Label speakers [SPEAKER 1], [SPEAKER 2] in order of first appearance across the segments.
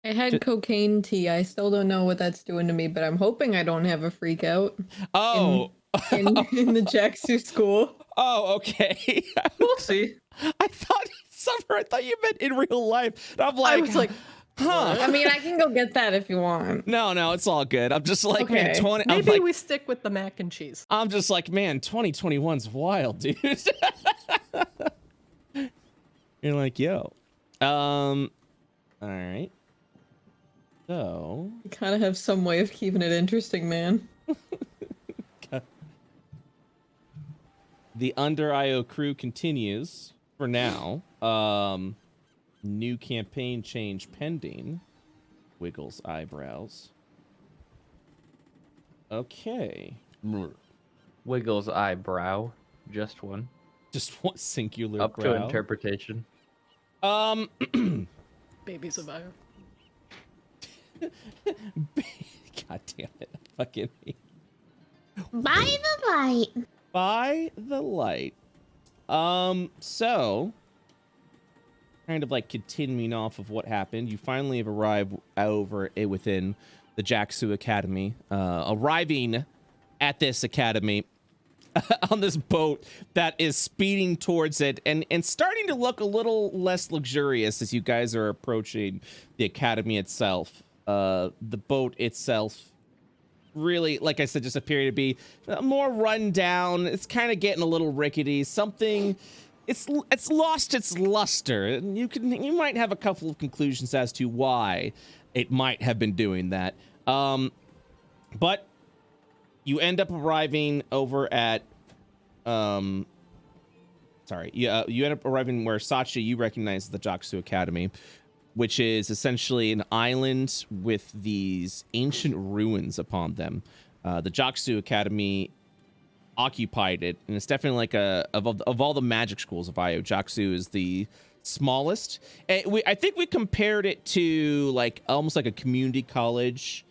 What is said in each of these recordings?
[SPEAKER 1] I had cocaine tea. I still don't know what that's doing to me, but I'm hoping I don't have a freak out
[SPEAKER 2] Oh.
[SPEAKER 1] in the Jacksu school.
[SPEAKER 2] Oh, okay.
[SPEAKER 3] We'll see.
[SPEAKER 2] I thought you meant in real life. And I'm like,
[SPEAKER 1] I was like,
[SPEAKER 2] huh.
[SPEAKER 1] I mean, I can go get that if you want.
[SPEAKER 2] No, it's all good. I'm just like, man,
[SPEAKER 1] Okay.
[SPEAKER 2] 20.
[SPEAKER 3] Maybe we stick with the mac and cheese.
[SPEAKER 2] I'm just like, man, 2021's wild, dude. You're like, yo. All right. So.
[SPEAKER 1] You kind of have some way of keeping it interesting, man.
[SPEAKER 2] The Under IO crew continues for now. New campaign change pending. Wiggles eyebrows. Okay.
[SPEAKER 4] Wiggles eyebrow. Just one.
[SPEAKER 2] Just one singular
[SPEAKER 4] Up
[SPEAKER 2] brow.
[SPEAKER 4] to interpretation.
[SPEAKER 3] Babies of Io.
[SPEAKER 2] God damn it. Fucking
[SPEAKER 5] By the light.
[SPEAKER 2] By the light. So kind of like continuing off of what happened, you finally have arrived within the Jacksu Academy. Arriving at this academy on this boat that is speeding towards it and starting to look a little less luxurious as you guys are approaching the academy itself. The boat itself really, like I said, just appearing to be more run down. It's kind of getting a little rickety. It's lost its luster, and you might have a couple of conclusions as to why it might have been doing that. But you end up arriving over at you end up arriving where Sachi, you recognize the Jacksu Academy, which is essentially an island with these ancient ruins upon them. The Jacksu Academy occupied it, and it's definitely like of all the magic schools of Io, Jacksu is the smallest. And I think we compared it to like almost like a community college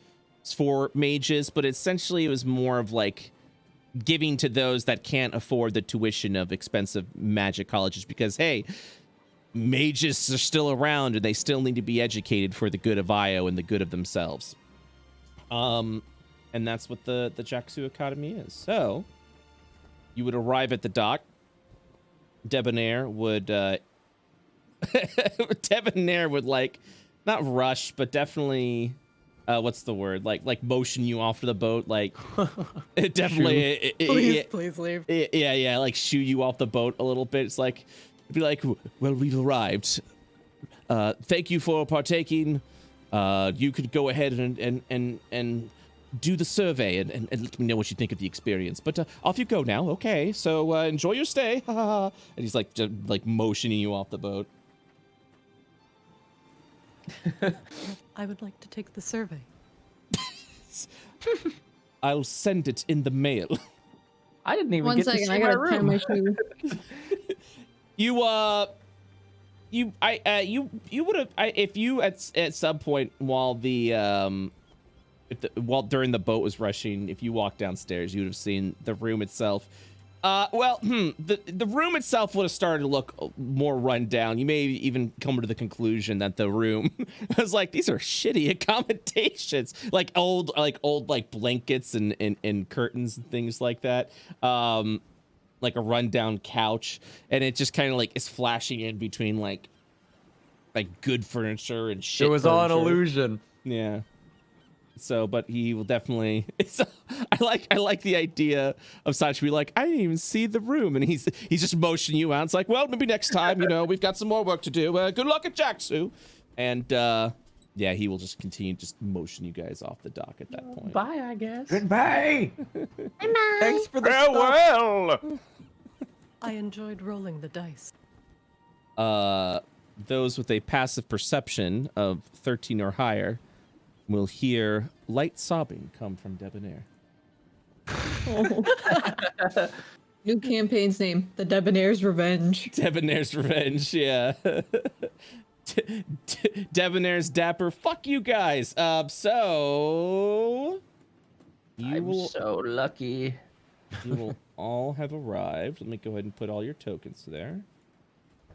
[SPEAKER 2] for mages, but essentially it was more of like giving to those that can't afford the tuition of expensive magic colleges, because hey, mages are still around and they still need to be educated for the good of Io and the good of themselves. And that's what the Jacksu Academy is. So you would arrive at the dock. Debonair would like not rush, but definitely what's the word? Like motion you off to the boat. Like it definitely
[SPEAKER 3] Please leave.
[SPEAKER 2] Yeah, like shoo you off the boat a little bit. It's like be like, well, we've arrived. Thank you for partaking. You could go ahead and do the survey and let me know what you think of the experience. But off you go now. Okay, so enjoy your stay. And he's like just, like motioning you off the boat.
[SPEAKER 3] I would like to take the survey.
[SPEAKER 2] I'll send it in the mail.
[SPEAKER 4] I didn't even
[SPEAKER 1] One
[SPEAKER 4] get
[SPEAKER 1] second,
[SPEAKER 4] to see
[SPEAKER 1] I
[SPEAKER 4] my
[SPEAKER 1] gotta tie
[SPEAKER 4] room.
[SPEAKER 1] my shoe.
[SPEAKER 2] You would have if you at some point while during the boat was rushing, if you walked downstairs, you would have seen the room itself. The room itself would have started to look more run down. You may even come to the conclusion that the room was like, these are shitty accommodations, like old blankets and curtains and things like that. Like a rundown couch, and it just kind of like is flashing in between like good furniture and shit.
[SPEAKER 4] It was
[SPEAKER 2] furniture.
[SPEAKER 4] all an illusion.
[SPEAKER 2] Yeah. So, but he will definitely. I like the idea of Sachi be like, I didn't even see the room, and he's just motioning you out. It's like, well, maybe next time, we've got some more work to do. Good luck at Jacksu, and yeah, he will just continue just motion you guys off the dock at that point.
[SPEAKER 4] Bye, I guess.
[SPEAKER 5] Bye
[SPEAKER 6] Goodbye.
[SPEAKER 5] bye.
[SPEAKER 6] Thanks for the stuff.
[SPEAKER 7] Farewell.
[SPEAKER 3] I enjoyed rolling the dice.
[SPEAKER 2] Those with a passive perception of 13 or higher will hear light sobbing come from Debonair.
[SPEAKER 1] Oh. New campaign's name, The Debonair's Revenge.
[SPEAKER 2] Debonair's Revenge, yeah. Debonair's Dapper. Fuck you guys. So
[SPEAKER 4] I'm so lucky.
[SPEAKER 2] You will all have arrived. Let me go ahead and put all your tokens there.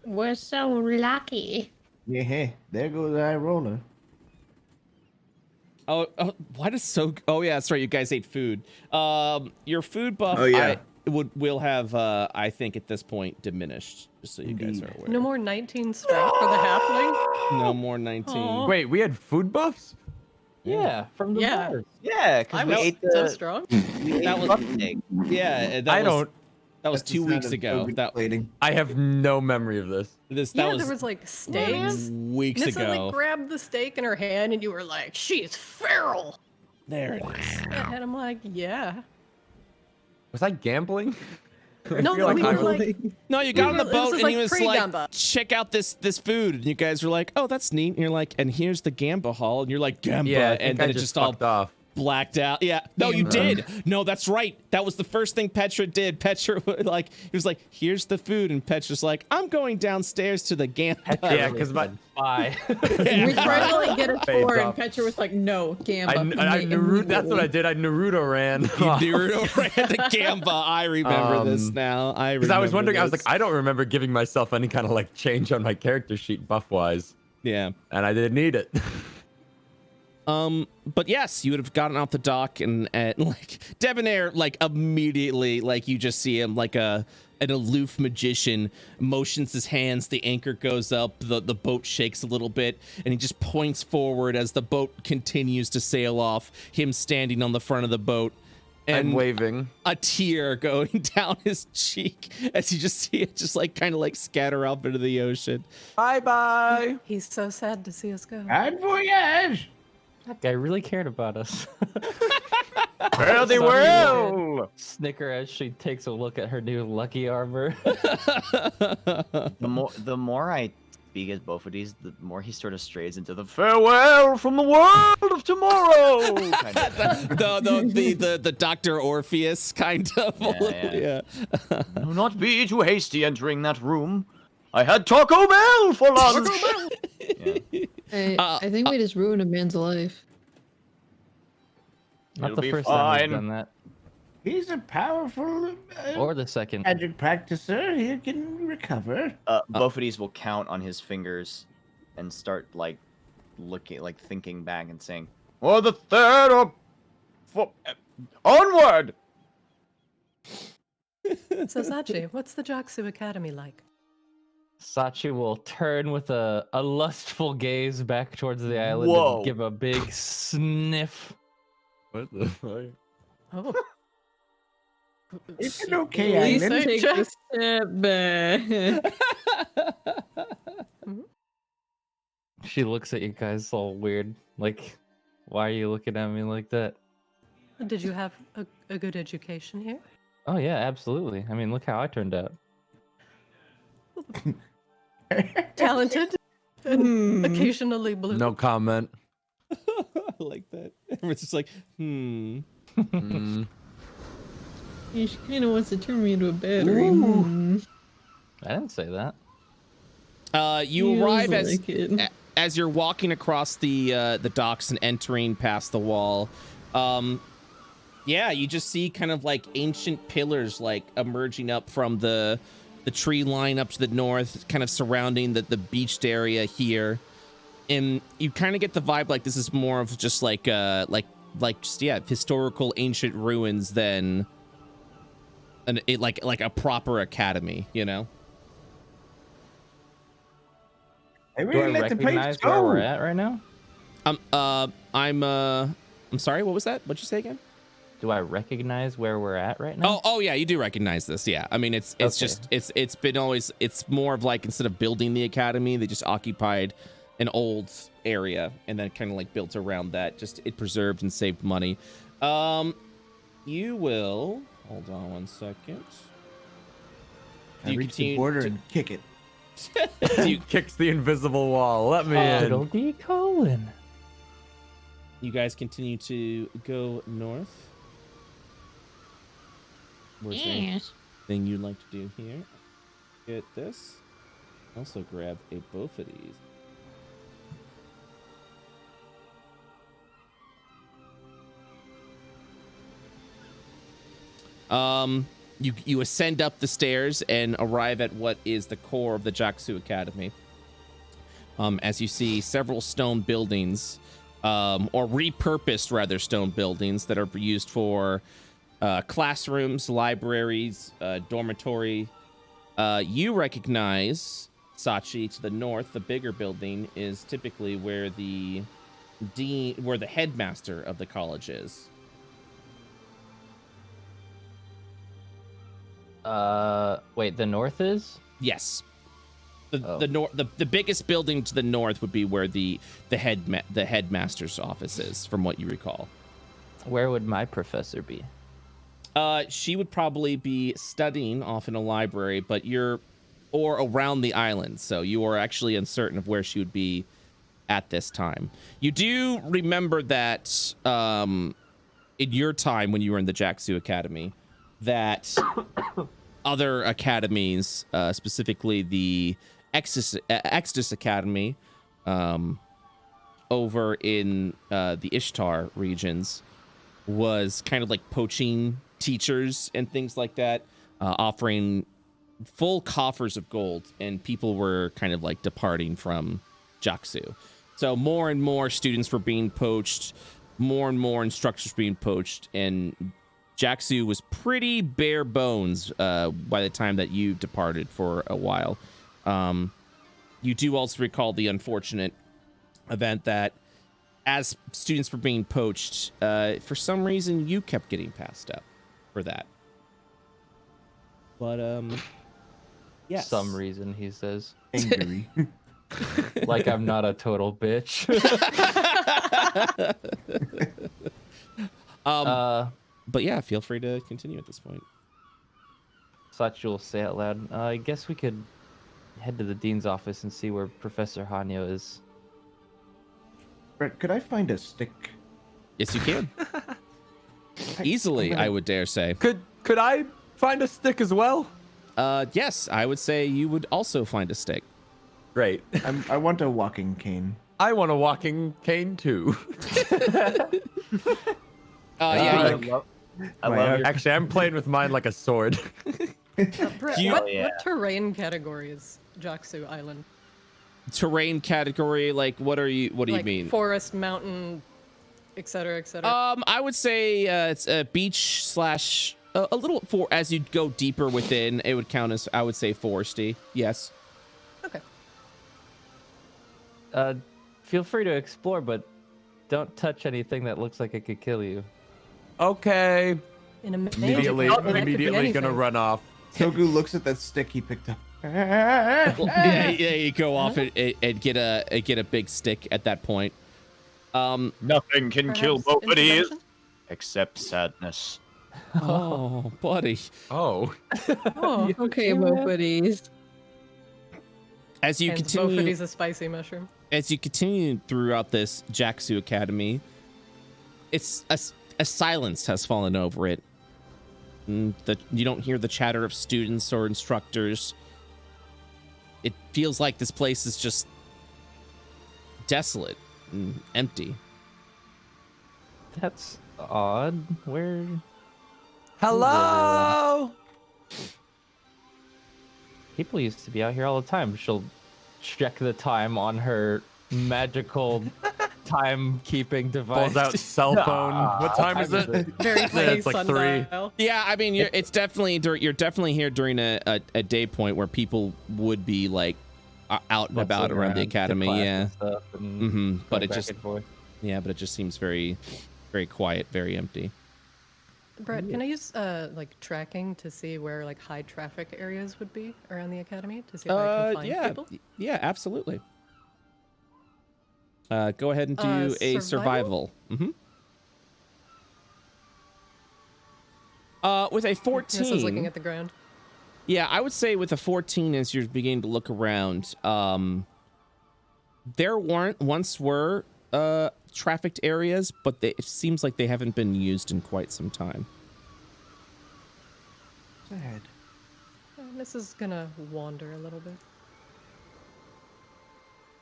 [SPEAKER 5] We're so lucky.
[SPEAKER 6] Yeah, there goes Irona.
[SPEAKER 2] why does so? Oh yeah, that's right. You guys ate food. Your food buff.
[SPEAKER 6] Oh, yeah.
[SPEAKER 2] Will have. I think at this point diminished. Just so you guys are aware.
[SPEAKER 3] No more 19 strength for the halfling.
[SPEAKER 2] No more 19.
[SPEAKER 3] Aw.
[SPEAKER 4] Wait, we had food buffs?
[SPEAKER 7] Yeah, from the
[SPEAKER 3] Yeah.
[SPEAKER 7] bars.
[SPEAKER 8] Yeah,
[SPEAKER 3] I
[SPEAKER 8] because we
[SPEAKER 3] was
[SPEAKER 8] ate
[SPEAKER 3] so
[SPEAKER 8] the
[SPEAKER 3] strong.
[SPEAKER 2] That was-
[SPEAKER 8] steak.
[SPEAKER 2] Yeah,
[SPEAKER 4] I don't.
[SPEAKER 2] That was
[SPEAKER 6] That's the
[SPEAKER 2] 2
[SPEAKER 6] sound
[SPEAKER 2] weeks
[SPEAKER 6] of
[SPEAKER 2] ago.
[SPEAKER 6] food
[SPEAKER 2] That
[SPEAKER 6] plating.
[SPEAKER 4] I have no memory of this.
[SPEAKER 2] that
[SPEAKER 3] Yeah,
[SPEAKER 2] was,
[SPEAKER 3] there was like steaks.
[SPEAKER 2] weeks
[SPEAKER 3] Nissa
[SPEAKER 2] ago.
[SPEAKER 3] like grabbed the steak in her hand, and you were like, "She's feral."
[SPEAKER 2] There it is.
[SPEAKER 3] And I'm like, "Yeah."
[SPEAKER 4] Was I gambling?
[SPEAKER 3] No,
[SPEAKER 4] feel like
[SPEAKER 3] we
[SPEAKER 4] I
[SPEAKER 3] were
[SPEAKER 4] was-
[SPEAKER 3] like,
[SPEAKER 2] No, you got on the
[SPEAKER 3] This
[SPEAKER 2] boat
[SPEAKER 3] is
[SPEAKER 2] and
[SPEAKER 3] like
[SPEAKER 2] he was
[SPEAKER 3] pre-Gamba.
[SPEAKER 2] like, check out this food. And you guys were like, oh, that's neat. And you're like, and here's the Gamba Hall. And you're like, Gamba.
[SPEAKER 4] Yeah, I
[SPEAKER 2] and
[SPEAKER 4] think
[SPEAKER 2] then
[SPEAKER 4] I
[SPEAKER 2] it
[SPEAKER 4] just
[SPEAKER 2] just all
[SPEAKER 4] fucked off.
[SPEAKER 2] blacked out. Yeah. No, you
[SPEAKER 3] Gamba.
[SPEAKER 2] did. No, that's right. That was the first thing Petra did. Petra like, he was like, here's the food. And Petra's like, I'm going downstairs to the Gamba.
[SPEAKER 4] Yeah, because my
[SPEAKER 7] Bye.
[SPEAKER 1] We tried to like get a
[SPEAKER 4] Fades
[SPEAKER 1] tour, and
[SPEAKER 4] off.
[SPEAKER 1] Petra was like, "No, Gamba."
[SPEAKER 4] I Naruto. That's what I did. I Naruto ran.
[SPEAKER 2] Naruto ran to Gamba. I remember this now.
[SPEAKER 4] Because I was wondering, I was
[SPEAKER 2] this.
[SPEAKER 4] like, I don't remember giving myself any kind of like change on my character sheet buff wise,
[SPEAKER 2] Yeah.
[SPEAKER 4] and I didn't need it.
[SPEAKER 2] But yes, you would have gotten off the dock and like Debonair, like immediately, like you just see him like an aloof magician motions his hands, the anchor goes up, the boat shakes a little bit, and he just points forward as the boat continues to sail off, him standing on the front of the boat.
[SPEAKER 4] And
[SPEAKER 2] And
[SPEAKER 4] waving.
[SPEAKER 2] a tear going down his cheek as you just see it just like kind of like scatter off into the ocean.
[SPEAKER 4] Bye bye.
[SPEAKER 3] he's so sad to see us go.
[SPEAKER 6] Good voyage.
[SPEAKER 7] That guy really cared about us.
[SPEAKER 8] Well, they will.
[SPEAKER 7] Snicker as she takes a look at her new lucky armor.
[SPEAKER 8] The more I speak as Bofidis, the more he sort of strays into the farewell from the world of tomorrow. kind of.
[SPEAKER 2] the Dr. Orpheus kind of.
[SPEAKER 8] Yeah,
[SPEAKER 2] Yeah.
[SPEAKER 8] Do not be too hasty entering that room. I had Taco Bell for lunch. Yeah.
[SPEAKER 1] I think we just ruined a man's life.
[SPEAKER 7] Not
[SPEAKER 8] It'll
[SPEAKER 7] the
[SPEAKER 8] be
[SPEAKER 7] first time
[SPEAKER 8] fine.
[SPEAKER 7] we've done that.
[SPEAKER 6] He's a powerful
[SPEAKER 7] Or the second.
[SPEAKER 6] magic practicer. He can recover.
[SPEAKER 8] Bofidis will count on his fingers and start like looking, like thinking back and saying, "Or the third, or onward."
[SPEAKER 3] So Sachi, what's the Jaksu Academy like?
[SPEAKER 7] Sachi will turn with a lustful gaze back towards the island
[SPEAKER 8] Whoa.
[SPEAKER 7] and give a big sniff.
[SPEAKER 4] What the fuck?
[SPEAKER 3] Oh.
[SPEAKER 6] It's an okay
[SPEAKER 1] Please
[SPEAKER 6] island.
[SPEAKER 1] take a step back.
[SPEAKER 7] She looks at you guys all weird. Like, why are you looking at me like that?
[SPEAKER 3] Did you have a good education here?
[SPEAKER 7] Oh, yeah, absolutely. I mean, look how I turned out.
[SPEAKER 3] Talented and occasionally blue.
[SPEAKER 4] No comment.
[SPEAKER 2] I like that. It's just like,
[SPEAKER 4] Mm.
[SPEAKER 1] She kind of wants to turn me into a battery. Hmm.
[SPEAKER 7] I didn't say that.
[SPEAKER 2] you
[SPEAKER 1] Feels
[SPEAKER 2] arrive
[SPEAKER 1] like it.
[SPEAKER 2] as you're walking across the docks and entering past the wall. Yeah, you just see kind of like ancient pillars like emerging up from the tree line up to the north, kind of surrounding the beached area here. And you kind of get the vibe like this is more of just like just, yeah, historical ancient ruins than like a proper academy, you know?
[SPEAKER 6] I
[SPEAKER 7] Do I
[SPEAKER 6] really let the place
[SPEAKER 7] recognize where we're
[SPEAKER 6] go.
[SPEAKER 7] at right now?
[SPEAKER 2] I'm sorry, what was that? What'd you say again?
[SPEAKER 7] Do I recognize where we're at right now?
[SPEAKER 2] Oh yeah, you do recognize this. Yeah, I mean it's
[SPEAKER 7] Okay.
[SPEAKER 2] just it's been always, it's more of like instead of building the academy, they just occupied an old area and then kind of like built around that. Just it preserved and saved money. You will hold on one second.
[SPEAKER 6] I
[SPEAKER 2] You
[SPEAKER 6] reach the
[SPEAKER 2] continue
[SPEAKER 6] border
[SPEAKER 2] to-
[SPEAKER 6] and kick it.
[SPEAKER 2] you,
[SPEAKER 4] Kicks the invisible wall. Let me in.
[SPEAKER 7] Little D. Colin.
[SPEAKER 2] you guys continue to go north. Was there
[SPEAKER 5] Yes.
[SPEAKER 2] anything you'd like to do here? Get this. Also grab a both of these. You ascend up the stairs and arrive at what is the core of the Jaksu Academy. As you see several stone buildings or repurposed rather stone buildings that are used for classrooms, libraries, dormitory. You recognize, Sachi, to the north, the bigger building is typically where the headmaster of the college is.
[SPEAKER 7] Wait, the north is?
[SPEAKER 2] Yes. The biggest building to the north would be where the headmaster's office is, from what you recall.
[SPEAKER 7] Where would my professor be?
[SPEAKER 2] She would probably be studying off in a library, but or around the island, so you are actually uncertain of where she would be at this time. You do remember that in your time when you were in the Jaxu Academy, that other academies, specifically the Exodus Academy, over in the Ishtar regions, was kind of like poaching teachers and things like that, offering full coffers of gold, and people were kind of like departing from Jaxu. So more and more students were being poached, more and more instructors being poached, and Jaxu was pretty bare bones by the time that you departed for a while. You do also recall the unfortunate event that as students were being poached, for some reason you kept getting passed up for that. But yes.
[SPEAKER 7] Some reason, he says.
[SPEAKER 6] Angry.
[SPEAKER 7] Like I'm not a total bitch.
[SPEAKER 2] But yeah, feel free to continue at this point.
[SPEAKER 7] Sachi will say out loud, I guess we could head to the dean's office and see where Professor Hanyo is.
[SPEAKER 6] Brett, could I find a stick?
[SPEAKER 2] Yes, you can. Easily, I would dare say.
[SPEAKER 4] Could I find a stick as well?
[SPEAKER 2] Yes, I would say you would also find a stick.
[SPEAKER 4] Great.
[SPEAKER 6] I want a walking cane.
[SPEAKER 4] I want a walking cane too.
[SPEAKER 2] Yeah,
[SPEAKER 8] I love your
[SPEAKER 4] Actually, I'm playing with mine like a sword.
[SPEAKER 3] Brett,
[SPEAKER 2] You-
[SPEAKER 3] what,
[SPEAKER 8] Oh, yeah.
[SPEAKER 3] what terrain category is Jaxu Island?
[SPEAKER 2] terrain category, like what do you
[SPEAKER 3] Like
[SPEAKER 2] mean?
[SPEAKER 3] forest, mountain, etc., etc.
[SPEAKER 2] I would say it's a beach slash a little for as you go deeper within, it would count as, I would say, foresty. Yes.
[SPEAKER 3] Okay.
[SPEAKER 7] Feel free to explore, but don't touch anything that looks like it could kill you.
[SPEAKER 4] Okay.
[SPEAKER 3] In a magic
[SPEAKER 4] Immediately
[SPEAKER 3] mountain, that could be
[SPEAKER 4] gonna
[SPEAKER 3] anything.
[SPEAKER 4] run off.
[SPEAKER 6] Togu looks at that stick he picked up.
[SPEAKER 2] Yeah, you go off and get a big stick at that point.
[SPEAKER 8] nothing can kill
[SPEAKER 3] Perhaps
[SPEAKER 8] both of these
[SPEAKER 3] intervention?
[SPEAKER 8] except sadness.
[SPEAKER 2] Oh, buddy.
[SPEAKER 4] Oh.
[SPEAKER 3] Oh,
[SPEAKER 1] Okay, buddies.
[SPEAKER 2] As you
[SPEAKER 3] and
[SPEAKER 2] continue,
[SPEAKER 3] Boffity's a spicy mushroom.
[SPEAKER 2] as you continue throughout this Jaxu Academy, it's a silence has fallen over it. You don't hear the chatter of students or instructors. It feels like this place is just desolate and empty.
[SPEAKER 7] That's odd. Where?
[SPEAKER 4] Hello.
[SPEAKER 7] People used to be out here all the time. She'll check the time on her magical timekeeping device.
[SPEAKER 4] Pulls out cell phone. What time is it?
[SPEAKER 3] Very tiny
[SPEAKER 4] It's like
[SPEAKER 3] sundial.
[SPEAKER 2] Yeah, I mean, you're definitely here during a day point where people would be like out and about
[SPEAKER 7] Bustling
[SPEAKER 2] around the
[SPEAKER 7] to
[SPEAKER 2] academy.
[SPEAKER 7] class
[SPEAKER 2] Yeah.
[SPEAKER 7] and stuff and
[SPEAKER 2] But
[SPEAKER 7] going
[SPEAKER 2] it
[SPEAKER 7] back
[SPEAKER 2] just
[SPEAKER 7] and forth.
[SPEAKER 2] but it just seems very, very quiet, very empty.
[SPEAKER 3] Brett, can I use like tracking to see where like high traffic areas would be around the academy to see if I can find
[SPEAKER 2] Yeah,
[SPEAKER 3] people?
[SPEAKER 2] yeah, absolutely. Go ahead and do a survival.
[SPEAKER 3] survival?
[SPEAKER 2] With a 14.
[SPEAKER 3] This is looking at the ground.
[SPEAKER 2] Yeah, I would say with a 14, as you're beginning to look around, there once were trafficked areas, but it seems like they haven't been used in quite some time.
[SPEAKER 6] Sad.
[SPEAKER 3] This is gonna wander a little bit.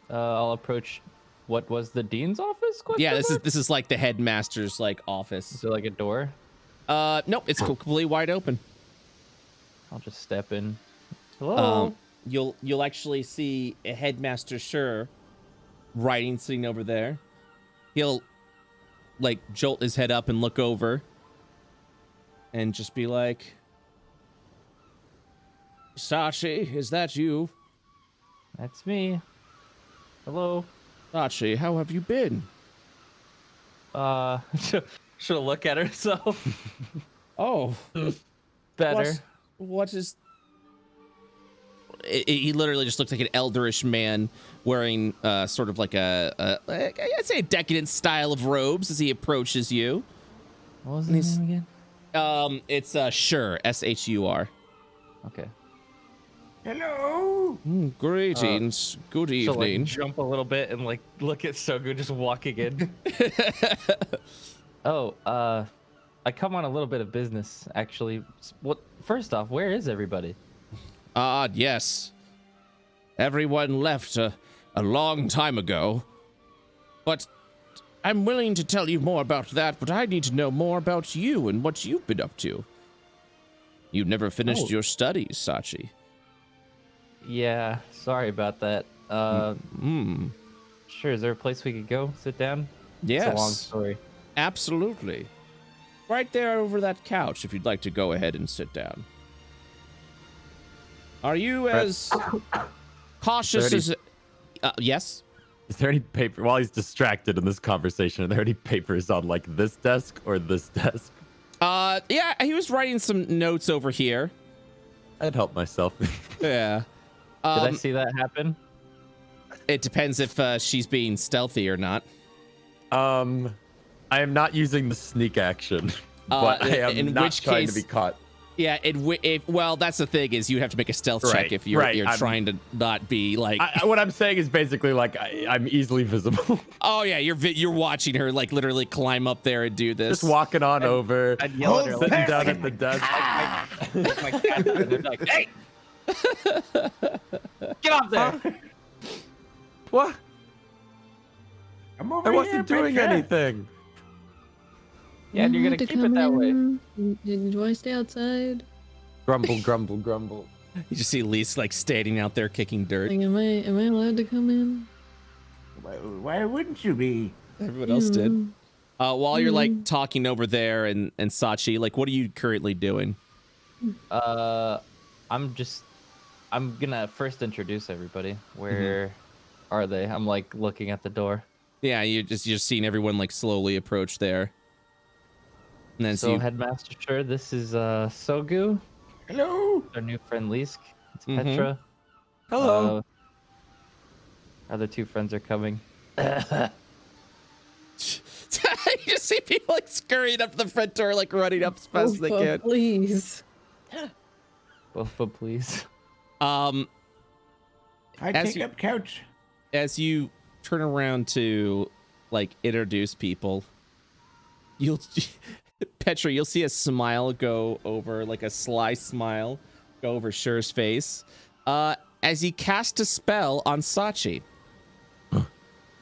[SPEAKER 7] I'll approach. What was the dean's office? Question
[SPEAKER 2] Yeah,
[SPEAKER 7] mark?
[SPEAKER 2] this is like the headmaster's like office.
[SPEAKER 7] Is there like a door?
[SPEAKER 2] Nope, it's completely wide open.
[SPEAKER 7] I'll just step in. Hello.
[SPEAKER 2] You'll actually see a headmaster Sure writing sitting over there. he'll like jolt his head up and look over and just be like, Sachi, is that you?
[SPEAKER 7] That's me. Hello.
[SPEAKER 2] Sachi, how have you been?
[SPEAKER 7] Should I look at herself?
[SPEAKER 2] Oh,
[SPEAKER 7] Better.
[SPEAKER 2] What is... He literally just looks like an elderish man wearing sort of like I'd say a decadent style of robes as he approaches you.
[SPEAKER 7] What was his name again?
[SPEAKER 2] It's Shur, S-H-U-R.
[SPEAKER 7] Okay.
[SPEAKER 6] Hello.
[SPEAKER 2] Greetings. Good
[SPEAKER 7] She'll like
[SPEAKER 2] evening.
[SPEAKER 7] jump a little bit and like look at Sogu just walking in. Oh, I come on a little bit of business actually. What? First off, where is everybody?
[SPEAKER 2] Yes. Everyone left a long time ago. But I'm willing to tell you more about that, but I need to know more about you and what you've been up to. You never finished your studies, Sachi.
[SPEAKER 7] Yeah, sorry about that. Sure, is there a place we could go? Sit down?
[SPEAKER 2] Yes.
[SPEAKER 7] It's a long story.
[SPEAKER 2] Absolutely. Right there over that couch, if you'd like to go ahead and sit down. Are you as cautious as... yes?
[SPEAKER 4] Is there any paper while he's distracted in this conversation? Are there any papers on like this desk or this desk?
[SPEAKER 2] Yeah, he was writing some notes over here.
[SPEAKER 4] I'd help myself.
[SPEAKER 2] Yeah.
[SPEAKER 7] Did I see that happen?
[SPEAKER 2] It depends if she's being stealthy or not.
[SPEAKER 4] I am not using the sneak action, but I am
[SPEAKER 2] in
[SPEAKER 4] not
[SPEAKER 2] which
[SPEAKER 4] trying
[SPEAKER 2] case,
[SPEAKER 4] to be caught.
[SPEAKER 2] Yeah, well, that's the thing is you have to make a stealth check
[SPEAKER 4] Right,
[SPEAKER 2] if you're
[SPEAKER 4] right, I'm-
[SPEAKER 2] trying to not be like.
[SPEAKER 4] What I'm saying is basically like I'm easily visible.
[SPEAKER 2] Oh yeah, you're watching her like literally climb up there and do this.
[SPEAKER 4] Just walking on over,
[SPEAKER 7] I'd yell at her
[SPEAKER 4] sitting
[SPEAKER 7] like,
[SPEAKER 4] down at the desk.
[SPEAKER 7] my cat, and they're like, hey! Get off there!
[SPEAKER 4] What?
[SPEAKER 6] I'm over
[SPEAKER 4] I
[SPEAKER 6] here,
[SPEAKER 4] wasn't doing
[SPEAKER 6] Brett.
[SPEAKER 4] anything.
[SPEAKER 7] Yeah, and you're gonna keep it that way.
[SPEAKER 1] Did you want to stay outside?
[SPEAKER 4] Grumble, grumble, grumble.
[SPEAKER 2] You just see Lise like standing out there kicking dirt.
[SPEAKER 1] Like, am I allowed to come in?
[SPEAKER 6] Why wouldn't you be?
[SPEAKER 2] Everyone else did. While you're like talking over there and Sachi, like, what are you currently doing?
[SPEAKER 7] I'm gonna first introduce everybody. Where are they? I'm like looking at the door.
[SPEAKER 2] Yeah, you're just seeing everyone like slowly approach there. And then
[SPEAKER 7] So Headmaster Sure, this is Sogu,
[SPEAKER 6] Hello.
[SPEAKER 7] our new friend Lisk. It's Petra.
[SPEAKER 4] Hello.
[SPEAKER 7] Other two friends are coming.
[SPEAKER 2] you just see people like scurrying up the front door, like running up as fast as they can.
[SPEAKER 1] Please.
[SPEAKER 7] Both of them, please.
[SPEAKER 6] I
[SPEAKER 2] As
[SPEAKER 6] take
[SPEAKER 2] you-
[SPEAKER 6] up couch.
[SPEAKER 2] As you turn around to like introduce people, Petra, you'll see a smile go over, like a sly smile go over Shur's face as he cast a spell on Sachi.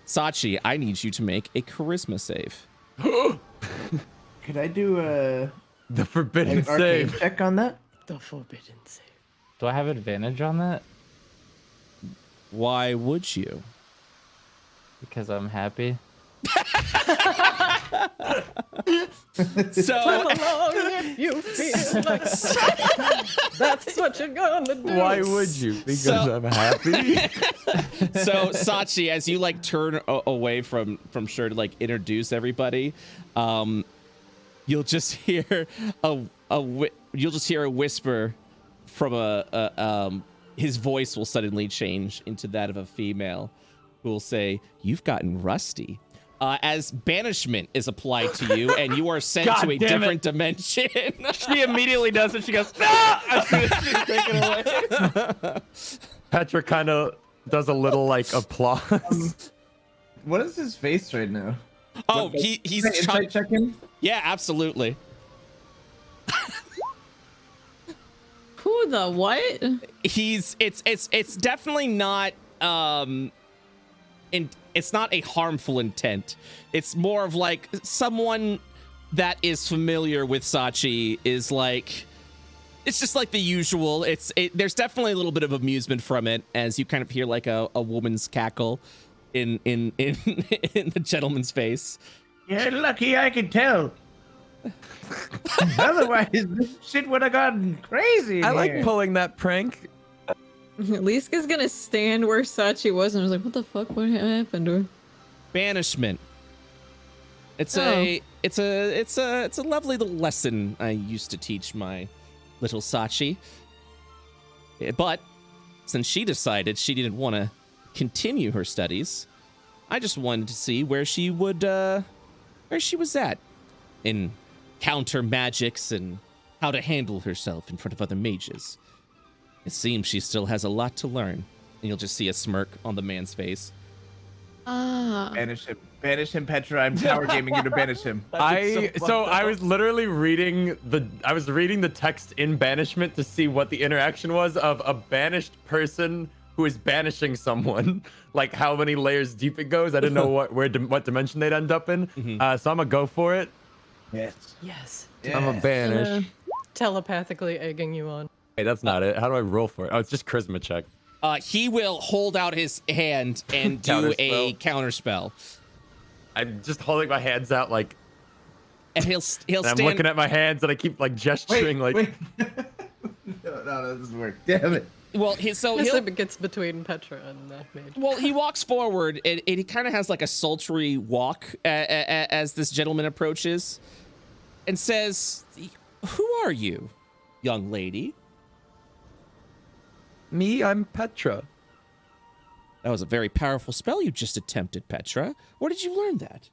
[SPEAKER 2] Sachi, I need you to make a charisma save.
[SPEAKER 6] Could I do
[SPEAKER 4] The forbidden
[SPEAKER 6] an arcane
[SPEAKER 4] save.
[SPEAKER 6] check on that?
[SPEAKER 3] The forbidden save.
[SPEAKER 7] Do I have advantage on that?
[SPEAKER 2] Why would you?
[SPEAKER 7] Because I'm happy.
[SPEAKER 2] So
[SPEAKER 3] Along if you feel like that's what you're gonna do.
[SPEAKER 4] Why would you? Because
[SPEAKER 2] So-
[SPEAKER 4] I'm happy.
[SPEAKER 2] So Sachi, as you like turn away from Shur to like introduce everybody, you'll just hear you'll just hear a whisper from his voice will suddenly change into that of a female who will say, "You've gotten rusty." As banishment is applied to you, and you are sent
[SPEAKER 7] God
[SPEAKER 2] to a
[SPEAKER 7] damn
[SPEAKER 2] different dimension.
[SPEAKER 7] She immediately does it. She goes, "Ah!" As soon as she's taken away.
[SPEAKER 4] Petra kind of does a little like applause.
[SPEAKER 6] What is his face right now?
[SPEAKER 2] Oh, he's
[SPEAKER 6] Can I insight check him?
[SPEAKER 2] yeah, absolutely.
[SPEAKER 1] Who the what?
[SPEAKER 2] It's definitely not it's not a harmful intent. It's more of like someone that is familiar with Sachi is like, it's just like the usual. There's definitely a little bit of amusement from it as you kind of hear like a woman's cackle in in the gentleman's face.
[SPEAKER 6] You're lucky I can tell. Otherwise, this shit would have gotten crazy.
[SPEAKER 4] I like pulling that prank.
[SPEAKER 1] Liska's gonna stand where Sachi was and was like, what the fuck? What happened to her?
[SPEAKER 2] Banishment. It's a lovely little lesson I used to teach my little Sachi. But since she decided she didn't want to continue her studies, I just wanted to see where she would where she was at in counter magics and how to handle herself in front of other mages. It seems she still has a lot to learn. And you'll just see a smirk on the man's face.
[SPEAKER 1] Ah.
[SPEAKER 6] Banish him, Petra. I'm power gaming you to banish him.
[SPEAKER 4] I was literally reading the text in banishment to see what the interaction was of a banished person who is banishing someone, like how many layers deep it goes. I didn't know what dimension they'd end up in. So I'm gonna go for it.
[SPEAKER 6] Yes.
[SPEAKER 3] Yes.
[SPEAKER 4] I'm a banish.
[SPEAKER 3] Telepathically egging you on.
[SPEAKER 4] Hey, that's not it. How do I roll for it? Oh, it's just charisma check.
[SPEAKER 2] He will hold out his hand and do a counterspell.
[SPEAKER 4] I'm just holding my hands out like,
[SPEAKER 2] And he'll
[SPEAKER 4] and
[SPEAKER 2] stand.
[SPEAKER 4] I'm looking at my hands and I keep like gesturing like.
[SPEAKER 6] Wait. No, that doesn't work. Damn it.
[SPEAKER 2] Well,
[SPEAKER 3] This gets between Petra and the mage.
[SPEAKER 2] Well, he walks forward, and he kind of has like a sultry walk as this gentleman approaches, and says, "Who are you, young lady?"
[SPEAKER 4] Me, I'm Petra.
[SPEAKER 2] That was a very powerful spell you just attempted, Petra. Where did you learn that?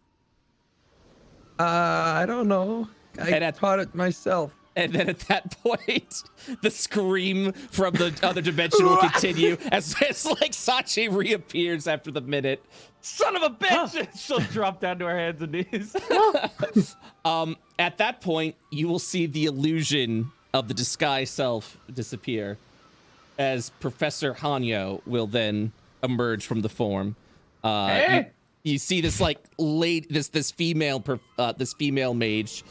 [SPEAKER 4] I don't know. I taught it myself.
[SPEAKER 2] And then at that point, the scream from the other dimension will continue as like Sachi reappears after the minute.
[SPEAKER 7] Son of a bitch! She'll drop down to her hands and knees.
[SPEAKER 2] At that point, you will see the illusion of the disguise self disappear, as Professor Hanyo will then emerge from the form. You see this like this female mage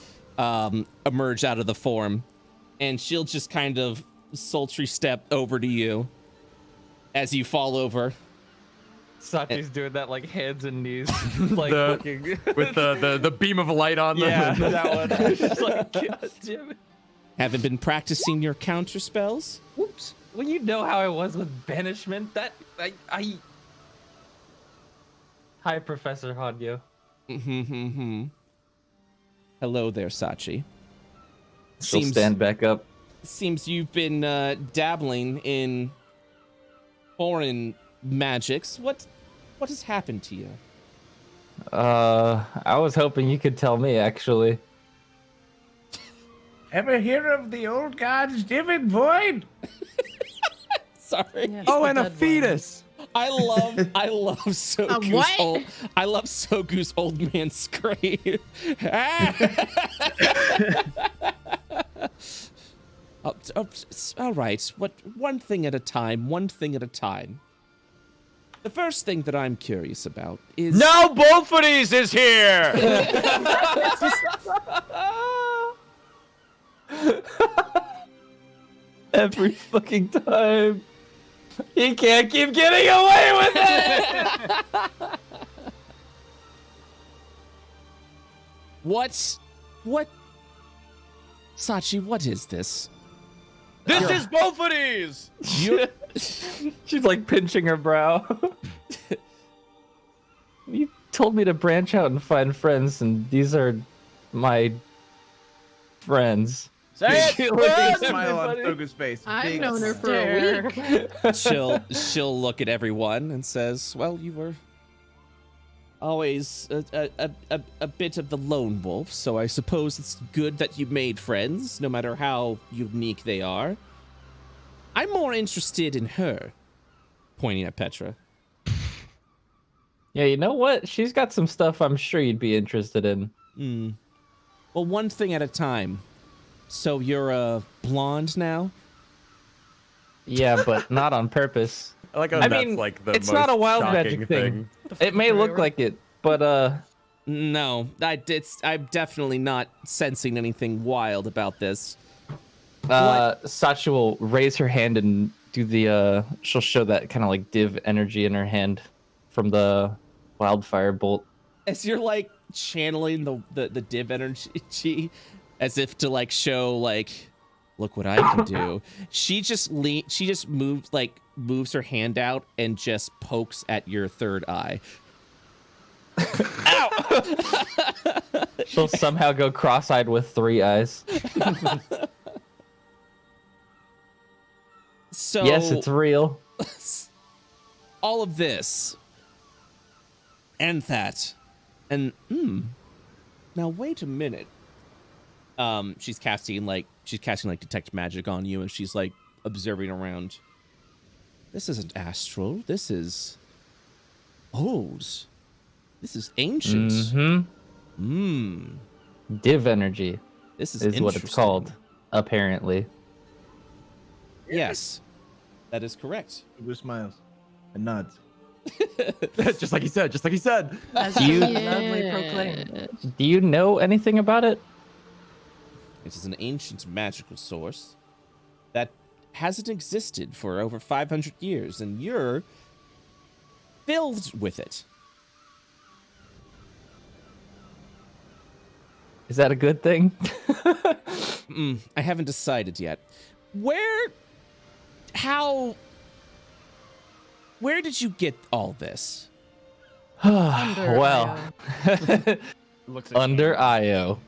[SPEAKER 2] emerge out of the form, and she'll just kind of sultry step over to you as you fall over.
[SPEAKER 7] Sachi's doing that like hands and knees, like looking
[SPEAKER 4] with the beam of light on them.
[SPEAKER 7] Yeah, that one. It's just like, God damn it.
[SPEAKER 2] Haven't been practicing your counter spells? Whoops.
[SPEAKER 7] Well, you know how I was with banishment. That I. Hi, Professor Hanyo.
[SPEAKER 2] Hello there, Sachi.
[SPEAKER 7] She'll stand back up.
[SPEAKER 2] Seems you've been dabbling in foreign magics. What has happened to you?
[SPEAKER 7] I was hoping you could tell me, actually.
[SPEAKER 6] Ever hear of the old god's divin void?
[SPEAKER 2] Sorry.
[SPEAKER 3] Yeah,
[SPEAKER 4] Oh,
[SPEAKER 3] the
[SPEAKER 4] and a
[SPEAKER 3] dead one.
[SPEAKER 4] fetus.
[SPEAKER 2] I love Soku's
[SPEAKER 1] what?
[SPEAKER 2] I love Soku's old man scream. All right. One thing at a time. The first thing that I'm curious about is
[SPEAKER 8] Now both of these is here.
[SPEAKER 7] Every fucking time. He can't keep getting away with it.
[SPEAKER 2] What? Sachi, what is this?
[SPEAKER 8] This is both of these.
[SPEAKER 7] She's like pinching her brow. You told me to branch out and find friends, and these are my friends.
[SPEAKER 8] Say
[SPEAKER 7] She
[SPEAKER 8] it.
[SPEAKER 7] looks at
[SPEAKER 8] Bud.
[SPEAKER 6] Smile on
[SPEAKER 7] everybody.
[SPEAKER 6] Toga's face.
[SPEAKER 1] I've
[SPEAKER 6] Big
[SPEAKER 1] known her for
[SPEAKER 3] Stare.
[SPEAKER 1] a week.
[SPEAKER 2] She'll look at everyone and says, "Well, you were always a bit of the lone wolf, so I suppose it's good that you made friends, no matter how unique they are. I'm more interested in her," pointing at Petra.
[SPEAKER 7] Yeah, you know what? She's got some stuff I'm sure you'd be interested in.
[SPEAKER 2] Well, one thing at a time. So you're a blonde now?
[SPEAKER 7] Yeah, but not on purpose.
[SPEAKER 4] I like how
[SPEAKER 7] I
[SPEAKER 4] that's
[SPEAKER 7] mean,
[SPEAKER 4] like the
[SPEAKER 7] it's
[SPEAKER 4] most
[SPEAKER 7] not a wild
[SPEAKER 4] shocking
[SPEAKER 7] magic thing. It may look like it, but
[SPEAKER 2] No, I'm definitely not sensing anything wild about this.
[SPEAKER 7] Sachi will raise her hand and do the she'll show that kind of like div energy in her hand from the wildfire bolt.
[SPEAKER 2] As you're like channeling the div energy as if to like show like, look what I can do. She just moves her hand out and just pokes at your third eye. Ow!
[SPEAKER 7] She'll somehow go cross-eyed with 3 eyes.
[SPEAKER 2] So
[SPEAKER 7] Yes, it's real.
[SPEAKER 2] all of this and that and now wait a minute. She's casting like detect magic on you, and she's like observing around. This isn't astral. This is old. This is ancient.
[SPEAKER 7] Mm-hmm. Div energy
[SPEAKER 2] This is
[SPEAKER 7] what it's
[SPEAKER 2] interesting.
[SPEAKER 7] called, apparently.
[SPEAKER 2] Yes, that is correct.
[SPEAKER 6] Blue smiles and nods.
[SPEAKER 4] just like he said. Just like he said.
[SPEAKER 3] As
[SPEAKER 7] Do you-
[SPEAKER 3] loudly proclaimed.
[SPEAKER 7] Do you know anything about it?
[SPEAKER 2] It is an ancient magical source that hasn't existed for over 500 years, and you're filled with it.
[SPEAKER 7] Is that a good thing?
[SPEAKER 2] I haven't decided yet. Where did you get all this?
[SPEAKER 3] Under
[SPEAKER 7] Well,
[SPEAKER 8] Looks like
[SPEAKER 7] under IO.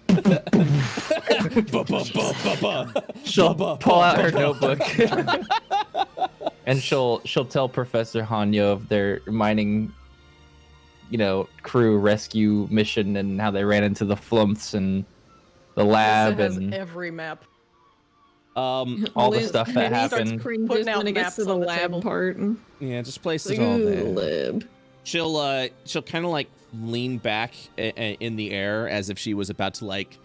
[SPEAKER 7] She'll
[SPEAKER 2] Ba-ba.
[SPEAKER 7] pull out her notebook. And she'll tell Professor Hanyo of their mining, crew rescue mission and how they ran into the flumps and the lab
[SPEAKER 3] It has
[SPEAKER 7] and
[SPEAKER 3] every map.
[SPEAKER 7] all the stuff that happened.
[SPEAKER 3] Putting out
[SPEAKER 1] when it gets
[SPEAKER 3] maps
[SPEAKER 1] to the
[SPEAKER 3] on the
[SPEAKER 1] lab
[SPEAKER 3] table.
[SPEAKER 1] part.
[SPEAKER 2] Yeah, just place
[SPEAKER 1] Like,
[SPEAKER 2] it all
[SPEAKER 1] ooh,
[SPEAKER 2] there.
[SPEAKER 1] lib.
[SPEAKER 2] She'll kind of like lean back in the air as if she was about to like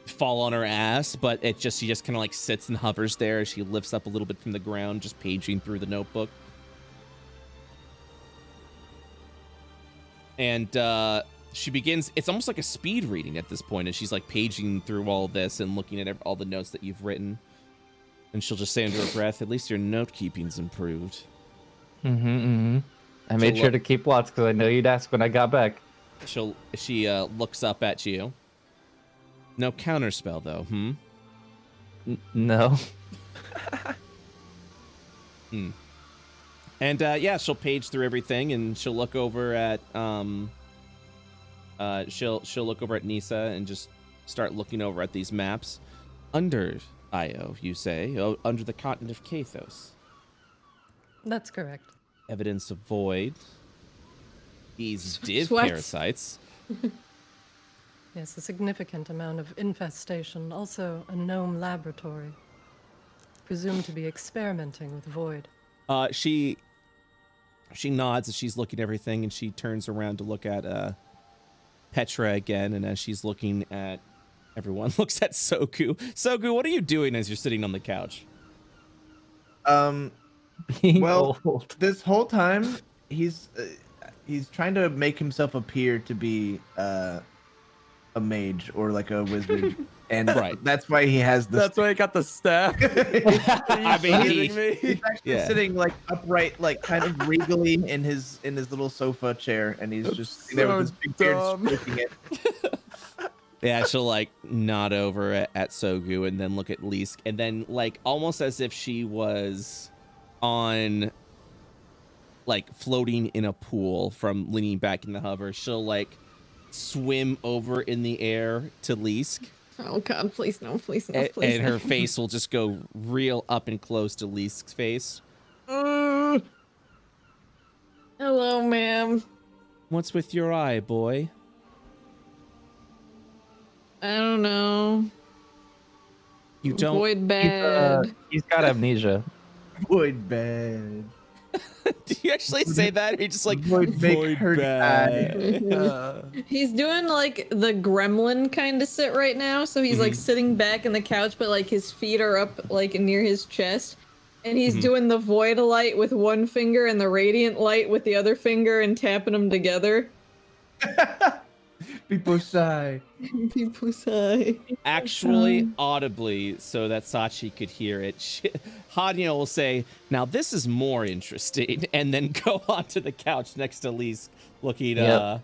[SPEAKER 2] fall on her ass, but she just kind of like sits and hovers there as she lifts up a little bit from the ground, just paging through the notebook. And she begins, it's almost like a speed reading at this point, as she's like paging through all this and looking at all the notes that you've written. And she'll just say under her breath, at least your note keeping's improved.
[SPEAKER 7] I made
[SPEAKER 2] So
[SPEAKER 7] sure to keep lots because I know you'd ask when I got back.
[SPEAKER 2] She looks up at you. No counterspell though,
[SPEAKER 7] No.
[SPEAKER 2] And yeah, she'll page through everything, and she'll look over at she'll look over at Nisa and just start looking over at these maps. Under Io, you say? Oh, under the continent of Kathos.
[SPEAKER 3] That's correct.
[SPEAKER 2] Evidence of void. These div
[SPEAKER 1] Sweats.
[SPEAKER 2] parasites.
[SPEAKER 3] Yes, a significant amount of infestation. Also, a gnome laboratory. Presumed to be experimenting with void.
[SPEAKER 2] She nods as she's looking at everything, and she turns around to look at Petra again, and as she's looking at everyone, looks at Soku. Soku, what are you doing as you're sitting on the couch?
[SPEAKER 7] Being
[SPEAKER 6] Well,
[SPEAKER 7] old.
[SPEAKER 6] this whole time he's trying to make himself appear to be a mage or like a wizard, and
[SPEAKER 2] Right.
[SPEAKER 6] that's why he has this.
[SPEAKER 4] That's why I got the staff.
[SPEAKER 2] I mean,
[SPEAKER 6] He's actually
[SPEAKER 2] Yeah.
[SPEAKER 6] sitting like upright, like kind of regally in his little sofa chair, and he's just sitting there with his big beard
[SPEAKER 4] dumb.
[SPEAKER 6] stroking it.
[SPEAKER 2] Yeah, she'll like nod over at Sogu and then look at Lisk, and then like almost as if she was on like floating in a pool from leaning back in the hover, she'll like swim over in the air to Lisk,
[SPEAKER 1] Oh god, please no, please no,
[SPEAKER 2] and,
[SPEAKER 1] please no.
[SPEAKER 2] her face will just go real up and close to Lisk's face.
[SPEAKER 1] Hello, ma'am.
[SPEAKER 2] What's with your eye, boy?
[SPEAKER 1] I don't know.
[SPEAKER 2] You don't.
[SPEAKER 1] Void bad.
[SPEAKER 7] He's got amnesia.
[SPEAKER 6] Void bad.
[SPEAKER 2] Do you actually say that? Or you just like
[SPEAKER 6] Void make her
[SPEAKER 1] He's doing like the gremlin kind of sit right now, so he's like sitting back in the couch, but like his feet are up like near his chest, and he's doing the void light with one finger and the radiant light with the other finger and tapping them together.
[SPEAKER 6] People sigh.
[SPEAKER 1] People sigh.
[SPEAKER 2] Actually audibly so that Sachi could hear it. Hanya will say, now this is more interesting, and then go onto the couch next to looking
[SPEAKER 7] Yep.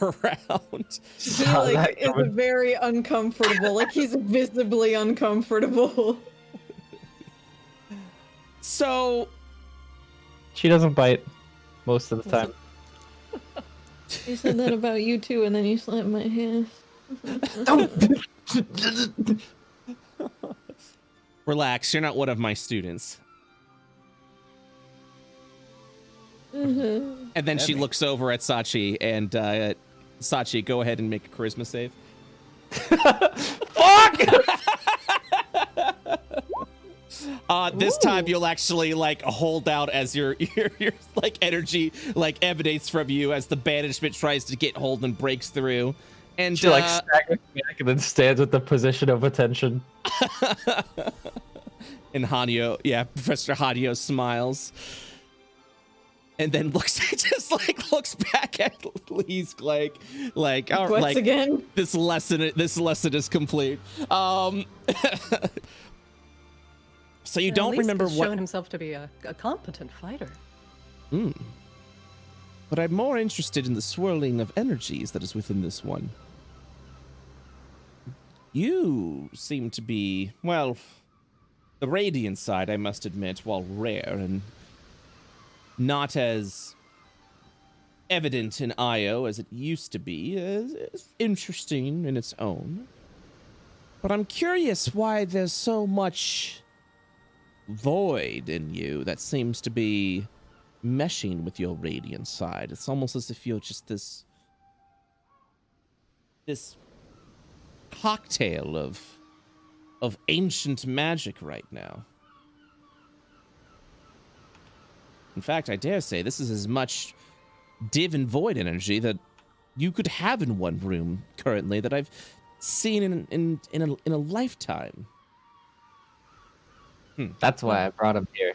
[SPEAKER 2] around.
[SPEAKER 1] He like is very uncomfortable. Like he's visibly uncomfortable.
[SPEAKER 2] So
[SPEAKER 7] She doesn't bite most of the time.
[SPEAKER 1] You said that about you too, and then you slapped my hand.
[SPEAKER 2] relax, you're not one of my students.
[SPEAKER 1] Mm-hmm.
[SPEAKER 2] And then she looks over at Sachi, and Sachi, go ahead and make a charisma save.
[SPEAKER 7] Fuck!
[SPEAKER 2] This time you'll actually like hold out as your like energy like emanates from you as the banishment tries to get hold and breaks through. And
[SPEAKER 7] She like staggers back and then stands with the position of attention.
[SPEAKER 2] and Hanyo, yeah, Professor Hanyo smiles. And then looks back at Lee's like all
[SPEAKER 1] Once
[SPEAKER 2] like
[SPEAKER 1] again.
[SPEAKER 2] this lesson is complete. So you don't
[SPEAKER 3] At least
[SPEAKER 2] remember
[SPEAKER 3] he's
[SPEAKER 2] what
[SPEAKER 3] shown himself to be a competent fighter.
[SPEAKER 2] But I'm more interested in the swirling of energies that is within this one. You seem to be, well, the radiant side, I must admit, while rare and not as evident in Io as it used to be, is interesting in its own. But I'm curious why there's so much void in you that seems to be meshing with your radiant side. It's almost as if you're just this cocktail of ancient magic right now. In fact, I dare say this is as much div and void energy that you could have in one room currently that I've seen in a lifetime.
[SPEAKER 7] That's why I brought him here.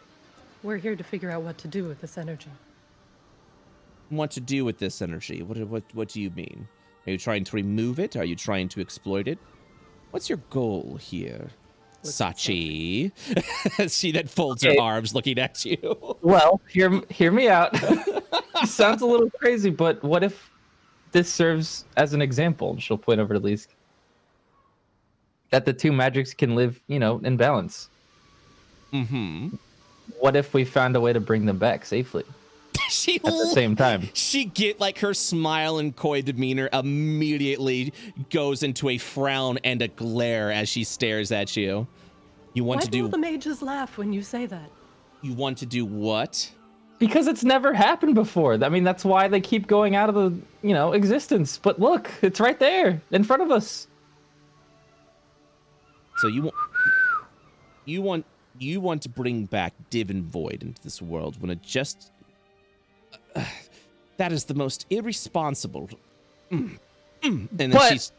[SPEAKER 3] We're here to figure out what to do with this energy.
[SPEAKER 2] What to do with this energy? What do you mean? Are you trying to remove it? Are you trying to exploit it? What's your goal here, Sachi? She then folds her arms, looking at you.
[SPEAKER 7] Well, hear me out. Sounds a little crazy, but what if this serves as an example? And she'll point over to Lee's. That the two magics can live, in balance.
[SPEAKER 2] Mm-hmm.
[SPEAKER 7] What if we found a way to bring them back safely at the same time?
[SPEAKER 2] She get like her smile and coy demeanor immediately goes into a frown and a glare as she stares at you. You want
[SPEAKER 3] Why
[SPEAKER 2] to
[SPEAKER 3] do
[SPEAKER 2] do
[SPEAKER 3] all the mages laugh when you say that?
[SPEAKER 2] You want to do what?
[SPEAKER 7] Because it's never happened before. I mean, that's why they keep going out of the, existence. But look, it's right there in front of us.
[SPEAKER 2] So you want to bring back Div and Void into this world when it just that is the most irresponsible. And then
[SPEAKER 7] But
[SPEAKER 2] she's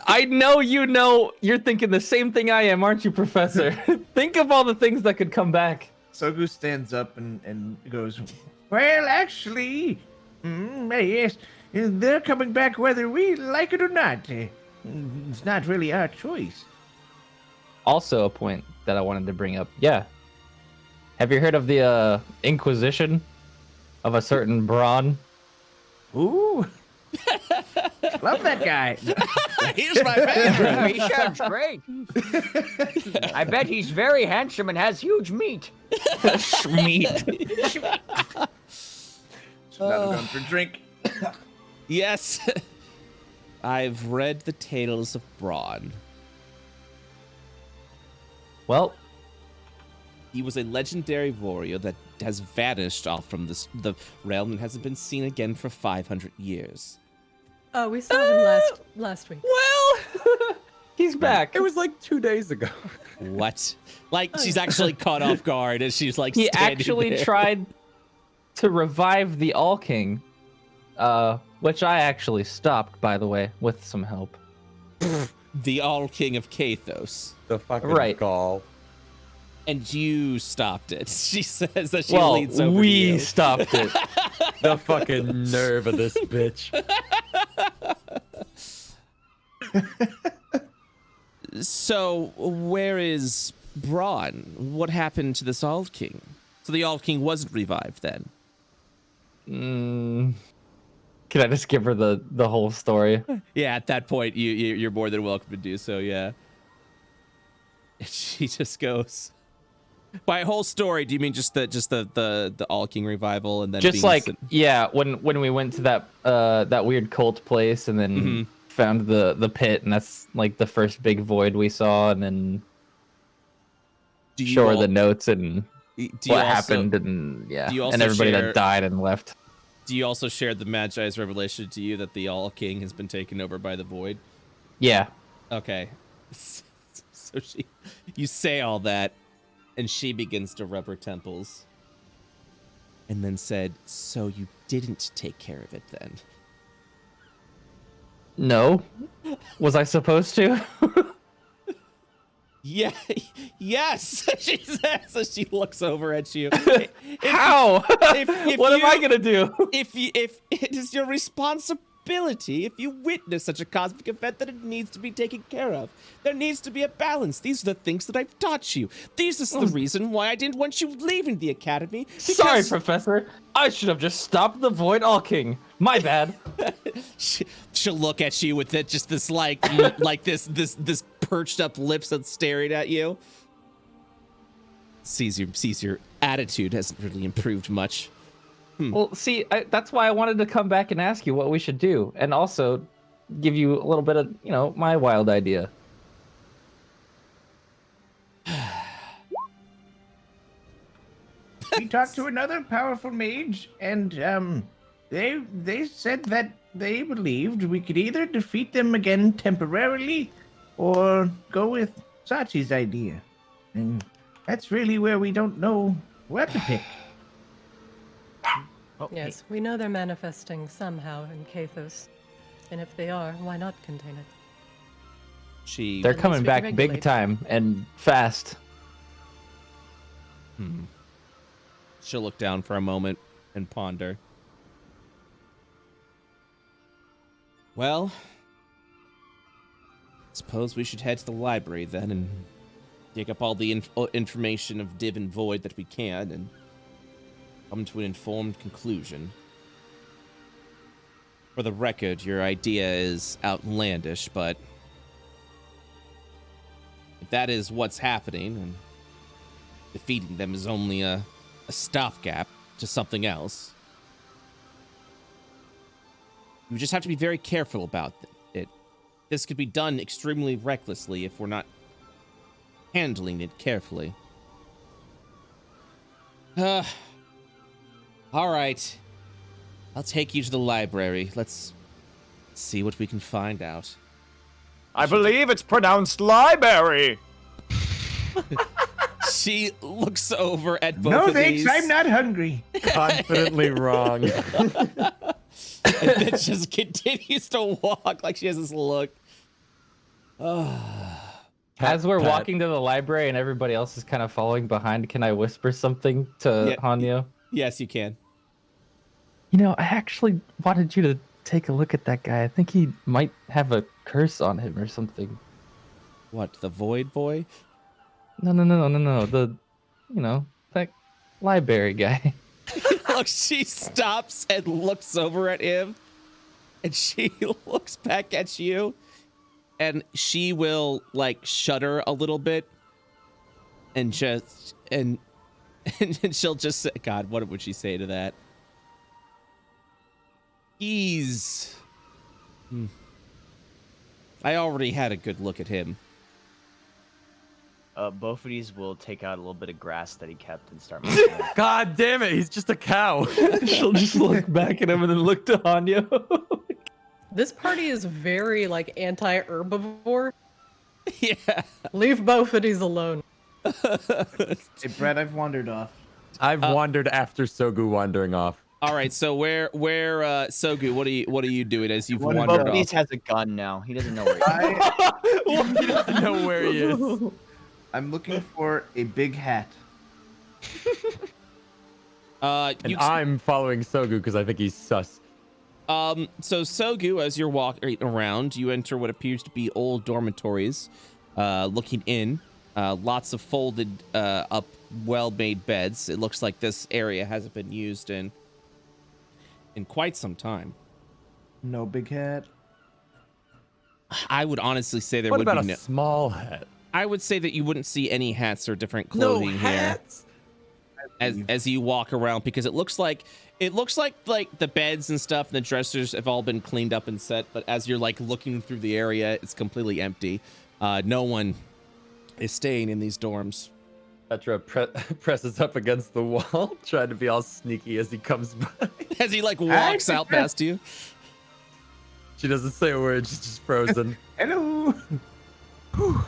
[SPEAKER 7] I know you're thinking the same thing I am, aren't you, Professor? Think of all the things that could come back.
[SPEAKER 6] Sogu stands up and goes, well, actually, yes, they're coming back whether we like it or not. It's not really our choice.
[SPEAKER 7] Also a point that I wanted to bring up. Yeah. Have you heard of the Inquisition of a certain Braun?
[SPEAKER 6] Ooh. Love that guy.
[SPEAKER 2] He's my favorite.
[SPEAKER 9] He sounds great. I bet he's very handsome and has huge meat.
[SPEAKER 7] Schmeat.
[SPEAKER 6] Should not have gone for a drink.
[SPEAKER 2] Yes. I've read the tales of Braun.
[SPEAKER 7] Well,
[SPEAKER 2] he was a legendary warrior that has vanished off from the realm and hasn't been seen again for 500 years.
[SPEAKER 3] Oh, we saw him last week.
[SPEAKER 7] well, he's back.
[SPEAKER 4] It was like 2 days ago.
[SPEAKER 2] What? Like, she's actually caught off guard as she's like
[SPEAKER 7] He
[SPEAKER 2] standing
[SPEAKER 7] actually
[SPEAKER 2] there.
[SPEAKER 7] tried to revive the All King, which I actually stopped, by the way, with some help.
[SPEAKER 2] The All King of Kathos.
[SPEAKER 4] The fucking
[SPEAKER 7] Right.
[SPEAKER 4] gall.
[SPEAKER 2] And you stopped it. She says that she leans over to
[SPEAKER 7] we
[SPEAKER 2] you.
[SPEAKER 7] stopped it.
[SPEAKER 4] The fucking nerve of this bitch.
[SPEAKER 2] So, where is Braun? What happened to this All King? So the All King wasn't revived then?
[SPEAKER 7] Can I just give her the whole story?
[SPEAKER 2] Yeah, at that point, you're more than welcome to do so. Yeah. And she just goes. By whole story, do you mean just the All King revival and then
[SPEAKER 7] Just
[SPEAKER 2] being
[SPEAKER 7] like when we went to that weird cult place and then found the pit, and that's like the first big void we saw, and then show her the notes and what happened, and and everybody that died and left.
[SPEAKER 2] Do you also share the Magi's revelation to you that the All King has been taken over by the void?
[SPEAKER 7] Yeah.
[SPEAKER 2] Okay. So you say all that. And she begins to rub her temples. And then said, so you didn't take care of it then?
[SPEAKER 7] No. Was I supposed to?
[SPEAKER 2] Yeah. Yes. She says. So she looks over at you.
[SPEAKER 7] How? What am I going to do?
[SPEAKER 2] If it is your responsibility, if you witness such a cosmic event, that it needs to be taken care of. There needs to be a balance. These are the things that I've taught you. This is the reason why I didn't want you leaving the academy.
[SPEAKER 7] Sorry, Professor. I should have just stopped the Void All King. My bad.
[SPEAKER 2] She'll look at you with it, just this like this perched up lips that's staring at you. Sees your attitude hasn't really improved much.
[SPEAKER 7] Well, see, that's why I wanted to come back and ask you what we should do, and also give you a little bit of, my wild idea.
[SPEAKER 6] We talked to another powerful mage, and they said that they believed we could either defeat them again temporarily, or go with Sachi's idea, and that's really where we don't know what to pick.
[SPEAKER 3] Yes, we know they're manifesting somehow in Kathos. And if they are, why not contain it?
[SPEAKER 7] They're coming back big time and fast.
[SPEAKER 2] She'll look down for a moment and ponder. Well, suppose we should head to the library then and dig up all the information of Div and Void that we can and come to an informed conclusion. For the record, your idea is outlandish, but if that is what's happening, and defeating them is only a stopgap to something else, you just have to be very careful about it. This could be done extremely recklessly if we're not handling it carefully. All right. I'll take you to the library. Let's see what we can find out.
[SPEAKER 9] I believe it's pronounced library.
[SPEAKER 2] She looks over at both
[SPEAKER 6] No
[SPEAKER 2] of
[SPEAKER 6] thanks,
[SPEAKER 2] these.
[SPEAKER 6] I'm not hungry.
[SPEAKER 4] Confidently wrong.
[SPEAKER 2] And then just continues to walk like she has this look.
[SPEAKER 7] As we're walking to the library and everybody else is kind of following behind, can I whisper something to Hanyo?
[SPEAKER 2] Yes, you can.
[SPEAKER 7] I actually wanted you to take a look at that guy. I think he might have a curse on him or something.
[SPEAKER 2] What, the Void Boy?
[SPEAKER 7] No. The, that library guy.
[SPEAKER 2] Look, she stops and looks over at him, and she looks back at you, and she will shudder a little bit, and and she'll just say, God, what would she say to that? I already had a good look at him.
[SPEAKER 8] Both of these will take out a little bit of grass that he kept and start moving it.
[SPEAKER 4] God damn it, he's just a cow.
[SPEAKER 7] She'll just look back at him and then look to Hanyo.
[SPEAKER 3] This party is very anti-herbivore.
[SPEAKER 2] Yeah.
[SPEAKER 3] Leave both of these alone.
[SPEAKER 6] Hey, Brett, I've wandered off.
[SPEAKER 4] I've wandered after Sogu wandering off.
[SPEAKER 2] All right, so where Sogu, what are you doing as you've wandered
[SPEAKER 8] Both of
[SPEAKER 2] off?
[SPEAKER 8] these has a gun now. He doesn't know where he is.
[SPEAKER 4] He doesn't know where he is.
[SPEAKER 6] I'm looking for a big hat.
[SPEAKER 4] And I'm following Sogu because I think he's sus.
[SPEAKER 2] So Sogu, as you're walking around, you enter what appears to be old dormitories, looking in. Lots of folded up, well-made beds. It looks like this area hasn't been used in quite some time.
[SPEAKER 6] No big hat.
[SPEAKER 2] I would honestly say there
[SPEAKER 4] What
[SPEAKER 2] would
[SPEAKER 4] about
[SPEAKER 2] be
[SPEAKER 4] a small hat?
[SPEAKER 2] I would say that you wouldn't see any hats or different clothing here as you walk around, because it looks like the beds and stuff and the dressers have all been cleaned up and set, but as you're like looking through the area, it's completely empty. No one is staying in these dorms.
[SPEAKER 4] Petra presses up against the wall, trying to be all sneaky as he comes by.
[SPEAKER 2] As he like walks out past you.
[SPEAKER 4] She doesn't say a word, she's just frozen.
[SPEAKER 6] Hello.
[SPEAKER 4] Whew.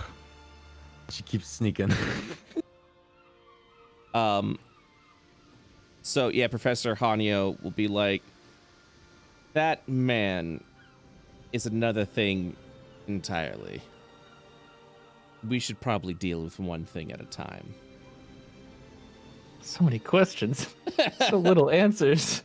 [SPEAKER 4] She keeps sneaking.
[SPEAKER 2] So yeah, Professor Hanyo will be like, that man is another thing entirely. We should probably deal with one thing at a time.
[SPEAKER 7] So many questions. So little answers.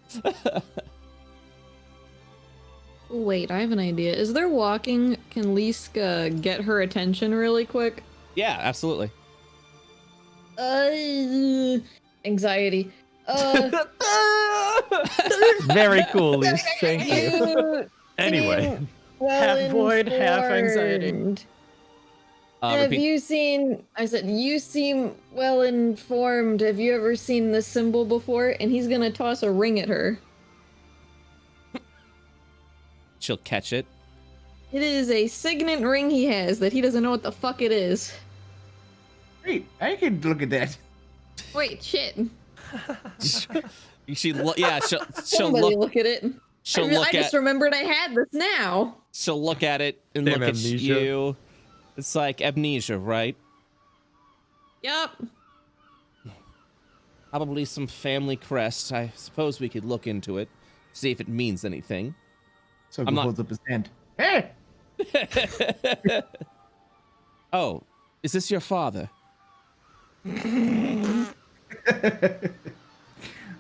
[SPEAKER 1] Wait, I have an idea. Is there walking? Can Liska get her attention really quick?
[SPEAKER 2] Yeah, absolutely.
[SPEAKER 1] Anxiety.
[SPEAKER 7] Very cool, Lise. Thank you.
[SPEAKER 1] You
[SPEAKER 4] Anyway.
[SPEAKER 1] seem well
[SPEAKER 10] Half void, half anxiety.
[SPEAKER 1] informed. Have
[SPEAKER 2] Repeat.
[SPEAKER 1] you seen? I said you seem well informed. Have you ever seen this symbol before? And he's gonna toss a ring at her.
[SPEAKER 2] She'll catch it.
[SPEAKER 1] It is a signet ring he has that he doesn't know what the fuck it is.
[SPEAKER 6] Great, I can look at that.
[SPEAKER 1] Wait, shit.
[SPEAKER 2] She'll
[SPEAKER 1] Somebody look at it.
[SPEAKER 2] I
[SPEAKER 1] just remembered I had this now.
[SPEAKER 2] She'll look at it and
[SPEAKER 4] Damn
[SPEAKER 2] look
[SPEAKER 4] amnesia.
[SPEAKER 2] at you. It's like amnesia, right?
[SPEAKER 1] Yup.
[SPEAKER 2] Probably some family crest. I suppose we could look into it, see if it means anything.
[SPEAKER 6] So
[SPEAKER 2] I'm
[SPEAKER 6] he
[SPEAKER 2] not-
[SPEAKER 6] holds up his hand. Hey!
[SPEAKER 2] Oh, is this your father?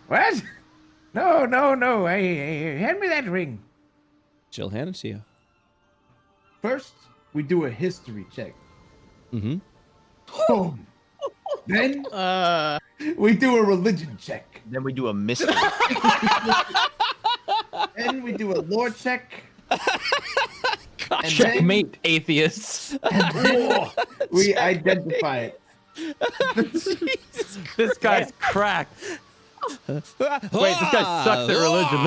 [SPEAKER 6] What? No. Hand me that ring.
[SPEAKER 2] She'll hand it to you.
[SPEAKER 6] First, we do a history check.
[SPEAKER 2] Mm-hmm.
[SPEAKER 6] Boom. Then we do a religion check.
[SPEAKER 8] Then we do a mystery.
[SPEAKER 6] Then we do a lore check. And then
[SPEAKER 7] Checkmate, atheists.
[SPEAKER 6] we identify it.
[SPEAKER 4] This guy's cracked. Wait, this guy sucks at religion.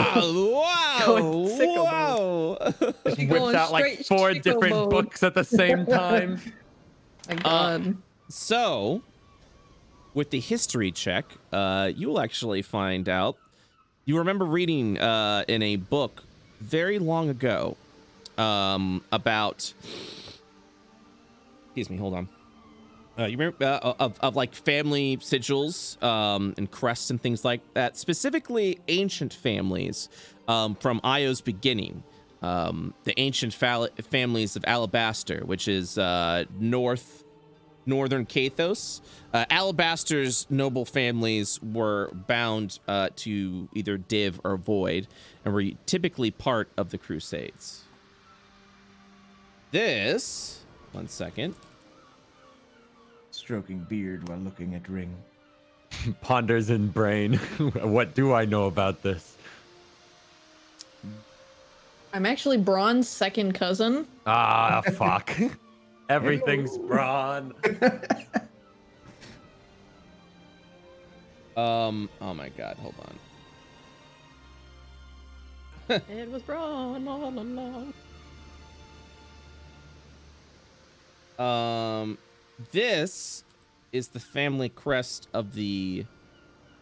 [SPEAKER 2] Wow!
[SPEAKER 10] Going sicko mode.
[SPEAKER 2] Wow!
[SPEAKER 1] She
[SPEAKER 4] Whips
[SPEAKER 1] going
[SPEAKER 4] out like
[SPEAKER 1] straight
[SPEAKER 4] 4
[SPEAKER 1] sicko
[SPEAKER 4] different
[SPEAKER 1] mode.
[SPEAKER 4] books at the same time.
[SPEAKER 1] My God.
[SPEAKER 2] So, with the history check, you will actually find out. You remember reading in a book very long ago about. Excuse me. Hold on. You remember of like family sigils and crests and things like that, specifically ancient families from Io's beginning. The ancient families of Alabaster, which is northern Kathos. Alabaster's noble families were bound to either Div or Void, and were typically part of the Crusades. This, one second.
[SPEAKER 6] Stroking beard while looking at ring.
[SPEAKER 4] Ponders in brain. What do I know about this?
[SPEAKER 1] I'm actually Braun's second cousin.
[SPEAKER 4] Ah, fuck. Everything's brawn.
[SPEAKER 2] Oh my god, hold on.
[SPEAKER 10] It was Braun all along.
[SPEAKER 2] This is the family crest of the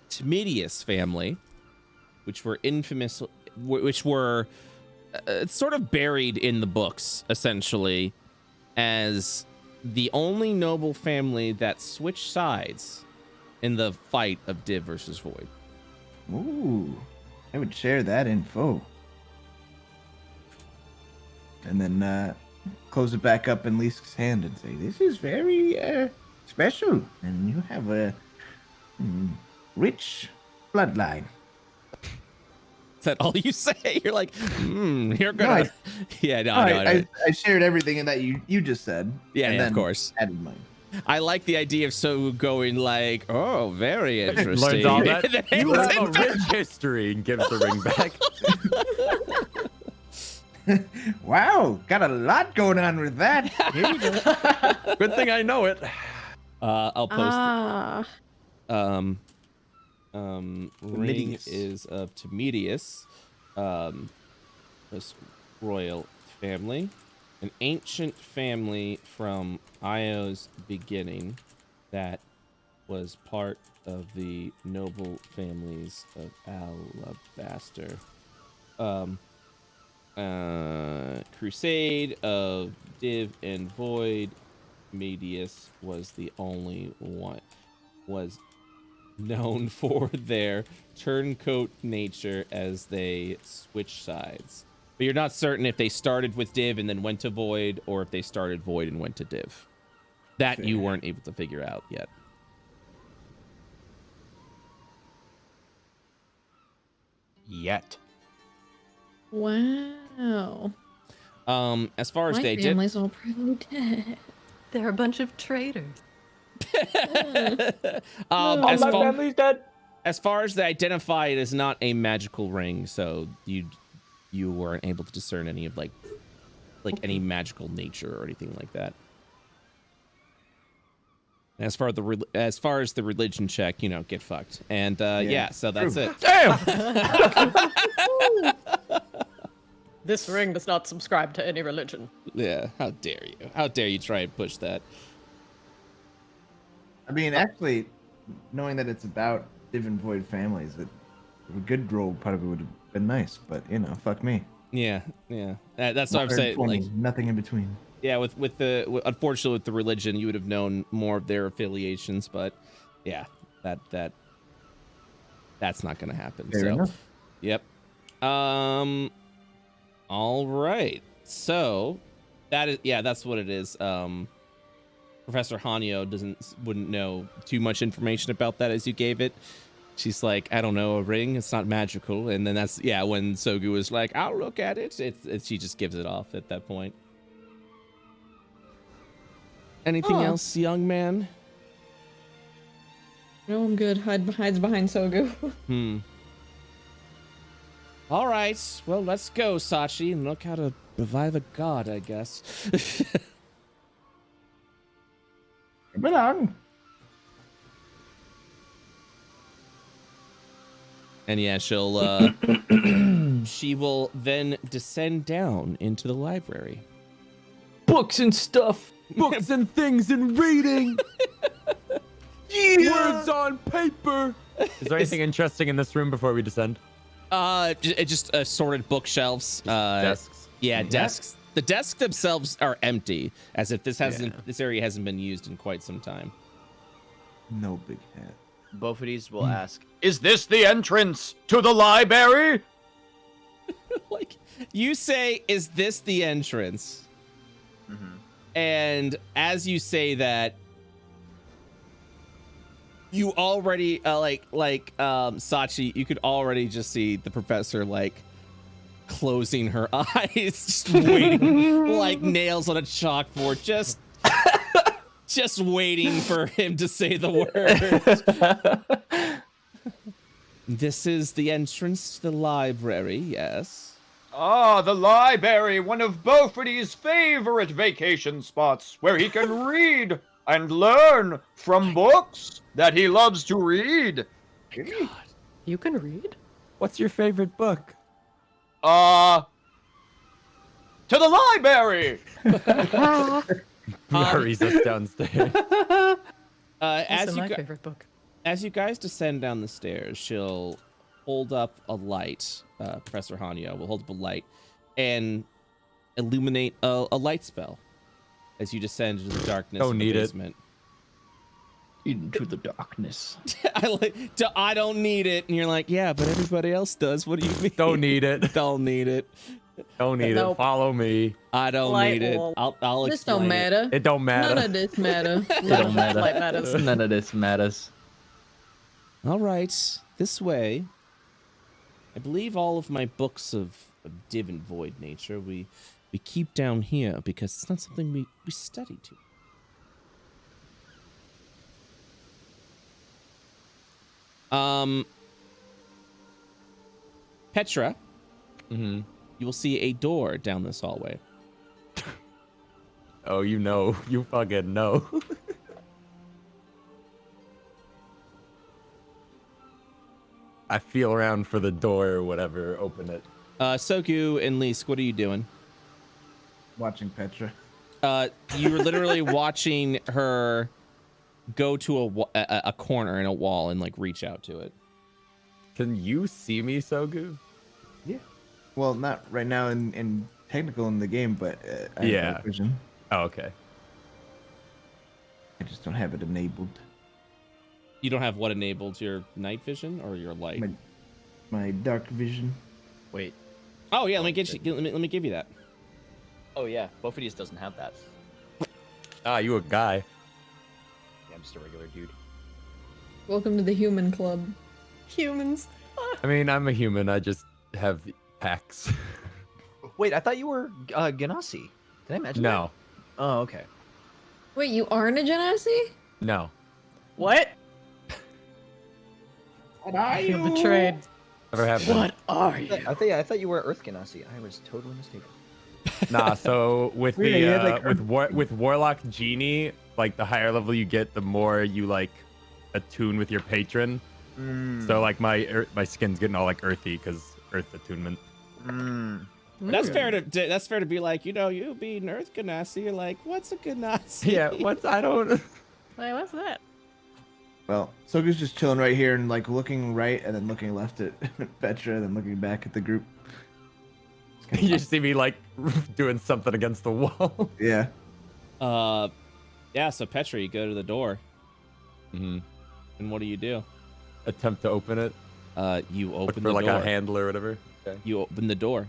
[SPEAKER 2] Timidius family, which were infamous, which were sort of buried in the books, essentially, as the only noble family that switched sides in the fight of Div versus Void.
[SPEAKER 6] Ooh, I would share that info. And then close it back up in Liska's hand and say, this is very special, and you have a rich bloodline.
[SPEAKER 2] Is that all you say? You're like, you're gonna.
[SPEAKER 6] No,
[SPEAKER 2] yeah, no,
[SPEAKER 6] I shared everything in that you just said.
[SPEAKER 2] Yeah,
[SPEAKER 6] and
[SPEAKER 2] yeah,
[SPEAKER 6] then
[SPEAKER 2] of course.
[SPEAKER 6] added mine.
[SPEAKER 2] I like the idea of so going like, oh, very interesting.
[SPEAKER 4] Learns all that.
[SPEAKER 2] Then
[SPEAKER 4] You
[SPEAKER 2] hands
[SPEAKER 4] have
[SPEAKER 2] it
[SPEAKER 4] a rich history and gives the ring back.
[SPEAKER 6] Wow, got a lot going on with that. Here you go.
[SPEAKER 4] Good thing I know it.
[SPEAKER 2] I'll post it. Ring
[SPEAKER 6] Timidius.
[SPEAKER 2] is of Timidius, this royal family, an ancient family from Io's beginning that was part of the noble families of Alabaster. Crusade of Div and Void. Medius was the only one was known for their turncoat nature as they switch sides. But you're not certain if they started with Div and then went to Void, or if they started Void and went to Div. That you weren't able to figure out yet.
[SPEAKER 8] Yet.
[SPEAKER 1] Wow.
[SPEAKER 2] As far as
[SPEAKER 1] My
[SPEAKER 2] they did,
[SPEAKER 1] family's all probably dead.
[SPEAKER 3] They're a bunch of traitors.
[SPEAKER 2] as far as they identify, it is not a magical ring, so you weren't able to discern any of like any magical nature or anything like that. As far as the religion check, get fucked. And yeah, so that's it.
[SPEAKER 4] Damn.
[SPEAKER 10] This ring does not subscribe to any religion.
[SPEAKER 2] Yeah, how dare you? How dare you try and push that?
[SPEAKER 6] I mean, actually, knowing that it's about Div and Void families, a good roll probably would have been nice, but fuck me.
[SPEAKER 2] Yeah. That's what I'm saying.
[SPEAKER 6] 120,
[SPEAKER 2] Like,
[SPEAKER 6] nothing in between.
[SPEAKER 2] yeah, unfortunately with the religion, you would have known more of their affiliations, but yeah, that's not gonna happen.
[SPEAKER 6] Fair enough.
[SPEAKER 2] Yep. All right. So that's what it is. Professor Hanyo wouldn't know too much information about that as you gave it. She's like, I don't know, a ring, it's not magical. And then when Sogu was like, I'll look at it, she just gives it off at that point. Anything else, young man?
[SPEAKER 1] No, I'm good. Hides behind Sogu.
[SPEAKER 2] All right. Well, let's go, Sachi, and look how to revive a god, I guess.
[SPEAKER 6] Come along.
[SPEAKER 2] And yeah, she will then descend down into the library.
[SPEAKER 7] Books and stuff.
[SPEAKER 4] Books and things and reading. Words on paper. Is there anything interesting in this room before we descend?
[SPEAKER 2] Just assorted bookshelves.
[SPEAKER 4] Desks.
[SPEAKER 2] Yeah, desks. The desks themselves are empty, as if this area hasn't been used in quite some time.
[SPEAKER 6] No big hat.
[SPEAKER 8] Bofidis will ask, is this the entrance to the library?
[SPEAKER 2] Like, you say, is this the entrance?
[SPEAKER 8] Mm-hmm.
[SPEAKER 2] And as you say that, you already Sachi, you could already just see the professor closing her eyes, just waiting like nails on a chalkboard, just waiting for him to say the word. This is the entrance to the library, yes.
[SPEAKER 9] Ah, the library, one of Beaufort's favorite vacation spots, where he can read and learn from books that he loves to read.
[SPEAKER 10] God. You can read?
[SPEAKER 4] What's your favorite book?
[SPEAKER 9] To the library!
[SPEAKER 4] Hurries us downstairs.
[SPEAKER 3] That's my favorite book.
[SPEAKER 2] As you guys descend down the stairs, she'll hold up a light. Professor Hanyo will hold up a light and illuminate a light spell as you descend into the darkness of the basement.
[SPEAKER 7] Into the darkness.
[SPEAKER 2] I don't need it. And you're like, yeah, but everybody else does. What do you mean?
[SPEAKER 4] Don't need it.
[SPEAKER 2] Don't need it.
[SPEAKER 4] Don't need it. Follow me.
[SPEAKER 2] I don't need it. I'll explain.
[SPEAKER 1] This don't matter.
[SPEAKER 4] It don't matter.
[SPEAKER 1] None of this matter.
[SPEAKER 7] It don't matter.
[SPEAKER 10] Light matters.
[SPEAKER 7] None of this matters.
[SPEAKER 2] All right, this way. I believe all of my books of Div and Void nature we keep down here because it's not something we study too. Petra.
[SPEAKER 4] Mm-hmm.
[SPEAKER 2] you will see a door down this hallway.
[SPEAKER 4] Oh, you know. You fucking know. I feel around for the door or whatever. Open it.
[SPEAKER 2] Soku and Leesk, what are you doing?
[SPEAKER 6] Watching Petra.
[SPEAKER 2] You were literally watching her go to a corner in a wall and like reach out to it.
[SPEAKER 4] Can you see me, Sogu?
[SPEAKER 6] Yeah. Well, not right now in technical in the game, but I have
[SPEAKER 4] Yeah.
[SPEAKER 6] night vision.
[SPEAKER 4] Oh, okay.
[SPEAKER 6] I just don't have it enabled.
[SPEAKER 2] You don't have what enabled, your night vision or your light?
[SPEAKER 6] My dark vision.
[SPEAKER 8] Wait.
[SPEAKER 2] Oh yeah, let me give you that.
[SPEAKER 8] Oh yeah, Bofidis doesn't have that.
[SPEAKER 4] Ah, you a guy.
[SPEAKER 8] Yeah, I'm just a regular dude.
[SPEAKER 1] Welcome to the human club.
[SPEAKER 3] Humans.
[SPEAKER 4] I mean, I'm a human. I just have packs.
[SPEAKER 8] Wait, I thought you were Ganassi. Did I imagine
[SPEAKER 4] No.
[SPEAKER 8] that? Oh, okay.
[SPEAKER 1] Wait, you aren't a Genasi?
[SPEAKER 4] No.
[SPEAKER 10] What?
[SPEAKER 6] What are
[SPEAKER 3] I feel betrayed.
[SPEAKER 4] Never have been.
[SPEAKER 10] What are you?
[SPEAKER 8] I thought you were Earth Ganassi. I was totally mistaken.
[SPEAKER 4] Nah, so with
[SPEAKER 6] Really?
[SPEAKER 4] the
[SPEAKER 6] You had, like,
[SPEAKER 4] with Warlock Genie, like the higher level you get, the more you like attune with your patron. So like my skin's getting all like earthy because Earth attunement.
[SPEAKER 2] That's fair to be like, you being Earth Ganassi, you're like, what's a Ganassi?
[SPEAKER 4] Yeah, I don't.
[SPEAKER 10] Wait, what's that?
[SPEAKER 6] Well, Soku's just chilling right here and like looking right and then looking left at Petra and then looking back at the group.
[SPEAKER 4] You just see me like doing something against the wall.
[SPEAKER 6] Yeah.
[SPEAKER 2] Yeah, so Petra, you go to the door.
[SPEAKER 4] Mm-hmm.
[SPEAKER 2] And what do?
[SPEAKER 4] Attempt to open it.
[SPEAKER 2] You
[SPEAKER 4] Look
[SPEAKER 2] open
[SPEAKER 4] for
[SPEAKER 2] the
[SPEAKER 4] like
[SPEAKER 2] door.
[SPEAKER 4] a handle or whatever. Okay.
[SPEAKER 2] You open the door.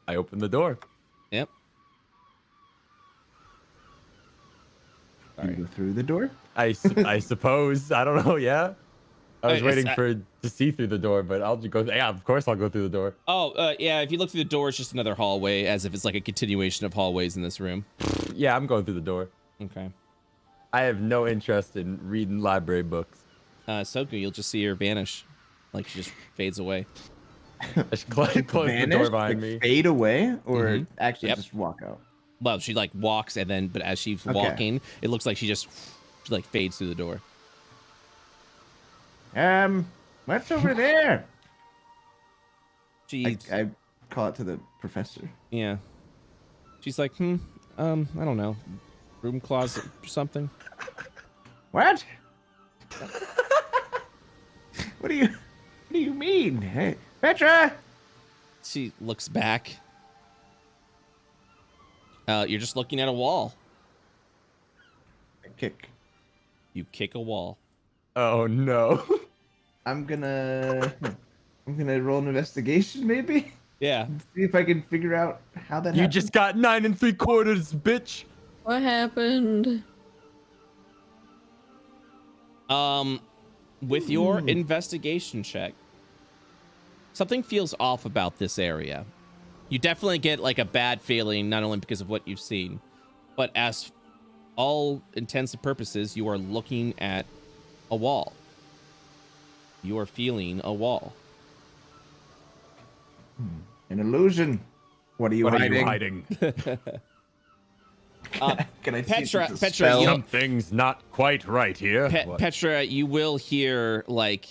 [SPEAKER 4] I open the door.
[SPEAKER 2] Yep.
[SPEAKER 6] You go through the door?
[SPEAKER 4] I suppose. I don't know. Yeah. I was waiting to see through the door, but I'll just go. Yeah, of course I'll go through the door.
[SPEAKER 2] Oh, yeah. If you look through the door, it's just another hallway, as if it's like a continuation of hallways in this room.
[SPEAKER 4] Yeah, I'm going through the door.
[SPEAKER 2] Okay.
[SPEAKER 4] I have no interest in reading library books.
[SPEAKER 2] Soku, you'll just see her vanish, like she just fades away.
[SPEAKER 4] I just close the door behind me.
[SPEAKER 6] Fade away, or actually
[SPEAKER 2] Yep.
[SPEAKER 6] just walk out.
[SPEAKER 2] Well, she like walks, and then, but as she's walking, it looks like she like fades through the door.
[SPEAKER 6] What's over there?
[SPEAKER 2] I
[SPEAKER 6] call it to the professor.
[SPEAKER 2] Yeah. She's like, I don't know, room closet or something.
[SPEAKER 6] What? What do you mean? Hey, Petra!
[SPEAKER 2] She looks back. You're just looking at a wall.
[SPEAKER 6] I kick.
[SPEAKER 2] You kick a wall.
[SPEAKER 4] Oh no.
[SPEAKER 6] I'm gonna roll an investigation, maybe.
[SPEAKER 2] Yeah.
[SPEAKER 6] See if I can figure out how that.
[SPEAKER 4] You
[SPEAKER 6] happened.
[SPEAKER 4] just got 9 3/4, bitch.
[SPEAKER 1] What happened?
[SPEAKER 2] With your investigation check, something feels off about this area. You definitely get like a bad feeling, not only because of what you've seen, but as all intents and purposes, you are looking at a wall. You are feeling a wall.
[SPEAKER 6] An illusion. What are you
[SPEAKER 4] hiding?
[SPEAKER 6] Can I
[SPEAKER 2] Petra,
[SPEAKER 4] Something's not quite right here. What?
[SPEAKER 2] Petra, you will hear like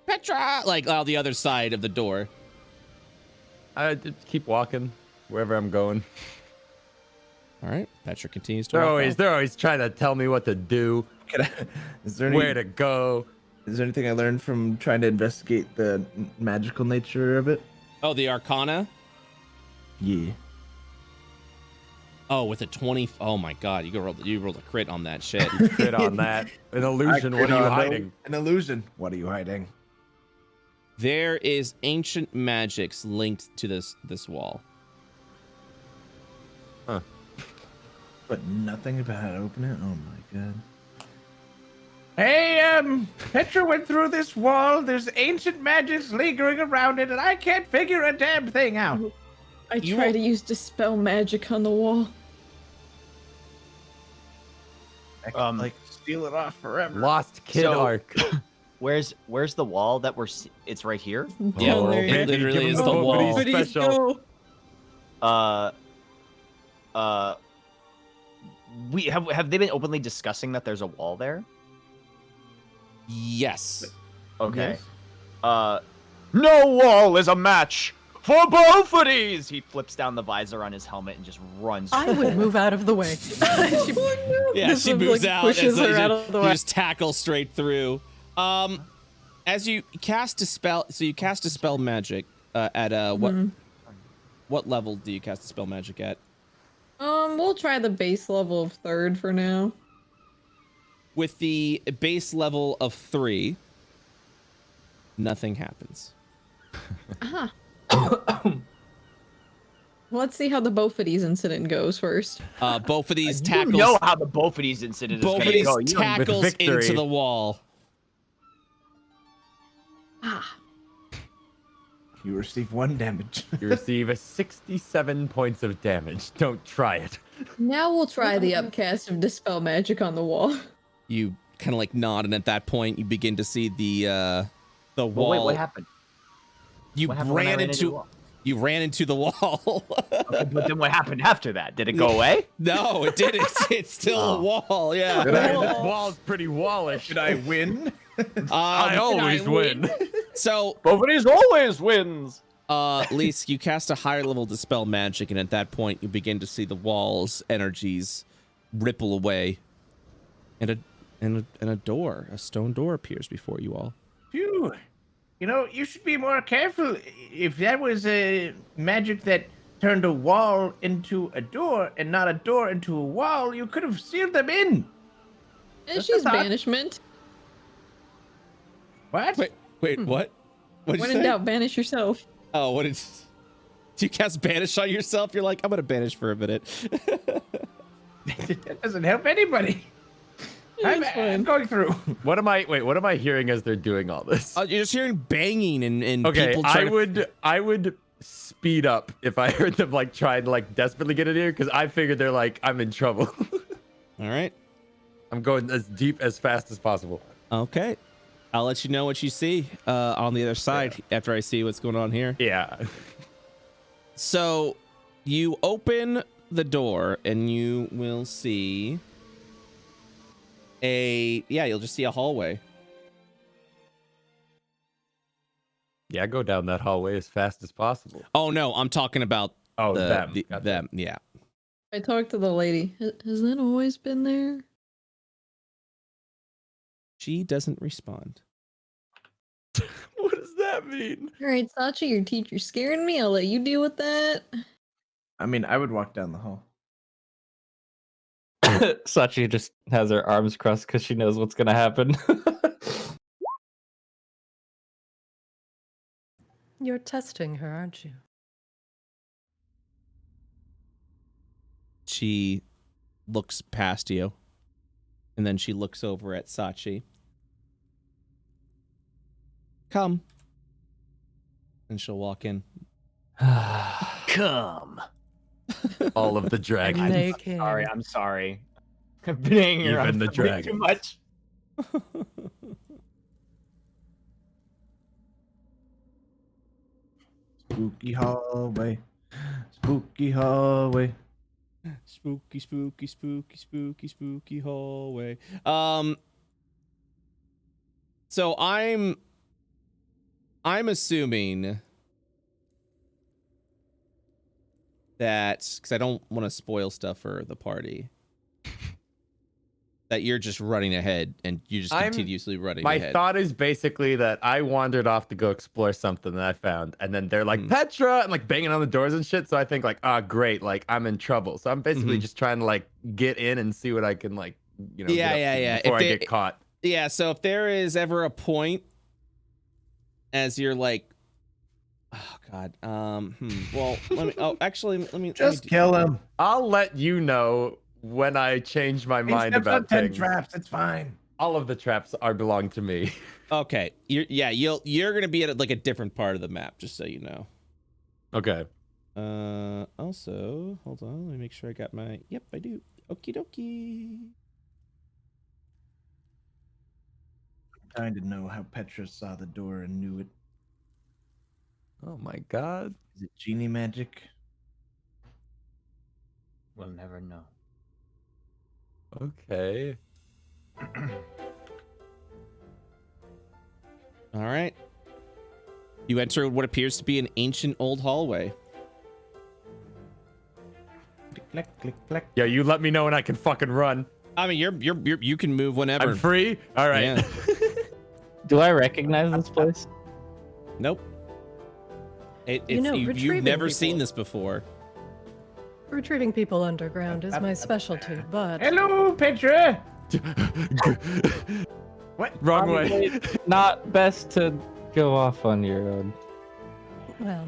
[SPEAKER 2] Petra, like on the other side of the door.
[SPEAKER 4] I just keep walking wherever I'm going.
[SPEAKER 2] All right, Petra continues to.
[SPEAKER 4] They're always trying to tell me what to do. Where to go.
[SPEAKER 6] Is there anything I learned from trying to investigate the magical nature of it?
[SPEAKER 2] Oh, the Arcana.
[SPEAKER 6] Yeah.
[SPEAKER 2] Oh, with a 20. Oh my God, you rolled a crit on that shit.
[SPEAKER 4] Crit on that. An illusion. What are you hiding?
[SPEAKER 6] An illusion. What are you hiding?
[SPEAKER 2] There is ancient magics linked to this wall.
[SPEAKER 4] Huh.
[SPEAKER 6] But nothing about how to open it? Oh my God. Hey, Petra went through this wall. There's ancient magics lingering around it, and I can't figure a damn thing out.
[SPEAKER 1] I try to use dispel magic on the wall.
[SPEAKER 6] I can, steal it off forever.
[SPEAKER 4] Lost kid arc.
[SPEAKER 8] Where's the wall that it's right here?
[SPEAKER 2] Yeah,
[SPEAKER 4] Oh,
[SPEAKER 2] it
[SPEAKER 4] maybe
[SPEAKER 2] literally
[SPEAKER 4] give him
[SPEAKER 2] is
[SPEAKER 4] the
[SPEAKER 2] the
[SPEAKER 4] both of
[SPEAKER 2] wall.
[SPEAKER 4] these
[SPEAKER 1] Please
[SPEAKER 4] special.
[SPEAKER 1] go.
[SPEAKER 8] We have they been openly discussing that there's a wall there?
[SPEAKER 2] Yes.
[SPEAKER 8] Okay. No wall is a match for both of these. He flips down the visor on his helmet and just runs.
[SPEAKER 3] I would move out of the way.
[SPEAKER 2] Yeah,
[SPEAKER 1] This
[SPEAKER 2] she
[SPEAKER 1] one,
[SPEAKER 2] moves
[SPEAKER 1] like,
[SPEAKER 2] out.
[SPEAKER 1] pushes
[SPEAKER 2] and
[SPEAKER 1] her
[SPEAKER 2] so
[SPEAKER 1] out of the
[SPEAKER 2] you
[SPEAKER 1] way.
[SPEAKER 2] just tackle straight through. As you cast a spell, so you cast a spell magic at what level do you cast a spell magic at?
[SPEAKER 1] We'll try the base level of 3rd for now.
[SPEAKER 2] With the base level of 3, nothing happens.
[SPEAKER 1] Aha. Let's see how the Boffides incident goes first.
[SPEAKER 2] Both of these
[SPEAKER 8] You
[SPEAKER 2] tackles.
[SPEAKER 8] know how the both of these incidents is
[SPEAKER 2] Both
[SPEAKER 8] gonna
[SPEAKER 2] of these
[SPEAKER 8] go. You don't-
[SPEAKER 2] tackles
[SPEAKER 4] With victory.
[SPEAKER 2] into the wall.
[SPEAKER 1] Ah.
[SPEAKER 6] You receive 1 damage.
[SPEAKER 4] You receive 67 points of damage. Don't try it.
[SPEAKER 1] Now we'll try the upcast of Dispel Magic on the wall.
[SPEAKER 2] You kind of like nod, and at that point, you begin to see the wall.
[SPEAKER 8] Well, wait, what happened?
[SPEAKER 2] You
[SPEAKER 8] What happened when I
[SPEAKER 2] ran
[SPEAKER 8] ran
[SPEAKER 2] into.
[SPEAKER 8] the wall?
[SPEAKER 2] You ran into the wall.
[SPEAKER 8] Okay, but then what happened after that? Did it go away?
[SPEAKER 2] No, it didn't. It's still a wall. Yeah.
[SPEAKER 4] This wall's pretty wallish.
[SPEAKER 6] Did I win?
[SPEAKER 4] I always win.
[SPEAKER 2] So,
[SPEAKER 9] Both of these always wins.
[SPEAKER 2] Lise, you cast a higher level Dispel Magic, and at that point, you begin to see the wall's energies ripple away, and a door, a stone door, appears before you all.
[SPEAKER 6] Phew. You know, you should be more careful. If that was a magic that turned a wall into a door and not a door into a wall, you could have sealed them in.
[SPEAKER 1] And
[SPEAKER 6] Just
[SPEAKER 1] she's
[SPEAKER 6] a thought.
[SPEAKER 1] banishment.
[SPEAKER 6] What?
[SPEAKER 2] Wait, what? What did
[SPEAKER 1] When
[SPEAKER 2] you
[SPEAKER 1] in
[SPEAKER 2] say?
[SPEAKER 1] doubt, banish yourself.
[SPEAKER 2] Oh, what did you cast Banish on yourself? You're like, I'm gonna banish for a minute.
[SPEAKER 6] That doesn't help anybody. I'm
[SPEAKER 1] It's fine.
[SPEAKER 6] going through.
[SPEAKER 4] What am I hearing as they're doing all this?
[SPEAKER 2] You're just hearing banging and
[SPEAKER 4] Okay,
[SPEAKER 2] people trying
[SPEAKER 4] I would speed up if I heard them like trying to like desperately get in here because I figured they're like I'm in trouble.
[SPEAKER 2] All right.
[SPEAKER 4] I'm going as deep as fast as possible.
[SPEAKER 2] Okay. I'll let you know what you see on the other side after I see what's going on here.
[SPEAKER 4] Yeah.
[SPEAKER 2] So you open the door and you will see you'll just see a hallway.
[SPEAKER 4] Yeah, go down that hallway as fast as possible.
[SPEAKER 2] Oh no, I'm talking about
[SPEAKER 4] them.
[SPEAKER 2] them. Yeah.
[SPEAKER 1] I talked to the lady. Has that always been there?
[SPEAKER 2] She doesn't respond.
[SPEAKER 4] What does that mean?
[SPEAKER 1] All right, Sachi, your teacher's scaring me. I'll let you deal with that.
[SPEAKER 6] I mean, I would walk down the hall.
[SPEAKER 7] Sachi just has her arms crossed because she knows what's gonna happen.
[SPEAKER 3] You're testing her, aren't you?
[SPEAKER 2] She looks past you, and then she looks over at Sachi. Come. And she'll walk in.
[SPEAKER 8] Come.
[SPEAKER 4] All of the dragons.
[SPEAKER 3] Make him.
[SPEAKER 8] Sorry, I'm sorry. I've been hanging around
[SPEAKER 4] Even the
[SPEAKER 8] for way
[SPEAKER 4] dragons.
[SPEAKER 8] too much.
[SPEAKER 6] Spooky hallway. Spooky hallway.
[SPEAKER 2] Spooky, spooky, spooky, spooky, spooky hallway. So I'm assuming that, because I don't want to spoil stuff for the party, that you're just running ahead and you're just
[SPEAKER 4] I'm-
[SPEAKER 2] continuously running
[SPEAKER 4] My
[SPEAKER 2] ahead.
[SPEAKER 4] thought is basically that I wandered off to go explore something that I found, and then they're like Petra and like banging on the doors and shit. So I think like, great, like I'm in trouble. So I'm basically just trying to like get in and see what I can like,
[SPEAKER 2] Yeah,
[SPEAKER 4] get up
[SPEAKER 2] yeah,
[SPEAKER 4] to
[SPEAKER 2] yeah.
[SPEAKER 4] before
[SPEAKER 2] If
[SPEAKER 4] I
[SPEAKER 2] they-
[SPEAKER 4] get caught.
[SPEAKER 2] Yeah, so if there is ever a point as you're like, oh god, well, let me. Oh, actually, let me
[SPEAKER 6] Just kill him.
[SPEAKER 4] I'll let you know when I change my
[SPEAKER 6] He
[SPEAKER 4] mind
[SPEAKER 6] steps on
[SPEAKER 4] about
[SPEAKER 6] 10
[SPEAKER 4] things.
[SPEAKER 6] traps. It's fine.
[SPEAKER 4] All of the traps belong to me.
[SPEAKER 2] Okay, you're gonna be at like a different part of the map, just so you know.
[SPEAKER 4] Okay.
[SPEAKER 2] Also, hold on, let me make sure I got my. Yep, I do. Okie dokie.
[SPEAKER 6] dying to know how Petra saw the door and knew it.
[SPEAKER 4] Oh my god.
[SPEAKER 6] Is it genie magic?
[SPEAKER 8] We'll never know.
[SPEAKER 4] Okay.
[SPEAKER 2] All right. You enter what appears to be an ancient old hallway.
[SPEAKER 6] Click, click, click, click.
[SPEAKER 4] Yeah, you let me know when I can fucking run.
[SPEAKER 2] I mean, you can move whenever.
[SPEAKER 4] I'm free? All right.
[SPEAKER 2] Yeah.
[SPEAKER 7] Do I recognize this place?
[SPEAKER 2] Nope.
[SPEAKER 3] You know,
[SPEAKER 2] you've
[SPEAKER 3] retrieving
[SPEAKER 2] never seen
[SPEAKER 3] people.
[SPEAKER 2] this before.
[SPEAKER 3] Retrieving people underground is my specialty, but
[SPEAKER 6] Hello, Petra. What?
[SPEAKER 4] Wrong way.
[SPEAKER 7] Probably not best to go off on your own.
[SPEAKER 3] well,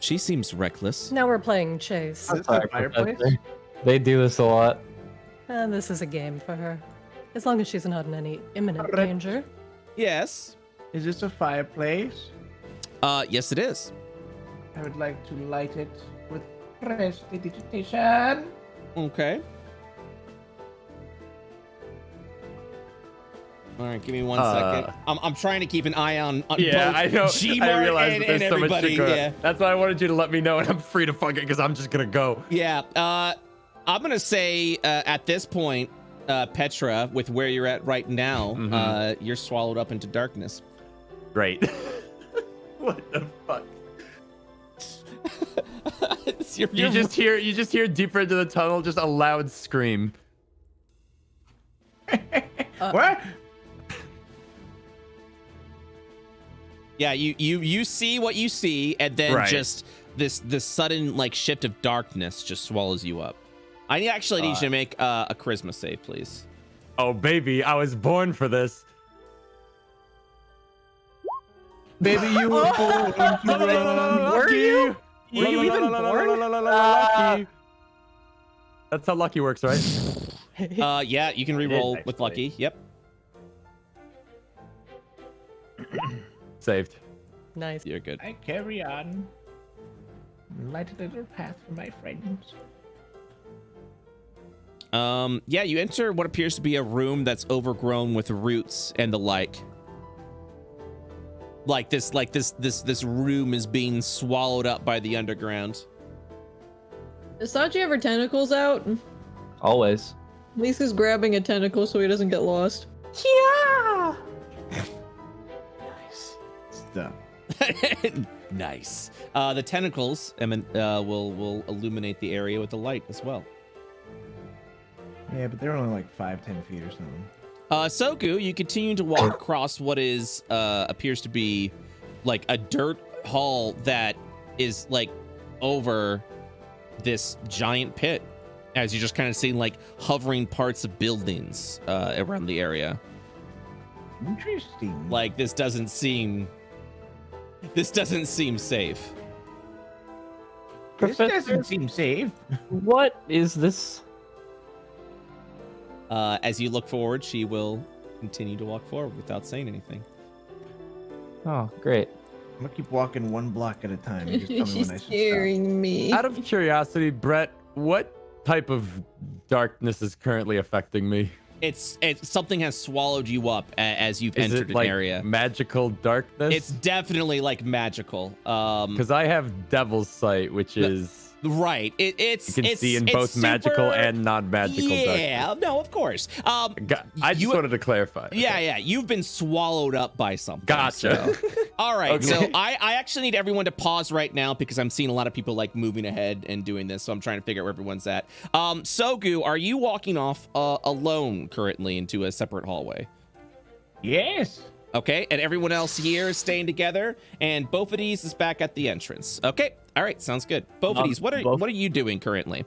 [SPEAKER 2] She seems reckless.
[SPEAKER 3] now we're playing chase.
[SPEAKER 6] Is this a fireplace?
[SPEAKER 7] Professor. They do this a lot.
[SPEAKER 3] And this is a game for her. As long as she's not in any imminent
[SPEAKER 6] Alright.
[SPEAKER 3] danger.
[SPEAKER 2] Yes.
[SPEAKER 6] Is this a fireplace?
[SPEAKER 2] Yes, it is.
[SPEAKER 6] I would like to light it with prestidigitation.
[SPEAKER 2] Okay. All right, give me 1 second. I'm trying to keep an eye on
[SPEAKER 4] Yeah,
[SPEAKER 2] both
[SPEAKER 4] I know.
[SPEAKER 2] Gmart
[SPEAKER 4] I realize
[SPEAKER 2] and,
[SPEAKER 4] that there's
[SPEAKER 2] and
[SPEAKER 4] so much
[SPEAKER 2] everybody.
[SPEAKER 4] to go.
[SPEAKER 2] Yeah.
[SPEAKER 4] That's why I wanted you to let me know, and I'm free to fuck it because I'm just gonna go.
[SPEAKER 2] Yeah. I'm gonna say at this point, Petra, with where you're at right now, you're swallowed up into darkness.
[SPEAKER 4] Great. What the fuck? You just hear deeper into the tunnel just a loud scream.
[SPEAKER 6] What?
[SPEAKER 2] Yeah, you see what you see, and then
[SPEAKER 4] Right.
[SPEAKER 2] just this sudden like shift of darkness just swallows you up. I actually need you to make a charisma save, please.
[SPEAKER 4] Oh baby, I was born for this.
[SPEAKER 6] Baby, you were born to run.
[SPEAKER 3] Were you? Were you even born?
[SPEAKER 4] Lucky. That's how lucky works, right?
[SPEAKER 2] Yeah, you can re-roll with
[SPEAKER 8] actually.
[SPEAKER 2] lucky. Yep.
[SPEAKER 4] Saved.
[SPEAKER 3] Nice.
[SPEAKER 2] You're good.
[SPEAKER 6] I carry on. Light a little path for my friends.
[SPEAKER 2] Yeah, you enter what appears to be a room that's overgrown with roots and the like. This room is being swallowed up by the underground.
[SPEAKER 1] Does Sachi have her tentacles out?
[SPEAKER 7] Always.
[SPEAKER 1] Lisa's grabbing a tentacle so he doesn't get lost.
[SPEAKER 6] Stop.
[SPEAKER 2] Nice. The tentacles will illuminate the area with the light as well.
[SPEAKER 6] Yeah, but they're only like 5-10 feet or something.
[SPEAKER 2] Soku, you continue to walk across what is appears to be like a dirt hall that is like over this giant pit, as you just kind of see like hovering parts of buildings around the area.
[SPEAKER 6] Interesting.
[SPEAKER 2] Like this doesn't seem safe.
[SPEAKER 6] This
[SPEAKER 7] Professor,
[SPEAKER 6] doesn't seem safe.
[SPEAKER 7] what is this?
[SPEAKER 2] As you look forward, she will continue to walk forward without saying anything.
[SPEAKER 7] Oh, great.
[SPEAKER 6] I'm gonna keep walking 1 block at a time. You just tell me
[SPEAKER 1] She's
[SPEAKER 6] when I should stop.
[SPEAKER 1] scaring me.
[SPEAKER 4] Out of curiosity, Brett, what type of darkness is currently affecting me?
[SPEAKER 2] It's something has swallowed you up as you've
[SPEAKER 4] Is
[SPEAKER 2] entered
[SPEAKER 4] it
[SPEAKER 2] an
[SPEAKER 4] like
[SPEAKER 2] area.
[SPEAKER 4] magical darkness?
[SPEAKER 2] It's definitely like magical.
[SPEAKER 4] Because I have Devil's Sight, which is
[SPEAKER 2] Right. It's
[SPEAKER 4] you can see in both
[SPEAKER 2] super,
[SPEAKER 4] magical and non-magical
[SPEAKER 2] yeah,
[SPEAKER 4] darkness.
[SPEAKER 2] no, of course.
[SPEAKER 4] I just
[SPEAKER 2] you-
[SPEAKER 4] wanted to clarify.
[SPEAKER 2] Yeah. You've been swallowed up by something.
[SPEAKER 4] Gotcha.
[SPEAKER 2] so- All right.
[SPEAKER 4] Okay.
[SPEAKER 2] So I actually need everyone to pause right now because I'm seeing a lot of people like moving ahead and doing this. So I'm trying to figure out where everyone's at. Sogu, are you walking off alone currently into a separate hallway?
[SPEAKER 6] Yes.
[SPEAKER 2] Okay, and everyone else here is staying together, and Bofidis is back at the entrance. Okay, all right, sounds good. Bofidis, what are you doing currently?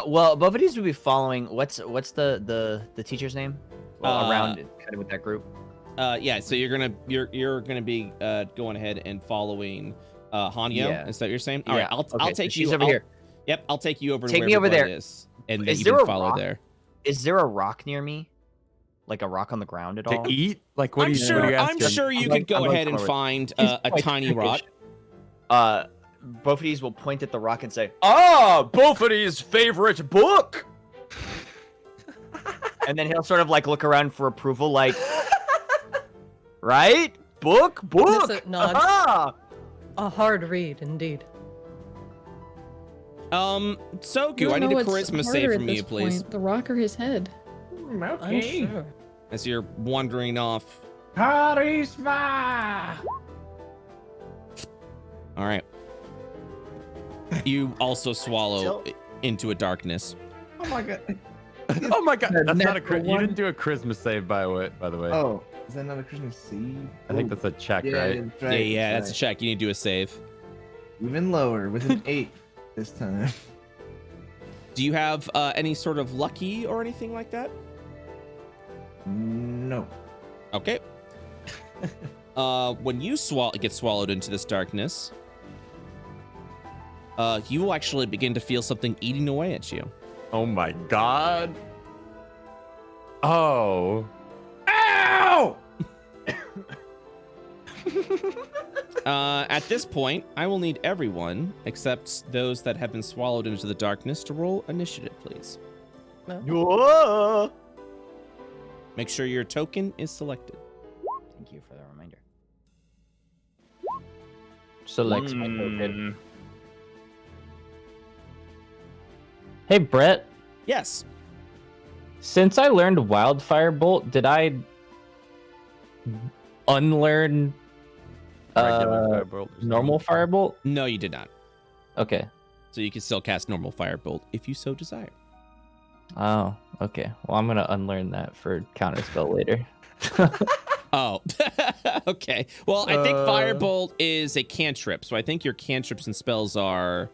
[SPEAKER 8] Well, both of these would be following. What's the teacher's name? Well, around kind of with that group.
[SPEAKER 2] Yeah, so you're gonna be going ahead and following Hanyo.
[SPEAKER 8] Yeah.
[SPEAKER 2] Is that what you're saying? All right, I'll
[SPEAKER 8] Okay,
[SPEAKER 2] take
[SPEAKER 8] so
[SPEAKER 2] you
[SPEAKER 8] she's over here.
[SPEAKER 2] Yep, I'll take you over.
[SPEAKER 8] Take
[SPEAKER 2] to
[SPEAKER 8] me
[SPEAKER 2] where
[SPEAKER 8] over there.
[SPEAKER 2] everyone is, and then
[SPEAKER 8] Is
[SPEAKER 2] you
[SPEAKER 8] there
[SPEAKER 2] can
[SPEAKER 8] a
[SPEAKER 2] follow
[SPEAKER 8] rock?
[SPEAKER 2] there.
[SPEAKER 8] Is there a rock near me? Like a rock on the ground at all?
[SPEAKER 4] To eat? Like what
[SPEAKER 2] I'm
[SPEAKER 4] are you? what are you
[SPEAKER 2] I'm
[SPEAKER 4] asking?
[SPEAKER 2] sure you
[SPEAKER 8] I'm
[SPEAKER 2] could
[SPEAKER 8] going
[SPEAKER 2] go ahead and
[SPEAKER 8] forward.
[SPEAKER 2] find
[SPEAKER 7] He's
[SPEAKER 2] a
[SPEAKER 7] quite
[SPEAKER 2] tiny rock.
[SPEAKER 7] prickish.
[SPEAKER 8] Both of these will point at the rock and say,
[SPEAKER 9] Ah, Bofidis' favorite book.
[SPEAKER 8] and then he'll sort of like look around for approval, like, Right? Book.
[SPEAKER 3] Nissa nods.
[SPEAKER 8] Aha!
[SPEAKER 3] A hard read, indeed.
[SPEAKER 2] Soku, I need a charisma save from you, please.
[SPEAKER 1] The rock or his head?
[SPEAKER 6] Okay.
[SPEAKER 3] Unsure.
[SPEAKER 2] As you're wandering off.
[SPEAKER 6] Charisma.
[SPEAKER 2] All right. You also swallow into a darkness.
[SPEAKER 6] Oh my god.
[SPEAKER 4] Oh my god, that's not a
[SPEAKER 6] Natural
[SPEAKER 4] you
[SPEAKER 6] one.
[SPEAKER 4] didn't do a charisma save by the way.
[SPEAKER 6] Oh, is that not a Christmas save?
[SPEAKER 4] I think that's a check,
[SPEAKER 6] yeah,
[SPEAKER 4] right?
[SPEAKER 6] that's right.
[SPEAKER 2] Yeah, that's a check. You need to do a save.
[SPEAKER 6] Even lower with an 8 this time.
[SPEAKER 2] Do you have any sort of lucky or anything like that?
[SPEAKER 6] No.
[SPEAKER 2] Okay. When you get swallowed into this darkness, you will actually begin to feel something eating away at you.
[SPEAKER 4] Oh my god. Oh.
[SPEAKER 6] Ow!
[SPEAKER 2] At this point, I will need everyone, except those that have been swallowed into the darkness, to roll initiative, please.
[SPEAKER 8] Whoa!
[SPEAKER 2] Make sure your token is selected.
[SPEAKER 8] Thank you for the reminder.
[SPEAKER 7] Selects my token. Hey, Brett.
[SPEAKER 2] Yes.
[SPEAKER 7] Since I learned Wildfire Bolt, did I unlearn
[SPEAKER 4] Regular firebolt or something.
[SPEAKER 7] normal Firebolt?
[SPEAKER 2] No, you did not.
[SPEAKER 7] Okay.
[SPEAKER 2] So you can still cast normal firebolt if you so desire.
[SPEAKER 7] Oh, okay. Well, I'm gonna unlearn that for counterspell later.
[SPEAKER 2] Oh, okay. Well, I think firebolt is a cantrip, so I think your cantrips and spells are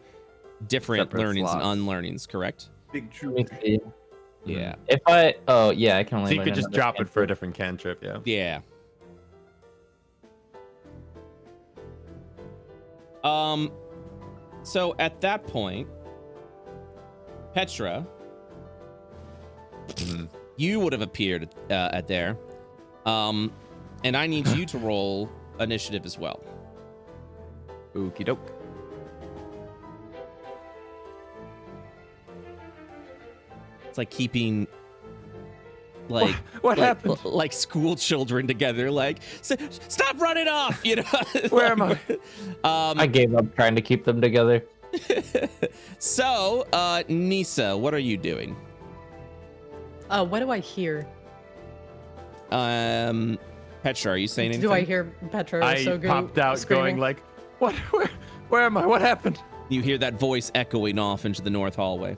[SPEAKER 2] different
[SPEAKER 4] Separate
[SPEAKER 2] learnings
[SPEAKER 4] slots.
[SPEAKER 2] and unlearnings, correct?
[SPEAKER 6] Big
[SPEAKER 7] Let me see.
[SPEAKER 2] Yeah.
[SPEAKER 7] If I, oh yeah, I can only.
[SPEAKER 4] So you
[SPEAKER 7] learn
[SPEAKER 4] could just
[SPEAKER 7] another
[SPEAKER 4] drop it for a
[SPEAKER 7] cantrip.
[SPEAKER 4] different cantrip, yeah.
[SPEAKER 2] Yeah. So at that point, Petra, you would have appeared at there. And I need you to roll initiative as well.
[SPEAKER 4] Okie doke.
[SPEAKER 2] It's like keeping like
[SPEAKER 4] What happened?
[SPEAKER 2] like school children together, like stop running off, you know.
[SPEAKER 4] Where am I?
[SPEAKER 7] I gave up trying to keep them together.
[SPEAKER 2] So, Nisa, what are you doing?
[SPEAKER 10] What do I hear?
[SPEAKER 2] Petra, are you saying anything?
[SPEAKER 10] Do I hear Petra or
[SPEAKER 4] I
[SPEAKER 10] Sogu
[SPEAKER 4] popped out
[SPEAKER 10] screaming?
[SPEAKER 4] going like, what? Where am I? What happened?
[SPEAKER 2] You hear that voice echoing off into the north hallway.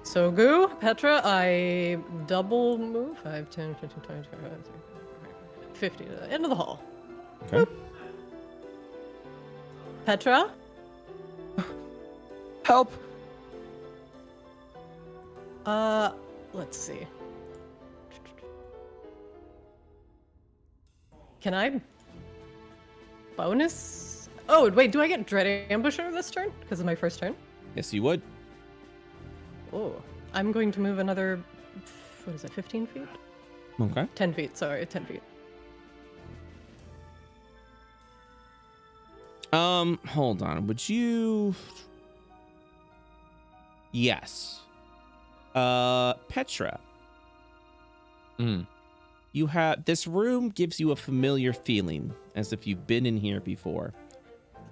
[SPEAKER 10] Sogu, Petra, I double move 5, 10, 15, 20, 25, 50 to the end of the hall.
[SPEAKER 2] Okay.
[SPEAKER 10] Petra?
[SPEAKER 4] Help!
[SPEAKER 10] Let's see. Can I bonus? Oh, wait, do I get Dread Ambusher this turn? Because of my first turn?
[SPEAKER 2] Yes, you would.
[SPEAKER 10] Oh, I'm going to move another, what is it, 15 feet?
[SPEAKER 2] Okay.
[SPEAKER 10] 10 feet, sorry, 10 feet.
[SPEAKER 2] Hold on. Would you? Yes. Petra. You have this room gives you a familiar feeling, as if you've been in here before.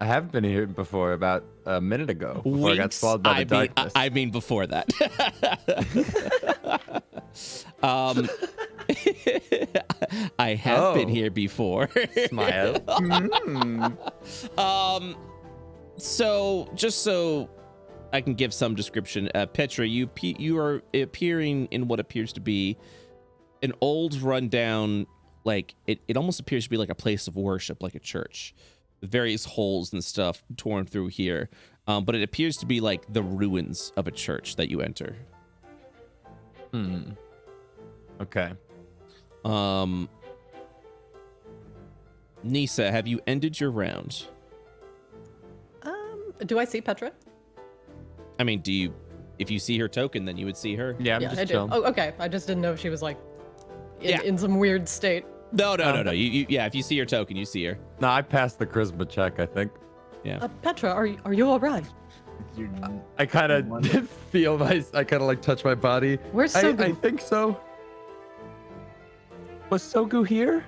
[SPEAKER 4] I have been here before about a minute ago before I got
[SPEAKER 2] Winks,
[SPEAKER 4] swallowed by the darkness.
[SPEAKER 2] I mean before that. I have been here before.
[SPEAKER 4] Smile.
[SPEAKER 2] So just so I can give some description, Petra, you are appearing in what appears to be an old rundown, like it almost appears to be like a place of worship, like a church. Various holes and stuff torn through here, but it appears to be like the ruins of a church that you enter.
[SPEAKER 4] Okay.
[SPEAKER 2] Nisa, have you ended your round?
[SPEAKER 10] Do I see Petra?
[SPEAKER 2] I mean, if you see her token, then you would see her.
[SPEAKER 4] Yeah, I'm
[SPEAKER 10] Yeah,
[SPEAKER 4] just
[SPEAKER 10] I do.
[SPEAKER 4] chilling.
[SPEAKER 10] Oh, okay. I just didn't know if she was like
[SPEAKER 2] Yeah.
[SPEAKER 10] in some weird state.
[SPEAKER 2] No. Yeah, if you see her token, you see her.
[SPEAKER 4] No, I passed the charisma check, I think.
[SPEAKER 2] Yeah.
[SPEAKER 10] Petra, are you all right?
[SPEAKER 4] I kind of feel I kind of like touch my body.
[SPEAKER 10] Where's
[SPEAKER 4] I
[SPEAKER 10] Sogu?
[SPEAKER 4] think so. Was Sogu here?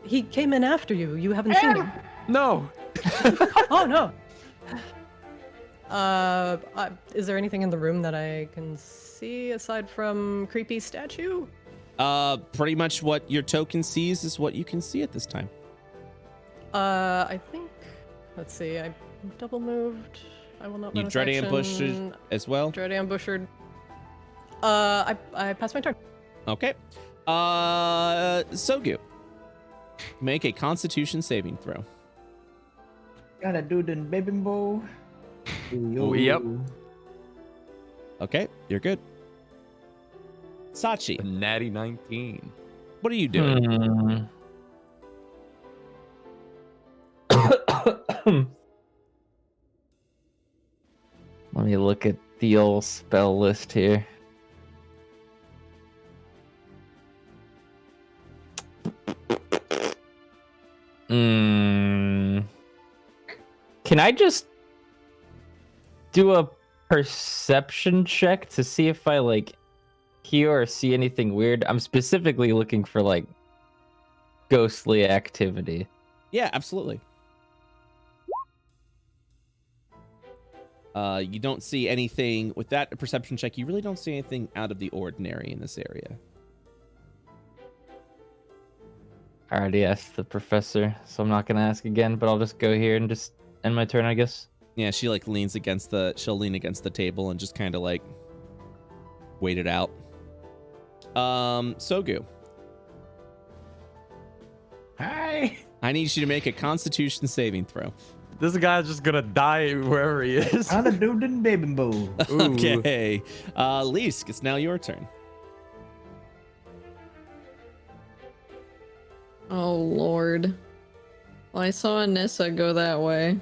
[SPEAKER 3] He came in after you. You haven't seen him.
[SPEAKER 4] No.
[SPEAKER 3] Oh no. Is there anything in the room that I can see aside from creepy statue?
[SPEAKER 2] Pretty much what your token sees is what you can see at this time.
[SPEAKER 3] I think. Let's see. I double moved. I will not.
[SPEAKER 2] You dread ambushed as well.
[SPEAKER 3] Dread ambushed. I passed my turn.
[SPEAKER 2] Okay. Sogu, make a Constitution saving throw.
[SPEAKER 6] Gotta do the baby bow.
[SPEAKER 4] Yep.
[SPEAKER 2] Okay, you're good. Sachi,
[SPEAKER 4] A natty 19.
[SPEAKER 2] what are you doing?
[SPEAKER 7] Let me look at the old spell list here. Can I just do a perception check to see if I like hear or see anything weird? I'm specifically looking for like ghostly activity.
[SPEAKER 2] Yeah, absolutely. You don't see anything with that perception check. You really don't see anything out of the ordinary in this area.
[SPEAKER 7] I already asked the professor, so I'm not gonna ask again, but I'll just go here and just end my turn, I guess.
[SPEAKER 2] Yeah, she like leans against she'll lean against the table and just kind of like wait it out. Sogu.
[SPEAKER 6] Hi.
[SPEAKER 2] I need you to make a Constitution saving throw.
[SPEAKER 4] This guy's just gonna die wherever he is.
[SPEAKER 6] Gotta do the baby bow.
[SPEAKER 2] Okay. Leask, it's now your turn.
[SPEAKER 1] Oh Lord. Well, I saw Anissa go that way.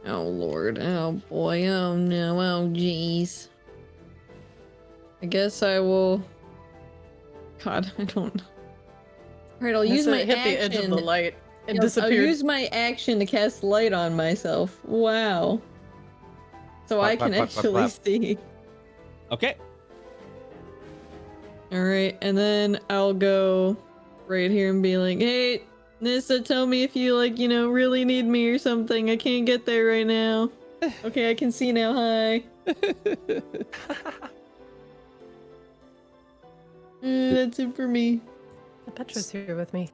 [SPEAKER 1] Oh Lord. Oh boy. Oh no. Oh jeez. I guess I will. God, I don't know. Alright, I'll use my
[SPEAKER 3] hit
[SPEAKER 1] action.
[SPEAKER 3] the edge of the light and
[SPEAKER 1] Yes, I'll
[SPEAKER 3] disappeared.
[SPEAKER 1] use my action to cast light on myself. Wow. So I can actually see.
[SPEAKER 2] Okay.
[SPEAKER 1] Alright, and then I'll go right here and be like, hey, Nissa, tell me if you, like, you know, really need me or something. I can't get there right now. Okay, I can see now. Hi. That's it for me.
[SPEAKER 3] Petra's here with me.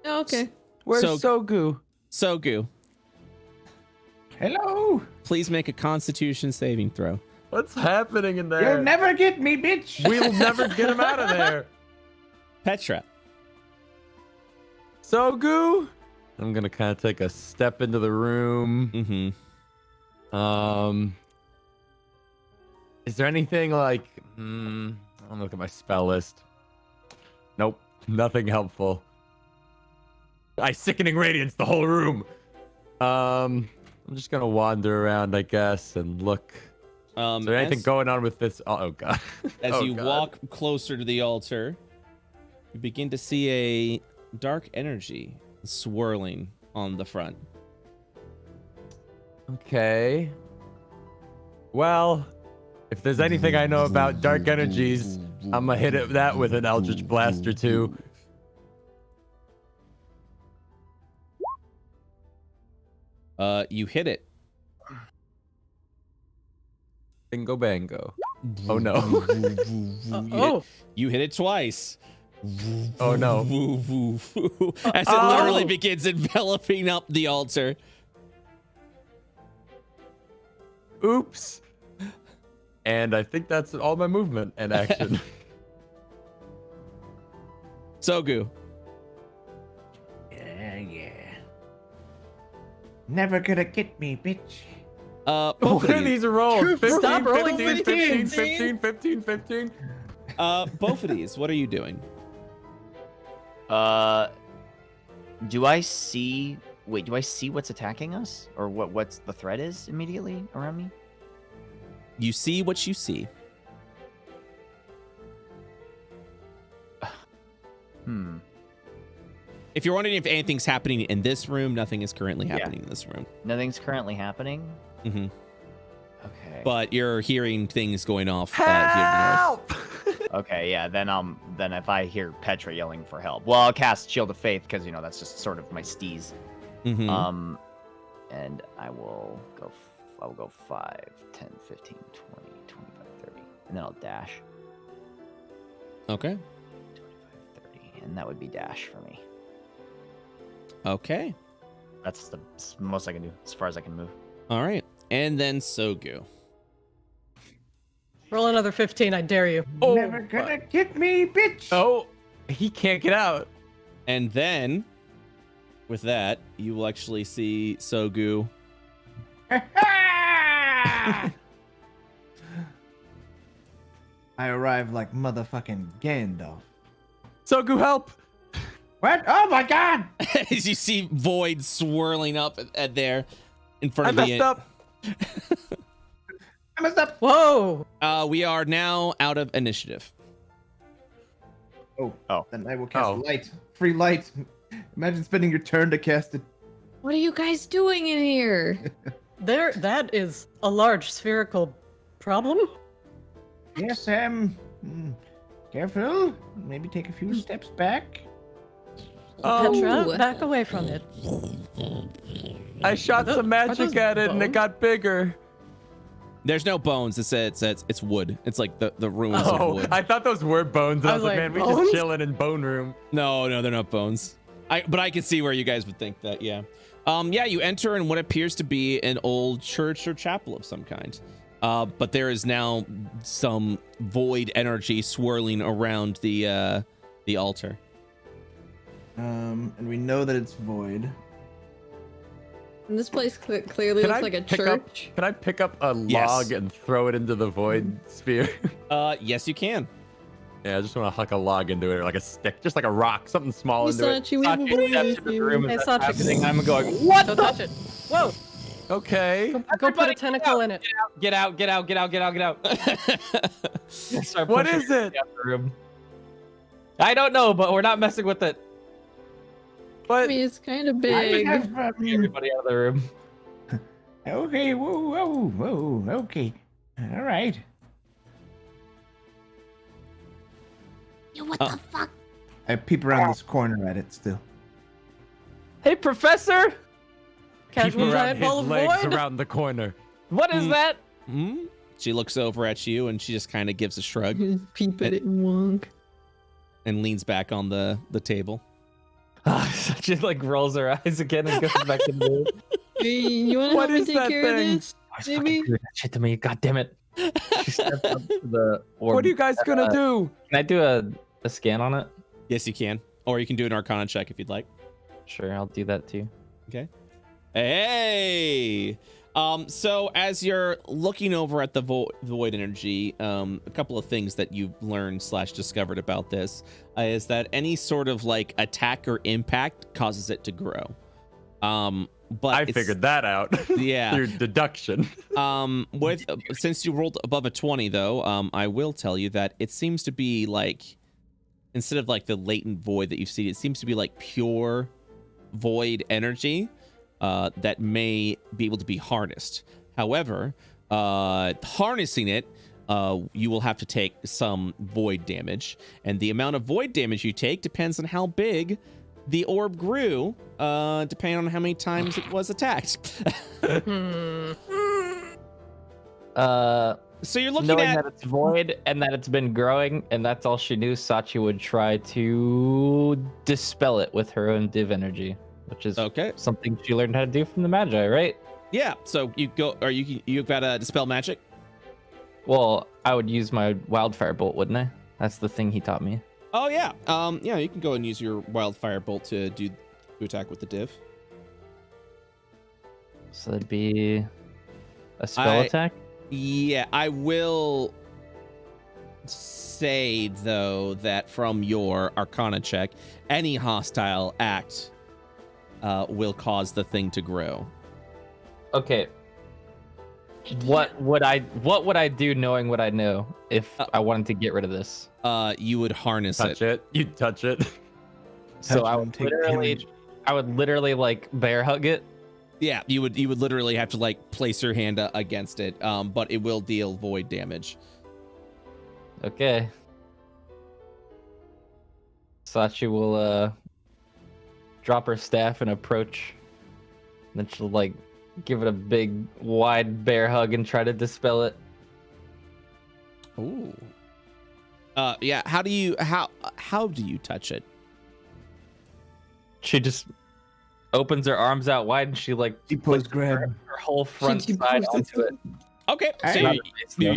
[SPEAKER 1] Oh, okay.
[SPEAKER 4] Where's
[SPEAKER 2] So-
[SPEAKER 4] Sogu?
[SPEAKER 2] Sogu,
[SPEAKER 6] Hello.
[SPEAKER 2] please make a Constitution saving throw.
[SPEAKER 4] What's happening in there?
[SPEAKER 6] You'll never get me, bitch.
[SPEAKER 4] We'll never get him out of there.
[SPEAKER 2] Petra.
[SPEAKER 4] Sogu. I'm gonna kind of take a step into the room.
[SPEAKER 2] Mm-hmm.
[SPEAKER 4] Is there anything like? I'll look at my spell list. Nope, nothing helpful. I sickening radiance the whole room. I'm just gonna wander around, I guess, and look. Is there anything going on with this? Oh god.
[SPEAKER 2] As
[SPEAKER 4] Oh,
[SPEAKER 2] you
[SPEAKER 4] God.
[SPEAKER 2] walk closer to the altar, you begin to see a dark energy swirling on the front.
[SPEAKER 4] Okay. Well, if there's anything I know about dark energies, I'm gonna hit that with an Eldritch Blast or two.
[SPEAKER 2] You hit it.
[SPEAKER 4] Bingo bango. Oh no.
[SPEAKER 3] Oh.
[SPEAKER 2] You hit it twice.
[SPEAKER 4] Oh no.
[SPEAKER 2] As it literally begins enveloping up the altar.
[SPEAKER 4] Oops. And I think that's all my movement and action.
[SPEAKER 2] Sogu.
[SPEAKER 6] Yeah. Never gonna get me, bitch.
[SPEAKER 2] Both
[SPEAKER 4] What are
[SPEAKER 2] of you.
[SPEAKER 4] these rolls? 15,
[SPEAKER 3] Stop rolling
[SPEAKER 4] 15,
[SPEAKER 3] 15.
[SPEAKER 4] 15, 15, 15.
[SPEAKER 2] Both of these. What are you doing?
[SPEAKER 8] Do I see? Wait, do I see what's attacking us, or what's the threat is immediately around me?
[SPEAKER 2] You see what you see. If you're wondering if anything's happening in this room, nothing is currently happening in this room.
[SPEAKER 8] Nothing's currently happening.
[SPEAKER 2] Mm-hmm.
[SPEAKER 8] Okay.
[SPEAKER 2] But you're hearing things going off here in the north.
[SPEAKER 4] Help!
[SPEAKER 8] Okay, yeah. Then if I hear Petra yelling for help, well, I'll cast Shield of Faith because that's just sort of my steez.
[SPEAKER 2] Mhm.
[SPEAKER 8] And I will go. I will go 5, 10, 15, 20, 25, 30, and then I'll dash.
[SPEAKER 2] Okay.
[SPEAKER 8] 25, 30, and that would be dash for me.
[SPEAKER 2] Okay.
[SPEAKER 8] That's the most I can do as far as I can move.
[SPEAKER 2] All right. And then Sogu.
[SPEAKER 10] Roll another 15, I dare you.
[SPEAKER 6] Never gonna get me, bitch.
[SPEAKER 4] Oh, he can't get out.
[SPEAKER 2] And then, with that, you will actually see Sogu.
[SPEAKER 6] I arrive like motherfucking Gandalf.
[SPEAKER 4] Sogu, help!
[SPEAKER 6] What? Oh my god!
[SPEAKER 2] As you see Void swirling up at there in front
[SPEAKER 4] I
[SPEAKER 2] of
[SPEAKER 4] messed up.
[SPEAKER 6] I messed up.
[SPEAKER 10] Whoa!
[SPEAKER 2] We are now out of initiative.
[SPEAKER 6] Oh. Then I will cast
[SPEAKER 4] Oh.
[SPEAKER 6] light. Free light. Imagine spending your turn to cast it.
[SPEAKER 1] What are you guys doing in here?
[SPEAKER 10] That is a large spherical problem.
[SPEAKER 6] Yes, careful. Maybe take a few steps back.
[SPEAKER 10] Petra,
[SPEAKER 1] Ooh.
[SPEAKER 10] back away from it.
[SPEAKER 4] I shot some magic
[SPEAKER 10] those
[SPEAKER 4] at it and it
[SPEAKER 10] bones?
[SPEAKER 4] got bigger.
[SPEAKER 2] There's no bones. It's wood. It's like the ruins of
[SPEAKER 4] Oh,
[SPEAKER 2] wood.
[SPEAKER 4] I thought those were bones. I was like, man, we
[SPEAKER 10] bones?
[SPEAKER 4] just chilling in bone room.
[SPEAKER 2] No, they're not bones. But I can see where you guys would think that. Yeah. Yeah. You enter in what appears to be an old church or chapel of some kind. But there is now some void energy swirling around the altar.
[SPEAKER 6] And we know that it's void.
[SPEAKER 1] And this place clearly looks like a church.
[SPEAKER 4] Can I pick up a
[SPEAKER 2] Yes.
[SPEAKER 4] log and throw it into the void sphere?
[SPEAKER 2] Yes, you can.
[SPEAKER 4] Yeah, I just want to huck a log into it, or like a stick, just like a rock, something small into it.
[SPEAKER 1] Sachi, we have a
[SPEAKER 7] Sachi
[SPEAKER 1] void
[SPEAKER 7] steps into the
[SPEAKER 1] issue.
[SPEAKER 7] room
[SPEAKER 10] Hey,
[SPEAKER 7] as
[SPEAKER 10] Sachi.
[SPEAKER 7] that's happening. I'm going, what
[SPEAKER 10] Don't
[SPEAKER 7] the
[SPEAKER 10] touch it. Whoa!
[SPEAKER 4] Okay.
[SPEAKER 10] Go put a
[SPEAKER 7] Everybody
[SPEAKER 10] tentacle in it.
[SPEAKER 7] Get out. Start
[SPEAKER 4] What
[SPEAKER 7] pushing
[SPEAKER 4] is it?
[SPEAKER 7] out the room. I don't know, but we're not messing with it.
[SPEAKER 1] I
[SPEAKER 4] But
[SPEAKER 1] mean, it's kind of
[SPEAKER 6] I
[SPEAKER 1] big.
[SPEAKER 6] have,
[SPEAKER 7] Everybody out of the room.
[SPEAKER 6] okay, whoa, okay. All right.
[SPEAKER 5] Yo, what the fuck?
[SPEAKER 6] I peep around this corner at it still.
[SPEAKER 7] Hey, Professor!
[SPEAKER 4] keep
[SPEAKER 10] Casual
[SPEAKER 4] around
[SPEAKER 10] giant
[SPEAKER 4] his
[SPEAKER 10] ball of
[SPEAKER 4] legs
[SPEAKER 10] void.
[SPEAKER 4] around the corner.
[SPEAKER 7] What is that?
[SPEAKER 2] Hmm? She looks over at you and she just kind of gives a shrug
[SPEAKER 1] Peep at it and wonk.
[SPEAKER 2] and leans back on the table.
[SPEAKER 7] She like rolls her eyes again and goes back to the room.
[SPEAKER 1] Hey, you want to
[SPEAKER 4] What
[SPEAKER 1] help me
[SPEAKER 4] is
[SPEAKER 1] take
[SPEAKER 4] that
[SPEAKER 1] care of
[SPEAKER 4] thing?
[SPEAKER 1] this?
[SPEAKER 7] I was
[SPEAKER 1] Maybe?
[SPEAKER 7] fucking doing that shit to me. God damn it. She steps up to the orb.
[SPEAKER 4] What are you guys gonna do?
[SPEAKER 7] Can I do a scan on it?
[SPEAKER 2] Yes, you can. Or you can do an Arcana check if you'd like.
[SPEAKER 7] Sure, I'll do that too.
[SPEAKER 2] Okay. Hey. So as you're looking over at the void energy, a couple of things that you've learned / discovered about this is that any sort of like attack or impact causes it to grow. But
[SPEAKER 4] I
[SPEAKER 2] it's-
[SPEAKER 4] figured that out.
[SPEAKER 2] Yeah.
[SPEAKER 4] Through deduction.
[SPEAKER 2] With since you rolled above a 20 though, I will tell you that it seems to be like, instead of like the latent void that you see, it seems to be like pure void energy that may be able to be harnessed. However, harnessing it, you will have to take some void damage, and the amount of void damage you take depends on how big the orb grew, depending on how many times it was attacked. So you're looking
[SPEAKER 7] Knowing
[SPEAKER 2] at
[SPEAKER 7] that it's void and that it's been growing, and that's all she knew, Sachi would try to dispel it with her own div energy, which is
[SPEAKER 2] okay.
[SPEAKER 7] something she learned how to do from the Magi, right?
[SPEAKER 2] Yeah. So you go, or you've got to dispel magic.
[SPEAKER 7] Well, I would use my wildfire bolt, wouldn't I? That's the thing he taught me.
[SPEAKER 2] Oh yeah. Yeah. You can go and use your wildfire bolt to attack with the div.
[SPEAKER 7] So that'd be a spell attack.
[SPEAKER 2] Yeah, I will say though that from your Arcana check, any hostile act will cause the thing to grow.
[SPEAKER 7] Okay. What would I do knowing what I know if I wanted to get rid of this?
[SPEAKER 2] You would harness
[SPEAKER 4] Touch it. You'd touch it.
[SPEAKER 7] So
[SPEAKER 6] Touch
[SPEAKER 7] I
[SPEAKER 6] it
[SPEAKER 7] would
[SPEAKER 6] and take
[SPEAKER 7] literally,
[SPEAKER 6] damage.
[SPEAKER 7] like bear hug it.
[SPEAKER 2] Yeah, you would literally have to like place your hand against it, but it will deal void damage.
[SPEAKER 7] Okay. Sachi will drop her staff and approach. Then she'll like give it a big, wide bear hug and try to dispel it.
[SPEAKER 2] Ooh. Yeah. How do you touch it?
[SPEAKER 7] She just opens her arms out wide and she like
[SPEAKER 6] T-pose grab.
[SPEAKER 7] her whole front
[SPEAKER 1] She
[SPEAKER 7] side
[SPEAKER 1] T-poses
[SPEAKER 7] onto it.
[SPEAKER 2] Okay. So
[SPEAKER 6] Hey.
[SPEAKER 2] you're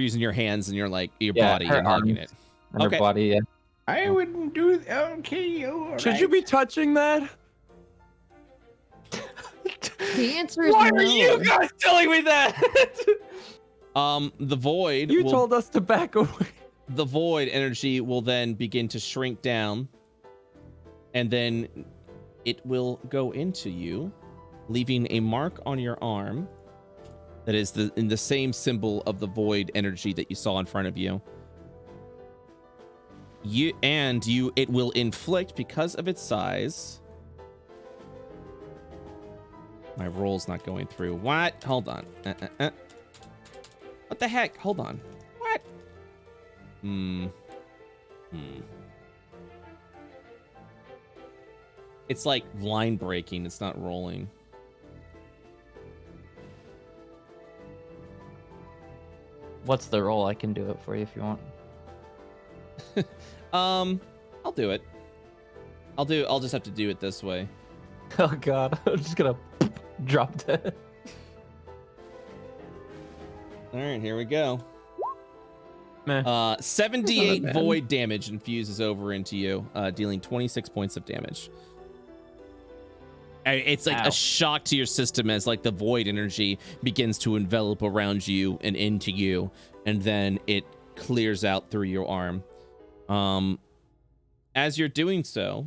[SPEAKER 2] using your hands and your
[SPEAKER 7] Yeah,
[SPEAKER 2] body
[SPEAKER 7] her
[SPEAKER 2] and hugging
[SPEAKER 7] arms
[SPEAKER 2] it.
[SPEAKER 7] And her body, yeah.
[SPEAKER 6] I wouldn't do. Okay, all
[SPEAKER 4] Should
[SPEAKER 6] right.
[SPEAKER 4] you be touching that?
[SPEAKER 1] The answer is
[SPEAKER 7] Why
[SPEAKER 1] no.
[SPEAKER 7] are you guys telling me that?
[SPEAKER 2] The void.
[SPEAKER 4] You
[SPEAKER 2] will,
[SPEAKER 4] told us to back away.
[SPEAKER 2] the void energy will then begin to shrink down, and then it will go into you, leaving a mark on your arm that is in the same symbol of the void energy that you saw in front of you. It will inflict, because of its size. My roll's not going through. What? Hold on. What the heck? Hold on. What? It's like line breaking. It's not rolling.
[SPEAKER 7] What's the roll? I can do it for you if you want.
[SPEAKER 2] I'll do it. I'll just have to do it this way.
[SPEAKER 7] Oh god, I'm just gonna drop dead.
[SPEAKER 2] All right, here we go.
[SPEAKER 4] Meh.
[SPEAKER 2] 78
[SPEAKER 1] bad.
[SPEAKER 2] void damage infuses over into you, dealing 26 points of damage. It's like
[SPEAKER 8] Ow.
[SPEAKER 2] a shock to your system as like the void energy begins to envelop around you and into you, and then it clears out through your arm. As you're doing so,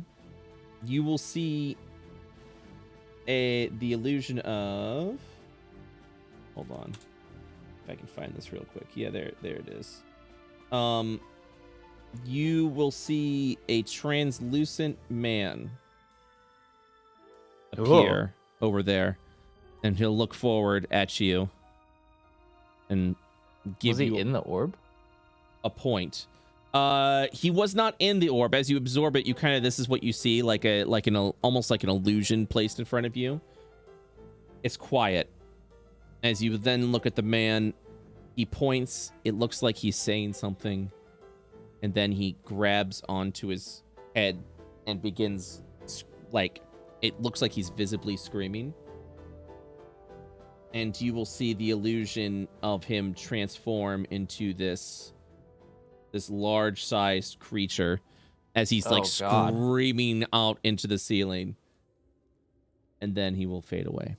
[SPEAKER 2] you will see the illusion of. Hold on, if I can find this real quick. Yeah, there it is. You will see a translucent man appear over there, and he'll look forward at you and give
[SPEAKER 7] Was he
[SPEAKER 2] you
[SPEAKER 7] in the orb?
[SPEAKER 2] a point. He was not in the orb. As you absorb it, you kind of, this is what you see, almost like an illusion placed in front of you. It's quiet. As you then look at the man, he points. It looks like he's saying something, and then he grabs onto his head and begins it looks like he's visibly screaming. And you will see the illusion of him transform into this large-sized creature as he's
[SPEAKER 7] Oh, God.
[SPEAKER 2] screaming out into the ceiling. And then he will fade away.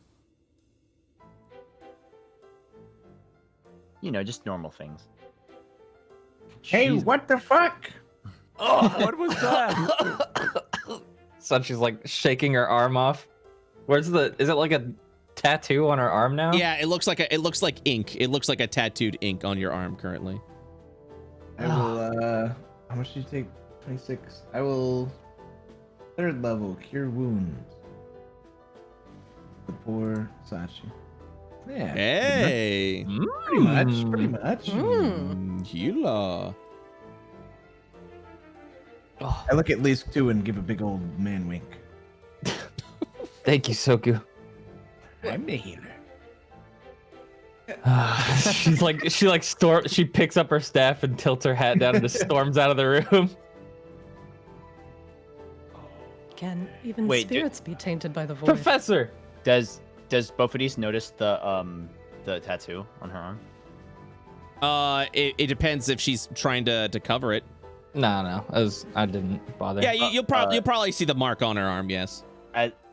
[SPEAKER 8] You know, just normal things.
[SPEAKER 6] Hey,
[SPEAKER 7] Jeez.
[SPEAKER 6] what the fuck?
[SPEAKER 4] Oh, what was that?
[SPEAKER 7] Sachi's like shaking her arm off. Is it like a tattoo on her arm now?
[SPEAKER 2] Yeah, it looks like ink. It looks like a tattooed ink on your arm currently.
[SPEAKER 6] I will, how much did you take? 26. I will, 3rd level, cure wounds. The poor Sachi. Yeah.
[SPEAKER 2] Hey,
[SPEAKER 6] Pretty much.
[SPEAKER 2] Hila.
[SPEAKER 7] Oh,
[SPEAKER 6] I look at Lisk too and give a big old man wink.
[SPEAKER 7] thank you, Soku.
[SPEAKER 6] I'm the healer.
[SPEAKER 7] She picks up her staff and tilts her hat down and just storms out of the room.
[SPEAKER 3] Can even
[SPEAKER 8] Wait,
[SPEAKER 3] spirits be tainted by the void?
[SPEAKER 7] Professor!
[SPEAKER 8] Does Bofidis notice the tattoo on her arm?
[SPEAKER 2] It depends if she's trying to cover it.
[SPEAKER 7] No, I didn't bother.
[SPEAKER 2] Yeah, you'll probably see the mark on her arm. Yes.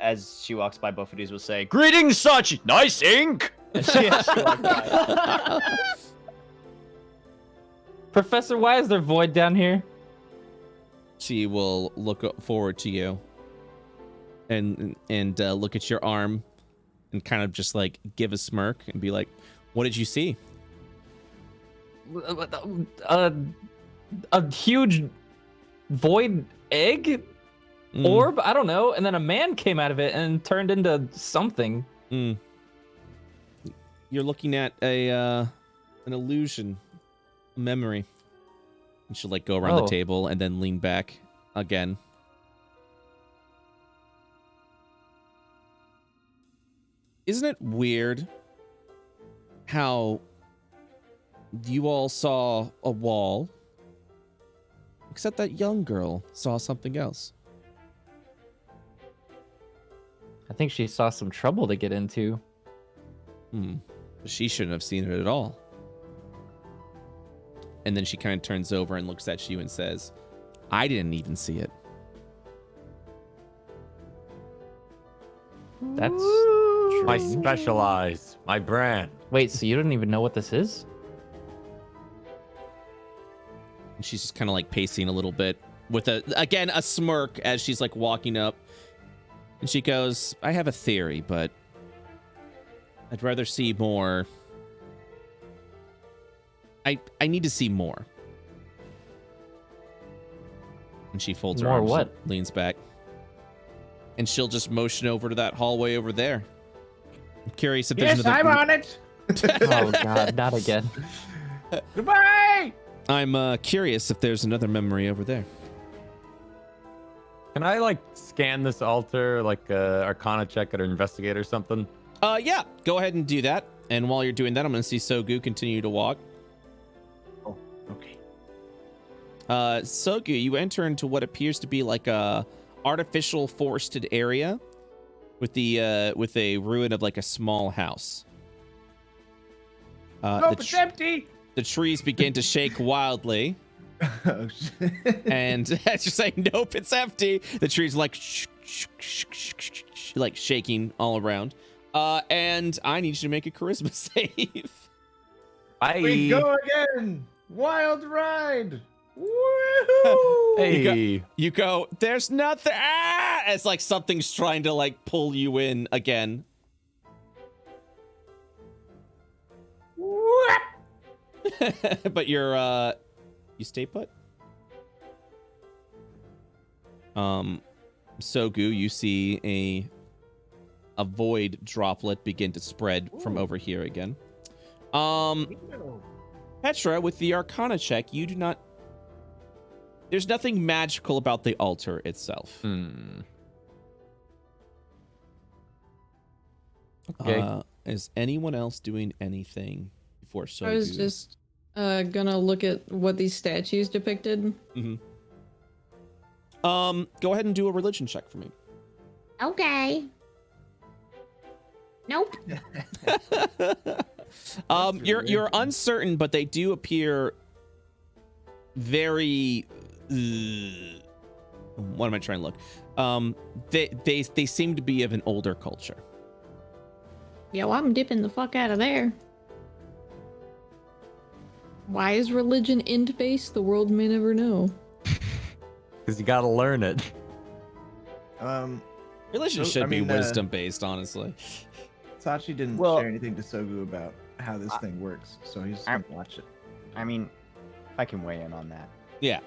[SPEAKER 8] As she walks by, Bofidis will say, "Greetings, Sachi. Nice ink." And she walks by.
[SPEAKER 7] Professor, why is there void down here?
[SPEAKER 2] She will look forward to you and look at your arm and kind of just like give a smirk and be like, "What did you see?"
[SPEAKER 7] A huge void egg orb? I don't know. And then a man came out of it and turned into something.
[SPEAKER 2] You're looking at an illusion, a memory. And she'll like go around the table and then lean back again. Isn't it weird how you all saw a wall, except that young girl saw something else?
[SPEAKER 7] I think she saw some trouble to get into.
[SPEAKER 2] She shouldn't have seen it at all. And then she kind of turns over and looks at you and says, I didn't even see it.
[SPEAKER 7] That's
[SPEAKER 4] My
[SPEAKER 7] true.
[SPEAKER 4] special eyes, my brand.
[SPEAKER 7] Wait, so you don't even know what this is?
[SPEAKER 2] And she's just kind of like pacing a little bit with a smirk as she's like walking up. And she goes, I have a theory, but I'd rather see more. I need to see more. And she folds her
[SPEAKER 7] More
[SPEAKER 2] arms,
[SPEAKER 7] what?
[SPEAKER 2] leans back. And she'll just motion over to that hallway over there. I'm curious if there's
[SPEAKER 6] Yes,
[SPEAKER 2] another...
[SPEAKER 6] I'm on it.
[SPEAKER 7] Oh god, not again.
[SPEAKER 6] Goodbye.
[SPEAKER 2] I'm curious if there's another memory over there.
[SPEAKER 4] Can I like scan this altar, like Arcana check it or investigate or something?
[SPEAKER 2] Yeah, go ahead and do that. And while you're doing that, I'm going to see Sogu continue to walk.
[SPEAKER 6] Oh, okay.
[SPEAKER 2] Sogu, you enter into what appears to be like a artificial forested area with a ruin of like a small house.
[SPEAKER 6] Nope, it's empty.
[SPEAKER 2] The trees begin to shake wildly.
[SPEAKER 6] Oh, shit.
[SPEAKER 2] And as you're saying, nope, it's empty, the trees like like shaking all around. And I need you to make a charisma save.
[SPEAKER 6] We go again. Wild ride. Woohoo!
[SPEAKER 4] Hey.
[SPEAKER 2] You go, there's nothing. Ah! It's like something's trying to like pull you in again.
[SPEAKER 6] What?
[SPEAKER 2] But you're you stay put. Sogu, you see a void droplet begin to spread from over here again. Petra, with the Arcana check, you do not. There's nothing magical about the altar itself.
[SPEAKER 4] Okay.
[SPEAKER 2] Is anyone else doing anything before Sogu?
[SPEAKER 1] I was just gonna look at what these statues depicted.
[SPEAKER 2] Go ahead and do a religion check for me.
[SPEAKER 5] Okay. Nope.
[SPEAKER 2] You're uncertain, but they do appear very. What am I trying to look? They seem to be of an older culture.
[SPEAKER 1] Yo, I'm dipping the fuck out of there. Why is religion int-based? The world may never know.
[SPEAKER 4] Because you gotta learn it.
[SPEAKER 2] Religion should be wisdom based, honestly.
[SPEAKER 6] Sachi didn't
[SPEAKER 8] Well-
[SPEAKER 6] share anything to Sogu about how this thing works, so he's just gonna watch it.
[SPEAKER 8] I mean, if I can weigh in on that.
[SPEAKER 2] Yeah.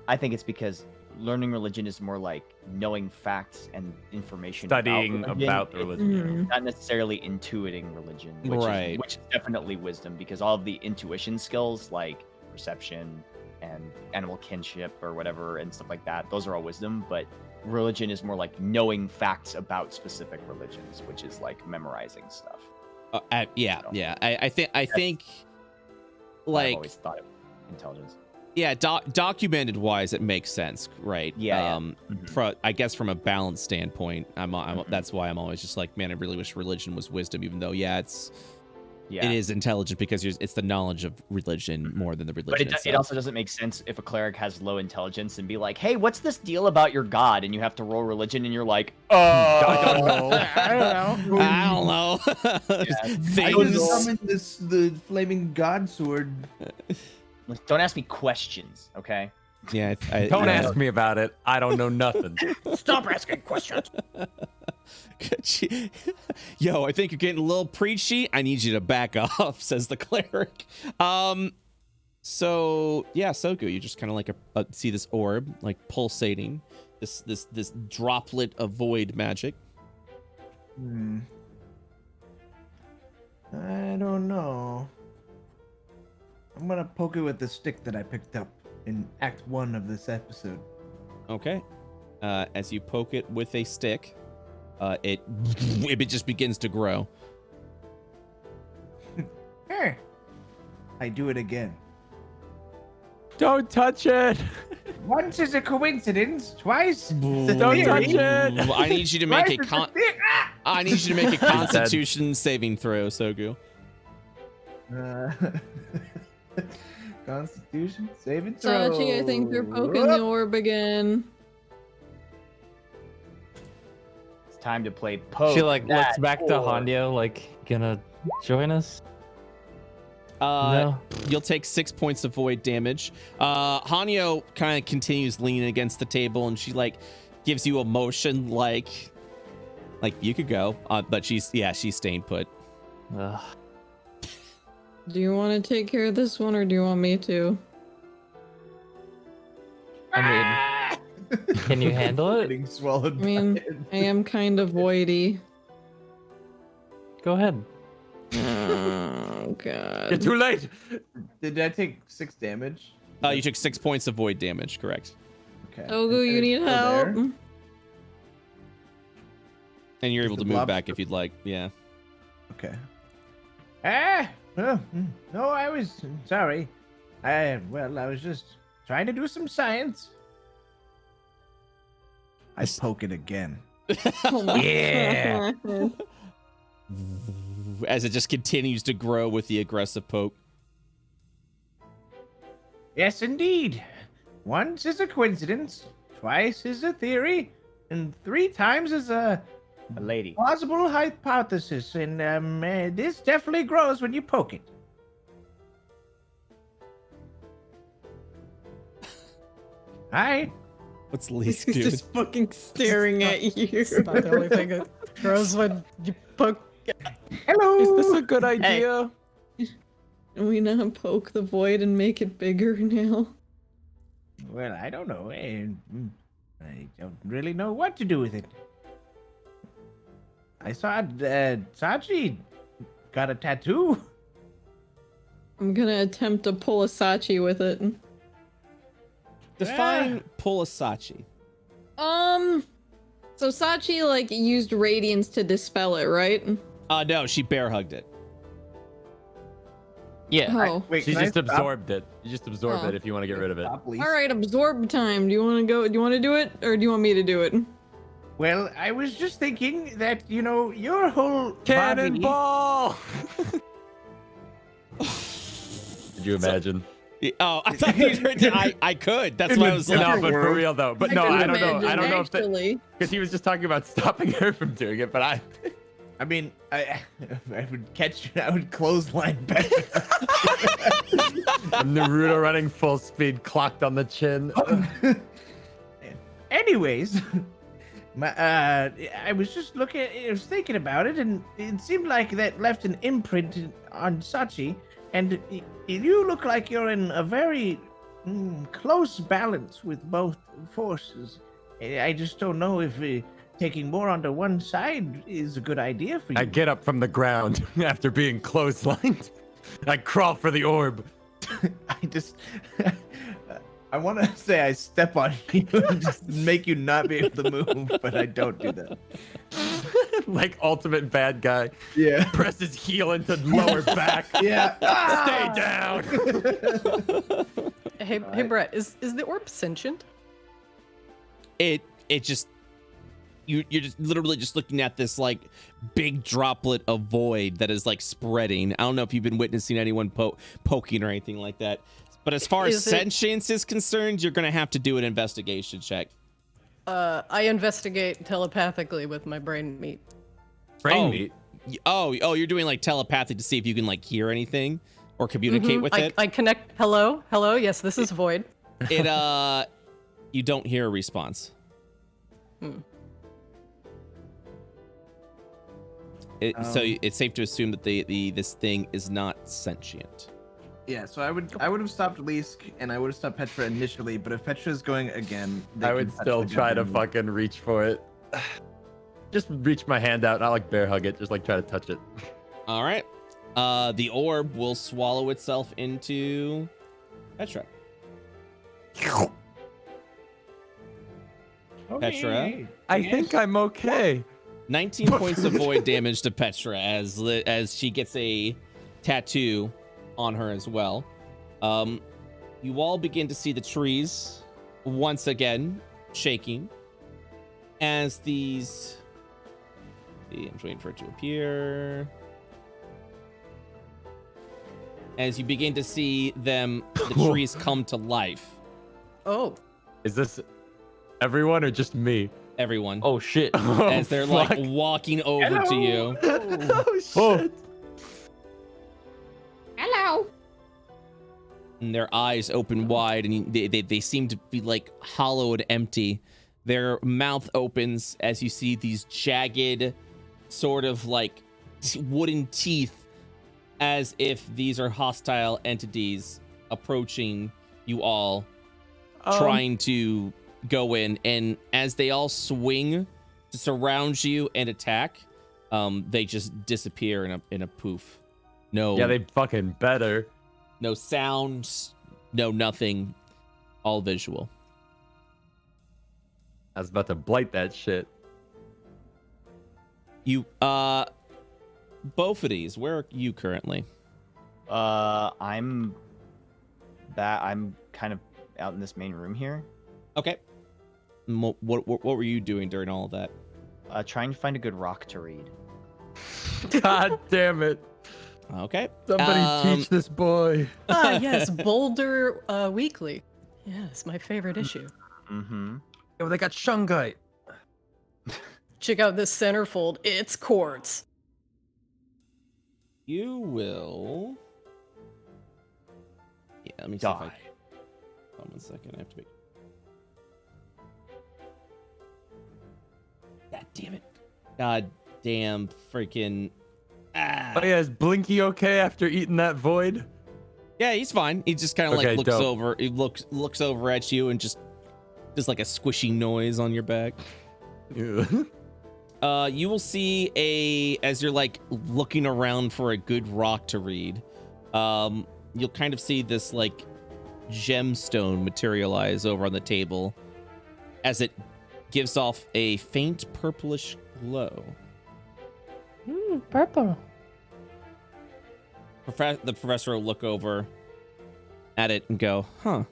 [SPEAKER 8] I think it's because learning religion is more like knowing facts and information
[SPEAKER 4] Studying about the religion.
[SPEAKER 1] Mhm.
[SPEAKER 8] not necessarily intuiting religion, which is definitely wisdom, because all of the intuition skills like perception and animal kinship or whatever and stuff like that, those are all wisdom, but religion is more like knowing facts about specific religions, which is like memorizing stuff.
[SPEAKER 2] Yeah. I think
[SPEAKER 8] I've
[SPEAKER 2] like
[SPEAKER 8] always thought it intelligence.
[SPEAKER 2] yeah, documented wise, it makes sense, right?
[SPEAKER 8] Yeah.
[SPEAKER 2] I guess from a balance standpoint, that's why I'm always just like, man, I really wish religion was wisdom, even though it is intelligent because it's the knowledge of religion more than the religion.
[SPEAKER 8] But it also doesn't make sense if a cleric has low intelligence and be like, hey, what's this deal about your god? And you have to roll religion and you're like,
[SPEAKER 6] I don't know.
[SPEAKER 2] I don't know.
[SPEAKER 6] I
[SPEAKER 2] Things.
[SPEAKER 6] just summoned the flaming god sword.
[SPEAKER 8] don't ask me questions, okay?
[SPEAKER 2] Yeah.
[SPEAKER 4] Don't ask me about it. I don't know nothing.
[SPEAKER 5] Stop asking questions.
[SPEAKER 2] Yo, I think you're getting a little preachy. I need you to back off, says the cleric. So yeah, Soku, you just kind of like see this orb like pulsating, this droplet of void magic.
[SPEAKER 6] I don't know. I'm gonna poke it with the stick that I picked up in Act 1 of this episode.
[SPEAKER 2] Okay. As you poke it with a stick, it just begins to grow.
[SPEAKER 6] I do it again.
[SPEAKER 4] Don't touch it.
[SPEAKER 6] Once is a coincidence, twice.
[SPEAKER 4] Don't touch it.
[SPEAKER 2] I need you to make a Constitution saving throw, Sogu.
[SPEAKER 6] Constitution saving throw.
[SPEAKER 1] Sachi, I think you're poking the orb again.
[SPEAKER 8] It's time to play poke.
[SPEAKER 7] She like looks
[SPEAKER 8] that
[SPEAKER 7] back to
[SPEAKER 8] orb.
[SPEAKER 7] Hanyo, like gonna join us.
[SPEAKER 2] You'll take 6 points of void damage. Hanyo kind of continues leaning against the table, and she like gives you a motion like you could go, but she's staying put.
[SPEAKER 7] Ugh.
[SPEAKER 1] Do you want to take care of this one, or do you want me to?
[SPEAKER 7] I mean, can you handle it?
[SPEAKER 6] Getting swallowed.
[SPEAKER 1] I mean, I am kind of voidy.
[SPEAKER 7] Go ahead.
[SPEAKER 1] Oh god.
[SPEAKER 4] You're too late.
[SPEAKER 6] Did I take 6 damage?
[SPEAKER 2] You took 6 points of void damage, correct?
[SPEAKER 6] Okay.
[SPEAKER 1] Togu, you need help.
[SPEAKER 2] And you're
[SPEAKER 6] Is
[SPEAKER 2] able
[SPEAKER 6] the
[SPEAKER 2] to move
[SPEAKER 6] blob
[SPEAKER 2] back
[SPEAKER 6] still-
[SPEAKER 2] if you'd like. Yeah.
[SPEAKER 6] Okay. No, I was sorry. I was just trying to do some science. I poke it again.
[SPEAKER 1] Oh my
[SPEAKER 6] Yeah.
[SPEAKER 1] God.
[SPEAKER 2] As it just continues to grow with the aggressive poke.
[SPEAKER 6] Yes, indeed. Once is a coincidence, twice is a theory, and 3 times is a
[SPEAKER 8] lady.
[SPEAKER 6] plausible hypothesis. And this definitely grows when you poke it. Hi.
[SPEAKER 2] What's Least
[SPEAKER 1] He's
[SPEAKER 2] doing?
[SPEAKER 1] just fucking staring at you.
[SPEAKER 10] It's about the only thing that grows when you poke.
[SPEAKER 6] Hello.
[SPEAKER 4] Is this a good idea?
[SPEAKER 1] Can we not poke the void and make it bigger now?
[SPEAKER 6] Well, I don't know. I don't really know what to do with it. I saw Sachi got a tattoo.
[SPEAKER 1] I'm gonna attempt to pull a Sachi with it.
[SPEAKER 2] Define Pulasachi.
[SPEAKER 1] So Sachi like used radiance to dispel it, right?
[SPEAKER 2] No, she bear hugged it.
[SPEAKER 7] Yeah.
[SPEAKER 1] Oh.
[SPEAKER 6] Wait,
[SPEAKER 4] She
[SPEAKER 6] can I
[SPEAKER 4] just
[SPEAKER 6] stop?
[SPEAKER 4] absorbed it. You just absorb
[SPEAKER 1] Oh.
[SPEAKER 4] it if you want to get rid of it.
[SPEAKER 6] Stop, please?
[SPEAKER 1] All right, absorb time. Do you want to go? Do you want to do it, or do you want me to do it?
[SPEAKER 6] Well, I was just thinking that, your whole body...
[SPEAKER 4] Cannonball! Could you imagine?
[SPEAKER 2] Oh, I thought I could. That's why I was
[SPEAKER 4] No,
[SPEAKER 2] like,
[SPEAKER 4] but for real though. But no,
[SPEAKER 1] can
[SPEAKER 4] I don't know.
[SPEAKER 1] imagine,
[SPEAKER 4] I don't know if that
[SPEAKER 1] actually.
[SPEAKER 4] because he was just talking about stopping her from doing it. But I
[SPEAKER 6] mean, I would catch you. I would clothesline back.
[SPEAKER 4] Naruto running full speed, clocked on the chin.
[SPEAKER 6] Anyways, I was just I was thinking about it, and it seemed like that left an imprint on Sachi, and you look like you're in a very close balance with both forces. I just don't know if taking more onto one side is a good idea for you.
[SPEAKER 4] I get up from the ground after being clotheslined. I crawl for the orb.
[SPEAKER 6] I want to say I step on you and just make you not be able to move, but I don't do that.
[SPEAKER 4] Like ultimate bad guy.
[SPEAKER 6] Yeah.
[SPEAKER 4] Press his heel into lower back.
[SPEAKER 6] Yeah.
[SPEAKER 4] Stay down.
[SPEAKER 10] Hey, Brett, is the orb sentient?
[SPEAKER 2] it just you're just literally just looking at this like big droplet of void that is like spreading. I don't know if you've been witnessing anyone poking or anything like that, but as far as sentience is concerned, you're gonna have to do an investigation check.
[SPEAKER 10] I investigate telepathically with my brain meat.
[SPEAKER 4] Brain meat.
[SPEAKER 2] Oh, you're doing like telepathy to see if you can like hear anything or communicate with it.
[SPEAKER 10] I connect. Hello, yes, this is void.
[SPEAKER 2] You don't hear a response. So it's safe to assume that this thing is not sentient.
[SPEAKER 6] Yeah, so I would have stopped Leask and I would have stopped Petra initially, but if Petra's going again,
[SPEAKER 4] I would still try to fucking reach for it. Just reach my hand out, not like bear hug it, just like try to touch it.
[SPEAKER 2] All right. The orb will swallow itself into Petra. Petra.
[SPEAKER 4] I think I'm okay.
[SPEAKER 2] 19 points of void damage to Petra as she gets a tattoo on her as well. You all begin to see the trees once again shaking as these. I'm just waiting for it to appear. As you begin to see them, the trees come to life.
[SPEAKER 10] Oh.
[SPEAKER 4] Is this everyone or just me?
[SPEAKER 2] Everyone.
[SPEAKER 7] Oh shit!
[SPEAKER 2] As they're like walking over to you.
[SPEAKER 4] Oh shit!
[SPEAKER 5] Hello.
[SPEAKER 2] And their eyes open wide, and they seem to be like hollow and empty. Their mouth opens as you see these jagged, sort of like wooden teeth, as if these are hostile entities approaching you all, trying to go in. And as they all swing to surround you and attack, they just disappear in a poof. No.
[SPEAKER 4] Yeah, they fucking better.
[SPEAKER 2] No sounds, no nothing, all visual.
[SPEAKER 4] I was about to blight that shit.
[SPEAKER 2] You, Boffides, where are you currently?
[SPEAKER 8] I'm kind of out in this main room here.
[SPEAKER 2] Okay. What were you doing during all of that?
[SPEAKER 8] Trying to find a good rock to read.
[SPEAKER 4] God damn it.
[SPEAKER 2] Okay.
[SPEAKER 4] Somebody teach this boy.
[SPEAKER 10] Ah, yes, Boulder Weekly. Yes, my favorite issue.
[SPEAKER 8] Mm-hmm.
[SPEAKER 4] Yeah, they got shungite.
[SPEAKER 10] Check out this centerfold. It's quartz.
[SPEAKER 2] You will. Yeah, let me see
[SPEAKER 8] Die.
[SPEAKER 2] if I. Hold on 1 second. I have to be. God damn it. God damn freaking.
[SPEAKER 4] Oh yeah, is Blinky okay after eating that void?
[SPEAKER 2] Yeah, he's fine. He just kind of
[SPEAKER 4] Okay,
[SPEAKER 2] like looks
[SPEAKER 4] dope.
[SPEAKER 2] over. He looks over at you and just does like a squishy noise on your back.
[SPEAKER 4] Ew.
[SPEAKER 2] You will see as you're like looking around for a good rock to read, you'll kind of see this like gemstone materialize over on the table as it gives off a faint purplish glow.
[SPEAKER 7] Purple.
[SPEAKER 2] The professor will look over at it and go, huh.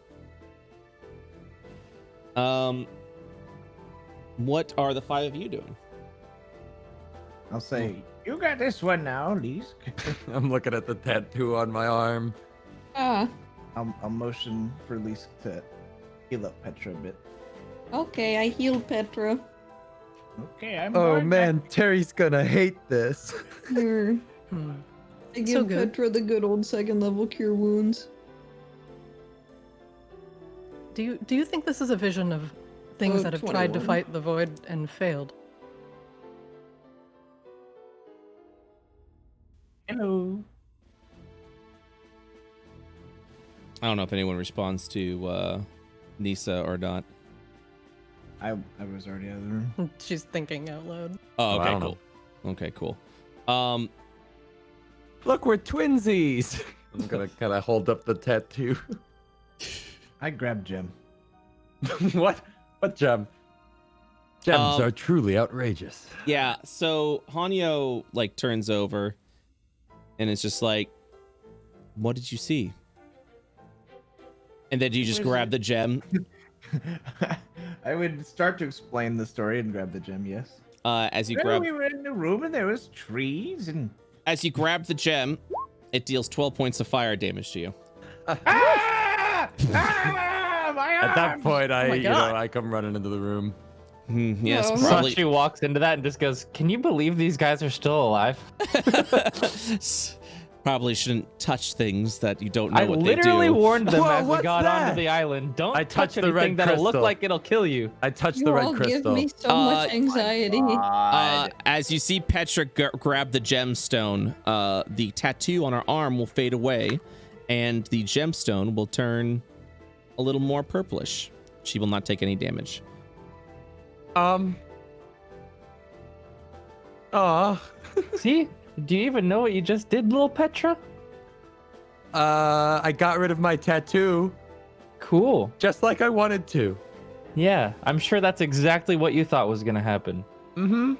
[SPEAKER 2] What are the five of you doing?
[SPEAKER 6] I'll say, you got this one now, Leesk.
[SPEAKER 4] I'm looking at the tattoo on my arm.
[SPEAKER 1] Ah,
[SPEAKER 6] I'll motion for Leesk to heal up Petra a bit.
[SPEAKER 1] okay, I healed Petra.
[SPEAKER 6] Okay, I'm
[SPEAKER 4] Oh
[SPEAKER 6] going
[SPEAKER 4] man,
[SPEAKER 6] back.
[SPEAKER 4] Terry's gonna hate this.
[SPEAKER 1] Here.
[SPEAKER 10] Hmm.
[SPEAKER 1] I give
[SPEAKER 10] So good.
[SPEAKER 1] Petra the good old second level cure wounds.
[SPEAKER 10] Do you think this is a vision of things that have tried to
[SPEAKER 1] 21.
[SPEAKER 10] fight the void and failed?
[SPEAKER 6] Hello.
[SPEAKER 2] I don't know if anyone responds to Nisa or not.
[SPEAKER 6] I was already out of the room.
[SPEAKER 10] She's thinking out loud.
[SPEAKER 2] Oh,
[SPEAKER 4] I
[SPEAKER 2] okay,
[SPEAKER 4] don't
[SPEAKER 2] cool. Okay, cool.
[SPEAKER 4] Look, we're twinsies. I'm gonna kind of hold up the tattoo.
[SPEAKER 6] I grabbed Gem.
[SPEAKER 4] What? What gem? Gems
[SPEAKER 2] Um,
[SPEAKER 4] are truly outrageous.
[SPEAKER 2] Yeah, so Hanyo like turns over and it's just like, what did you see? And then you just
[SPEAKER 6] Where's
[SPEAKER 2] grab
[SPEAKER 6] it?
[SPEAKER 2] the gem.
[SPEAKER 6] I would start to explain the story and grab the gem, yes.
[SPEAKER 2] As you
[SPEAKER 6] Well,
[SPEAKER 2] grab
[SPEAKER 6] we were in the room and there was trees and...
[SPEAKER 2] as you grab the gem, it deals 12 points of fire damage to you.
[SPEAKER 6] Ah! Ah! My
[SPEAKER 4] At that
[SPEAKER 6] arms!
[SPEAKER 4] point,
[SPEAKER 10] my God.
[SPEAKER 4] I come running into the room.
[SPEAKER 2] Yes,
[SPEAKER 1] No.
[SPEAKER 2] probably.
[SPEAKER 7] Sachi walks into that and just goes, "Can you believe these guys are still alive?"
[SPEAKER 2] Probably shouldn't touch things that you don't know
[SPEAKER 7] I
[SPEAKER 2] what
[SPEAKER 7] literally
[SPEAKER 2] they do.
[SPEAKER 7] warned them
[SPEAKER 4] Whoa,
[SPEAKER 7] as we
[SPEAKER 4] what's
[SPEAKER 7] got
[SPEAKER 4] that?
[SPEAKER 7] onto the island. Don't
[SPEAKER 4] I
[SPEAKER 7] touch
[SPEAKER 4] touched the red
[SPEAKER 7] anything that'll look
[SPEAKER 4] crystal.
[SPEAKER 7] like it'll kill you.
[SPEAKER 4] I touched
[SPEAKER 1] You
[SPEAKER 4] the red
[SPEAKER 1] all
[SPEAKER 4] crystal.
[SPEAKER 1] give me so much anxiety.
[SPEAKER 2] As you see Petra grab the gemstone, the tattoo on her arm will fade away, and the gemstone will turn a little more purplish. She will not take any damage.
[SPEAKER 7] See? Do you even know what you just did, little Petra?
[SPEAKER 4] I got rid of my tattoo
[SPEAKER 7] Cool.
[SPEAKER 4] just like I wanted to.
[SPEAKER 7] Yeah, I'm sure that's exactly what you thought was gonna happen.
[SPEAKER 4] Mm-hmm.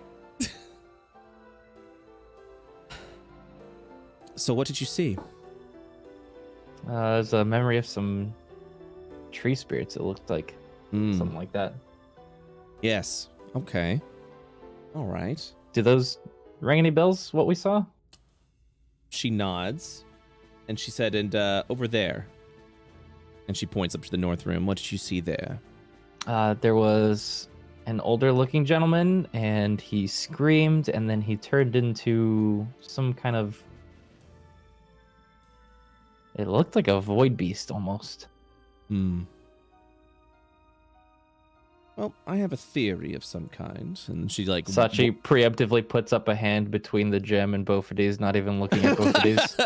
[SPEAKER 2] So what did you see?
[SPEAKER 7] There's a memory of some tree spirits. It looked like something like that.
[SPEAKER 2] Yes. Okay. All right.
[SPEAKER 7] Do those ring any bells? What we saw?
[SPEAKER 2] She nods, and she said, "And over there." And she points up to the north room. What did you see there?
[SPEAKER 7] There was an older-looking gentleman, and he screamed, and then he turned into some kind of. It looked like a void beast almost.
[SPEAKER 2] Well, I have a theory of some kind, and she like
[SPEAKER 7] Sachi preemptively puts up a hand between the gem and Bofidis, not even looking at Bofidis.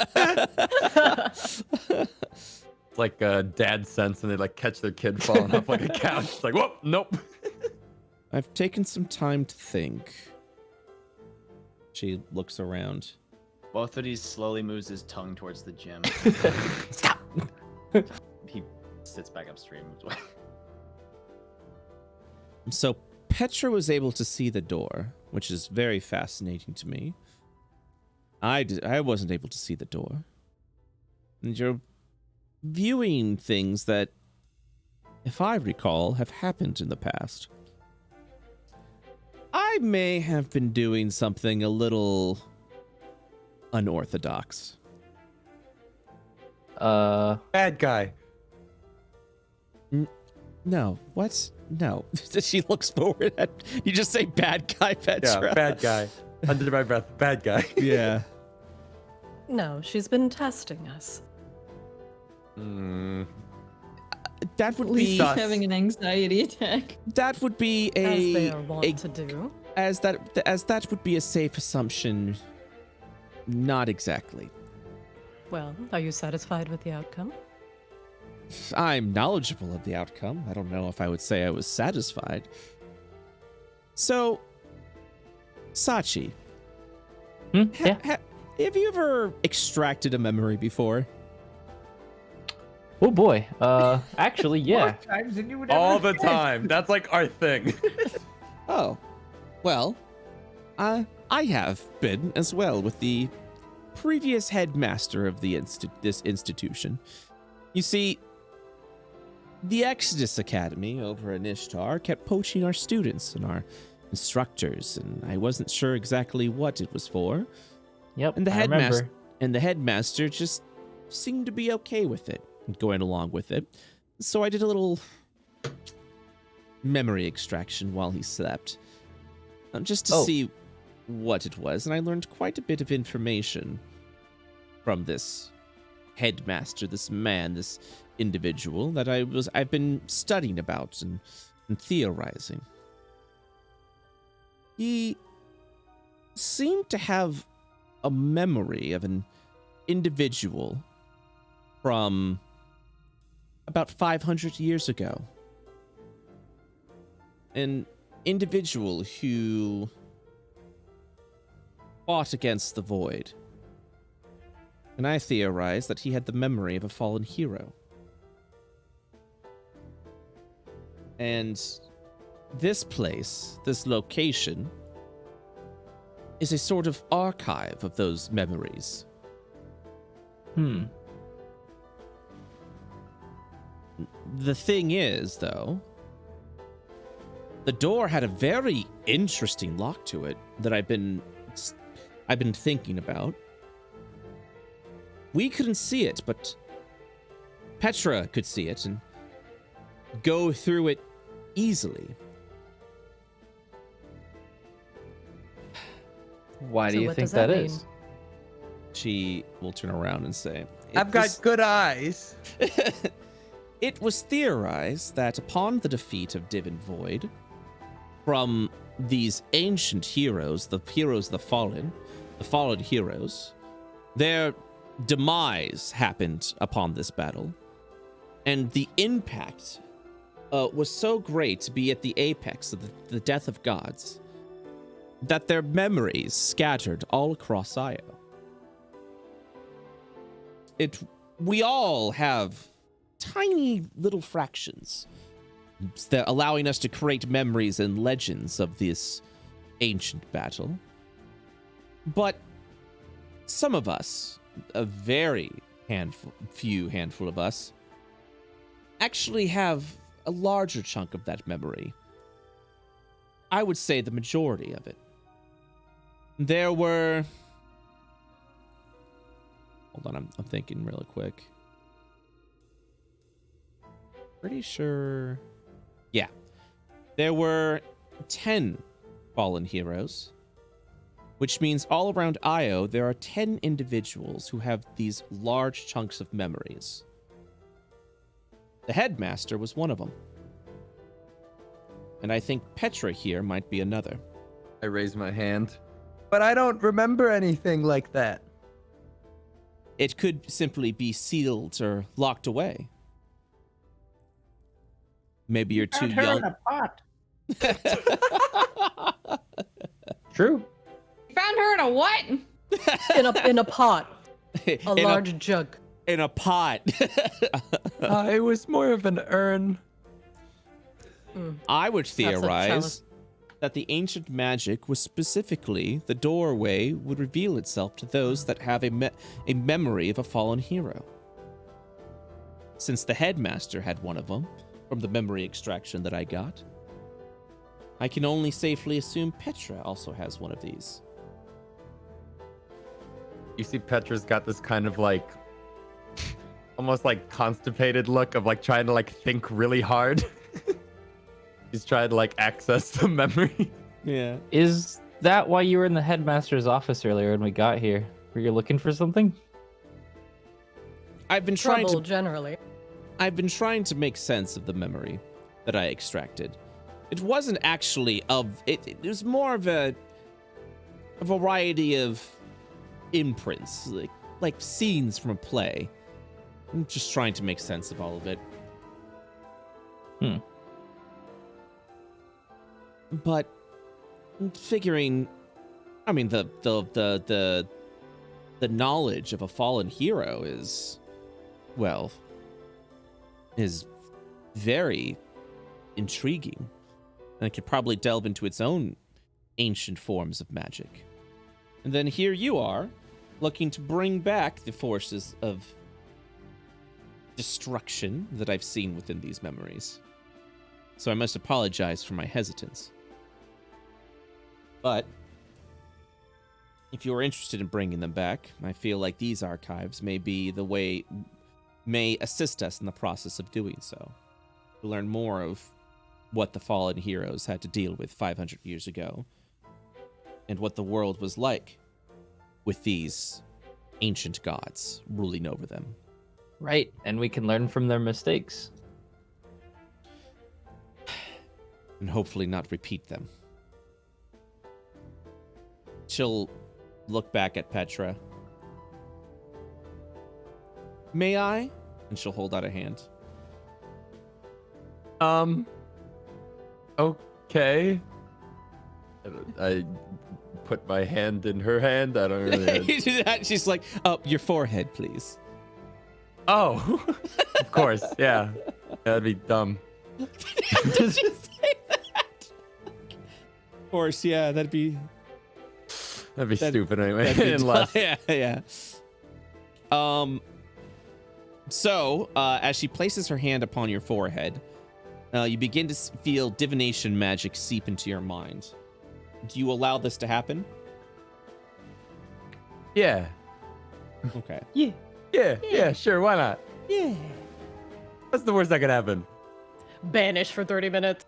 [SPEAKER 4] It's like dad sense, and they like catch their kid falling off like a couch. It's like, whoop, nope.
[SPEAKER 2] I've taken some time to think. She looks around.
[SPEAKER 8] Both of these slowly moves his tongue towards the gym.
[SPEAKER 2] Stop.
[SPEAKER 8] He sits back upstream.
[SPEAKER 2] So Petra was able to see the door, which is very fascinating to me. I wasn't able to see the door. And you're viewing things that, if I recall, have happened in the past. I may have been doing something a little unorthodox.
[SPEAKER 4] Bad guy.
[SPEAKER 2] No, what? No. She looks forward at you. Just say bad guy, Petra.
[SPEAKER 4] Yeah, bad guy. Under my breath, bad guy.
[SPEAKER 2] Yeah.
[SPEAKER 3] No, she's been testing us.
[SPEAKER 2] That would
[SPEAKER 1] He's
[SPEAKER 2] be
[SPEAKER 1] having an anxiety attack.
[SPEAKER 2] that would be
[SPEAKER 3] As they
[SPEAKER 2] a
[SPEAKER 3] are wont to do.
[SPEAKER 2] as that would be a safe assumption. Not exactly.
[SPEAKER 3] Well, are you satisfied with the outcome?
[SPEAKER 2] I'm knowledgeable of the outcome. I don't know if I would say I was satisfied. So, Sachi,
[SPEAKER 7] Yeah.
[SPEAKER 2] have you ever extracted a memory before?
[SPEAKER 7] Oh boy. Actually, yeah.
[SPEAKER 6] More times than you would ever
[SPEAKER 4] All the
[SPEAKER 6] guess.
[SPEAKER 4] time. That's like our thing.
[SPEAKER 2] Oh, well, I have been as well with the previous headmaster of this institution. You see, the Exodus Academy over in Ishtar kept poaching our students and our instructors, and I wasn't sure exactly what it was for.
[SPEAKER 7] Yep.
[SPEAKER 2] And the
[SPEAKER 7] I remember.
[SPEAKER 2] headmaster just seemed to be okay with it, going along with it. So I did a little memory extraction while he slept, just to see what it was, and I learned quite a bit of information from this headmaster, this man, this individual that I've been studying about and theorizing. He seemed to have a memory of an individual from about 500 years ago. An individual who fought against the void. And I theorized that he had the memory of a fallen hero. And this place, this location, is a sort of archive of those memories. The thing is, though, the door had a very interesting lock to it that I've been thinking about. We couldn't see it, but Petra could see it and go through it easily.
[SPEAKER 7] Why do
[SPEAKER 3] So
[SPEAKER 7] you
[SPEAKER 3] what
[SPEAKER 7] think
[SPEAKER 3] does that
[SPEAKER 7] that
[SPEAKER 3] mean?
[SPEAKER 7] is?
[SPEAKER 2] She will turn around and say,
[SPEAKER 4] I've got good eyes.
[SPEAKER 2] It was theorized that upon the defeat of Divin Void, from these ancient heroes, the fallen heroes, their demise happened upon this battle, and the impact was so great to be at the apex of the death of gods that their memories scattered all across Io. We all have tiny little fractions allowing us to create memories and legends of this ancient battle. But some of us, a very handful of us, actually have a larger chunk of that memory. I would say the majority of it. There were... Hold on, I'm thinking really quick. Pretty sure... Yeah. There were 10 fallen heroes, which means all around Io, there are 10 individuals who have these large chunks of memories. The headmaster was one of them. And I think Petra here might be another.
[SPEAKER 4] I raise my hand. But I don't remember anything like that.
[SPEAKER 2] It could simply be sealed or locked away. Maybe you're too
[SPEAKER 6] Found her
[SPEAKER 2] young.
[SPEAKER 6] in a pot.
[SPEAKER 7] True.
[SPEAKER 1] Found her in a what?
[SPEAKER 10] In a pot, a
[SPEAKER 2] In
[SPEAKER 10] large jug.
[SPEAKER 2] In a pot.
[SPEAKER 4] It was more of an urn.
[SPEAKER 2] I would
[SPEAKER 10] Perhaps a
[SPEAKER 2] theorize
[SPEAKER 10] chalice.
[SPEAKER 2] that the ancient magic was specifically the doorway would reveal itself to those that have a memory of a fallen hero. Since the headmaster had one of them, from the memory extraction that I got, I can only safely assume Petra also has one of these.
[SPEAKER 4] You see Petra's got this kind of like almost like constipated look of like trying to like think really hard. He's trying to like access the memory.
[SPEAKER 2] Yeah.
[SPEAKER 7] Is that why you were in the headmaster's office earlier when we got here? Were you looking for something?
[SPEAKER 2] I've been
[SPEAKER 10] Trouble generally.
[SPEAKER 2] trying to make sense of the memory that I extracted. It wasn't actually it was more of a variety of imprints, like scenes from a play. I'm just trying to make sense of all of it. But I'm figuring, I mean, the knowledge of a fallen hero is very intriguing, and it could probably delve into its own ancient forms of magic. And then here you are, looking to bring back the forces of destruction that I've seen within these memories. So I must apologize for my hesitance. But if you are interested in bringing them back, I feel like these archives may assist us in the process of doing so. To learn more of what the fallen heroes had to deal with 500 years ago, and what the world was like with these ancient gods ruling over them.
[SPEAKER 7] Right, and we can learn from their mistakes.
[SPEAKER 2] And hopefully not repeat them. She'll look back at Petra. May I? And she'll hold out a hand.
[SPEAKER 4] Okay. I put my hand in her hand. I don't really.
[SPEAKER 2] You do that. She's like, "Oh, your forehead, please."
[SPEAKER 4] Oh, of course. Yeah. That'd be dumb.
[SPEAKER 2] Did you say that? Of course, yeah. That'd be
[SPEAKER 4] stupid anyway.
[SPEAKER 2] that'd be
[SPEAKER 4] Unless.
[SPEAKER 2] yeah. So, as she places her hand upon your forehead, you begin to feel divination magic seep into your mind. Do you allow this to happen?
[SPEAKER 4] Yeah.
[SPEAKER 2] Okay.
[SPEAKER 4] Yeah, sure. Why not?
[SPEAKER 2] Yeah.
[SPEAKER 4] What's the worst that could happen?
[SPEAKER 10] Banish for 30 minutes.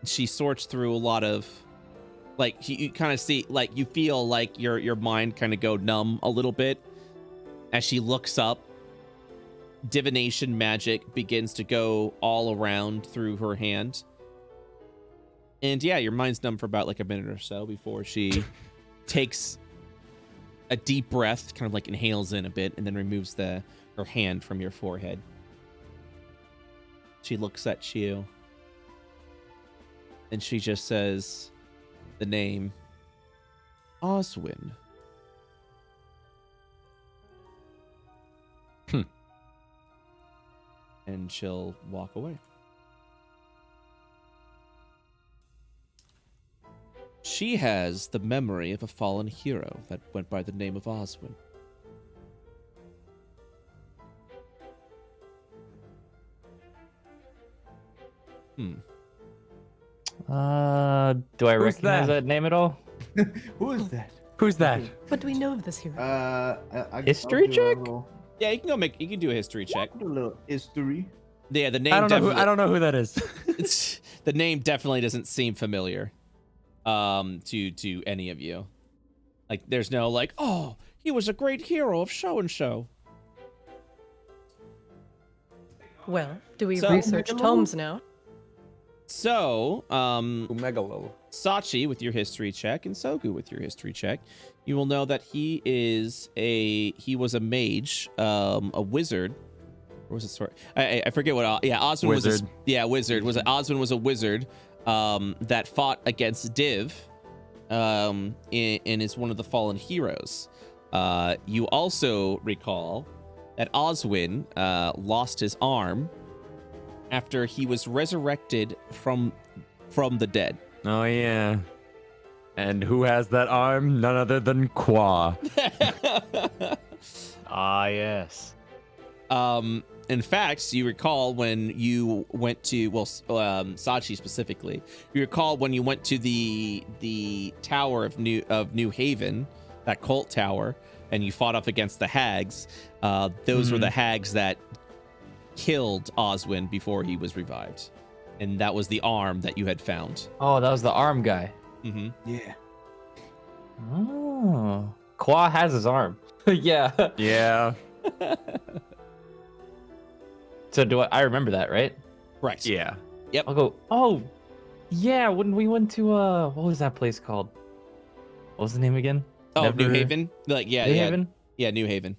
[SPEAKER 2] She sorts through a lot of, like, you kind of see, like, you feel like your mind kind of go numb a little bit as she looks up. Divination magic begins to go all around through her hand. And yeah, your mind's numb for about like a minute or so before she takes a deep breath, kind of like inhales in a bit, and then removes her hand from your forehead. She looks at you, and she just says the name Oswin. And she'll walk away. She has the memory of a fallen hero that went by the name of Oswin.
[SPEAKER 7] Do I recognize that name at all?
[SPEAKER 6] Who is that?
[SPEAKER 4] Who's that?
[SPEAKER 10] What do we know of this hero?
[SPEAKER 7] History check?
[SPEAKER 2] Yeah, you can do a history check.
[SPEAKER 6] A little history.
[SPEAKER 2] Yeah, the name
[SPEAKER 4] I don't know who that is.
[SPEAKER 2] the name definitely doesn't seem familiar to any of you. Like there's no like, oh, he was a great hero of so and so.
[SPEAKER 10] Well, do we
[SPEAKER 2] So-
[SPEAKER 10] research tomes now?
[SPEAKER 2] So,
[SPEAKER 4] Megalol.
[SPEAKER 2] Sachi with your history check and Sogu with your history check, you will know that he was a mage, a wizard. Or was it sort? I forget what. Yeah, Oswin was.
[SPEAKER 4] Wizard.
[SPEAKER 2] Wizard. Was it Oswin was a wizard that fought against Div, and is one of the fallen heroes. You also recall that Oswin lost his arm after he was resurrected from the dead.
[SPEAKER 4] Oh yeah. And who has that arm? None other than Qua.
[SPEAKER 8] Ah, yes.
[SPEAKER 2] In fact, you recall when you went to Sachi specifically. You recall when you went to the tower of New Haven, that cult tower, and you fought up against the hags. Those were the hags that killed Oswin before he was revived, and that was the arm that you had found.
[SPEAKER 7] Oh, that was the arm guy.
[SPEAKER 2] Mm-hmm.
[SPEAKER 6] Yeah.
[SPEAKER 7] Oh, Qua has his arm. Yeah.
[SPEAKER 4] Yeah.
[SPEAKER 7] So I remember that, right?
[SPEAKER 2] Right.
[SPEAKER 4] Yeah.
[SPEAKER 7] I'll go. Oh, yeah. When we went to what was that place called? What was the name again?
[SPEAKER 2] Oh, New Haven. Like
[SPEAKER 7] New Haven.
[SPEAKER 2] Yeah, New Haven.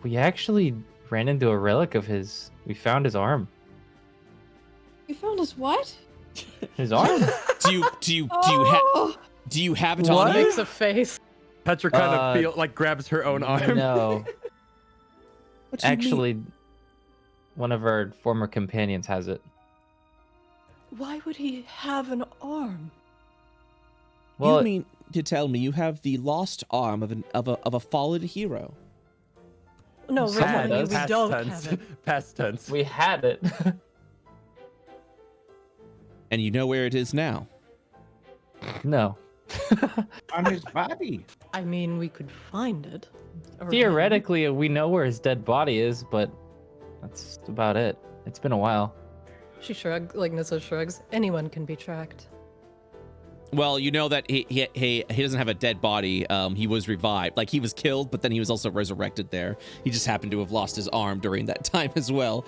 [SPEAKER 7] We actually ran into a relic of his. We found his arm.
[SPEAKER 1] You found us what?
[SPEAKER 7] His arm.
[SPEAKER 2] Do you have it
[SPEAKER 10] What?
[SPEAKER 2] on you?
[SPEAKER 10] Makes a face.
[SPEAKER 4] Petra kind of grabs her own arm.
[SPEAKER 7] No.
[SPEAKER 2] What do you mean?
[SPEAKER 7] Actually, one of our former companions has it.
[SPEAKER 10] Why would he have an arm?
[SPEAKER 7] Well,
[SPEAKER 2] You mean to tell me you have the lost arm of a fallen hero?
[SPEAKER 10] No,
[SPEAKER 7] Someone
[SPEAKER 10] really,
[SPEAKER 7] does.
[SPEAKER 10] we
[SPEAKER 4] Past
[SPEAKER 10] don't
[SPEAKER 4] tense.
[SPEAKER 10] have it.
[SPEAKER 4] Past tense.
[SPEAKER 7] we had it.
[SPEAKER 2] And you know where it is now?
[SPEAKER 7] No.
[SPEAKER 6] On his body.
[SPEAKER 10] I mean, we could find it. Or
[SPEAKER 7] Theoretically, we know where his dead body is, but that's about it. It's been a while.
[SPEAKER 10] She shrugs, like Nissa shrugs. Anyone can be tracked.
[SPEAKER 2] Well, you know that he doesn't have a dead body. He was revived. Like he was killed, but then he was also resurrected there. He just happened to have lost his arm during that time as well.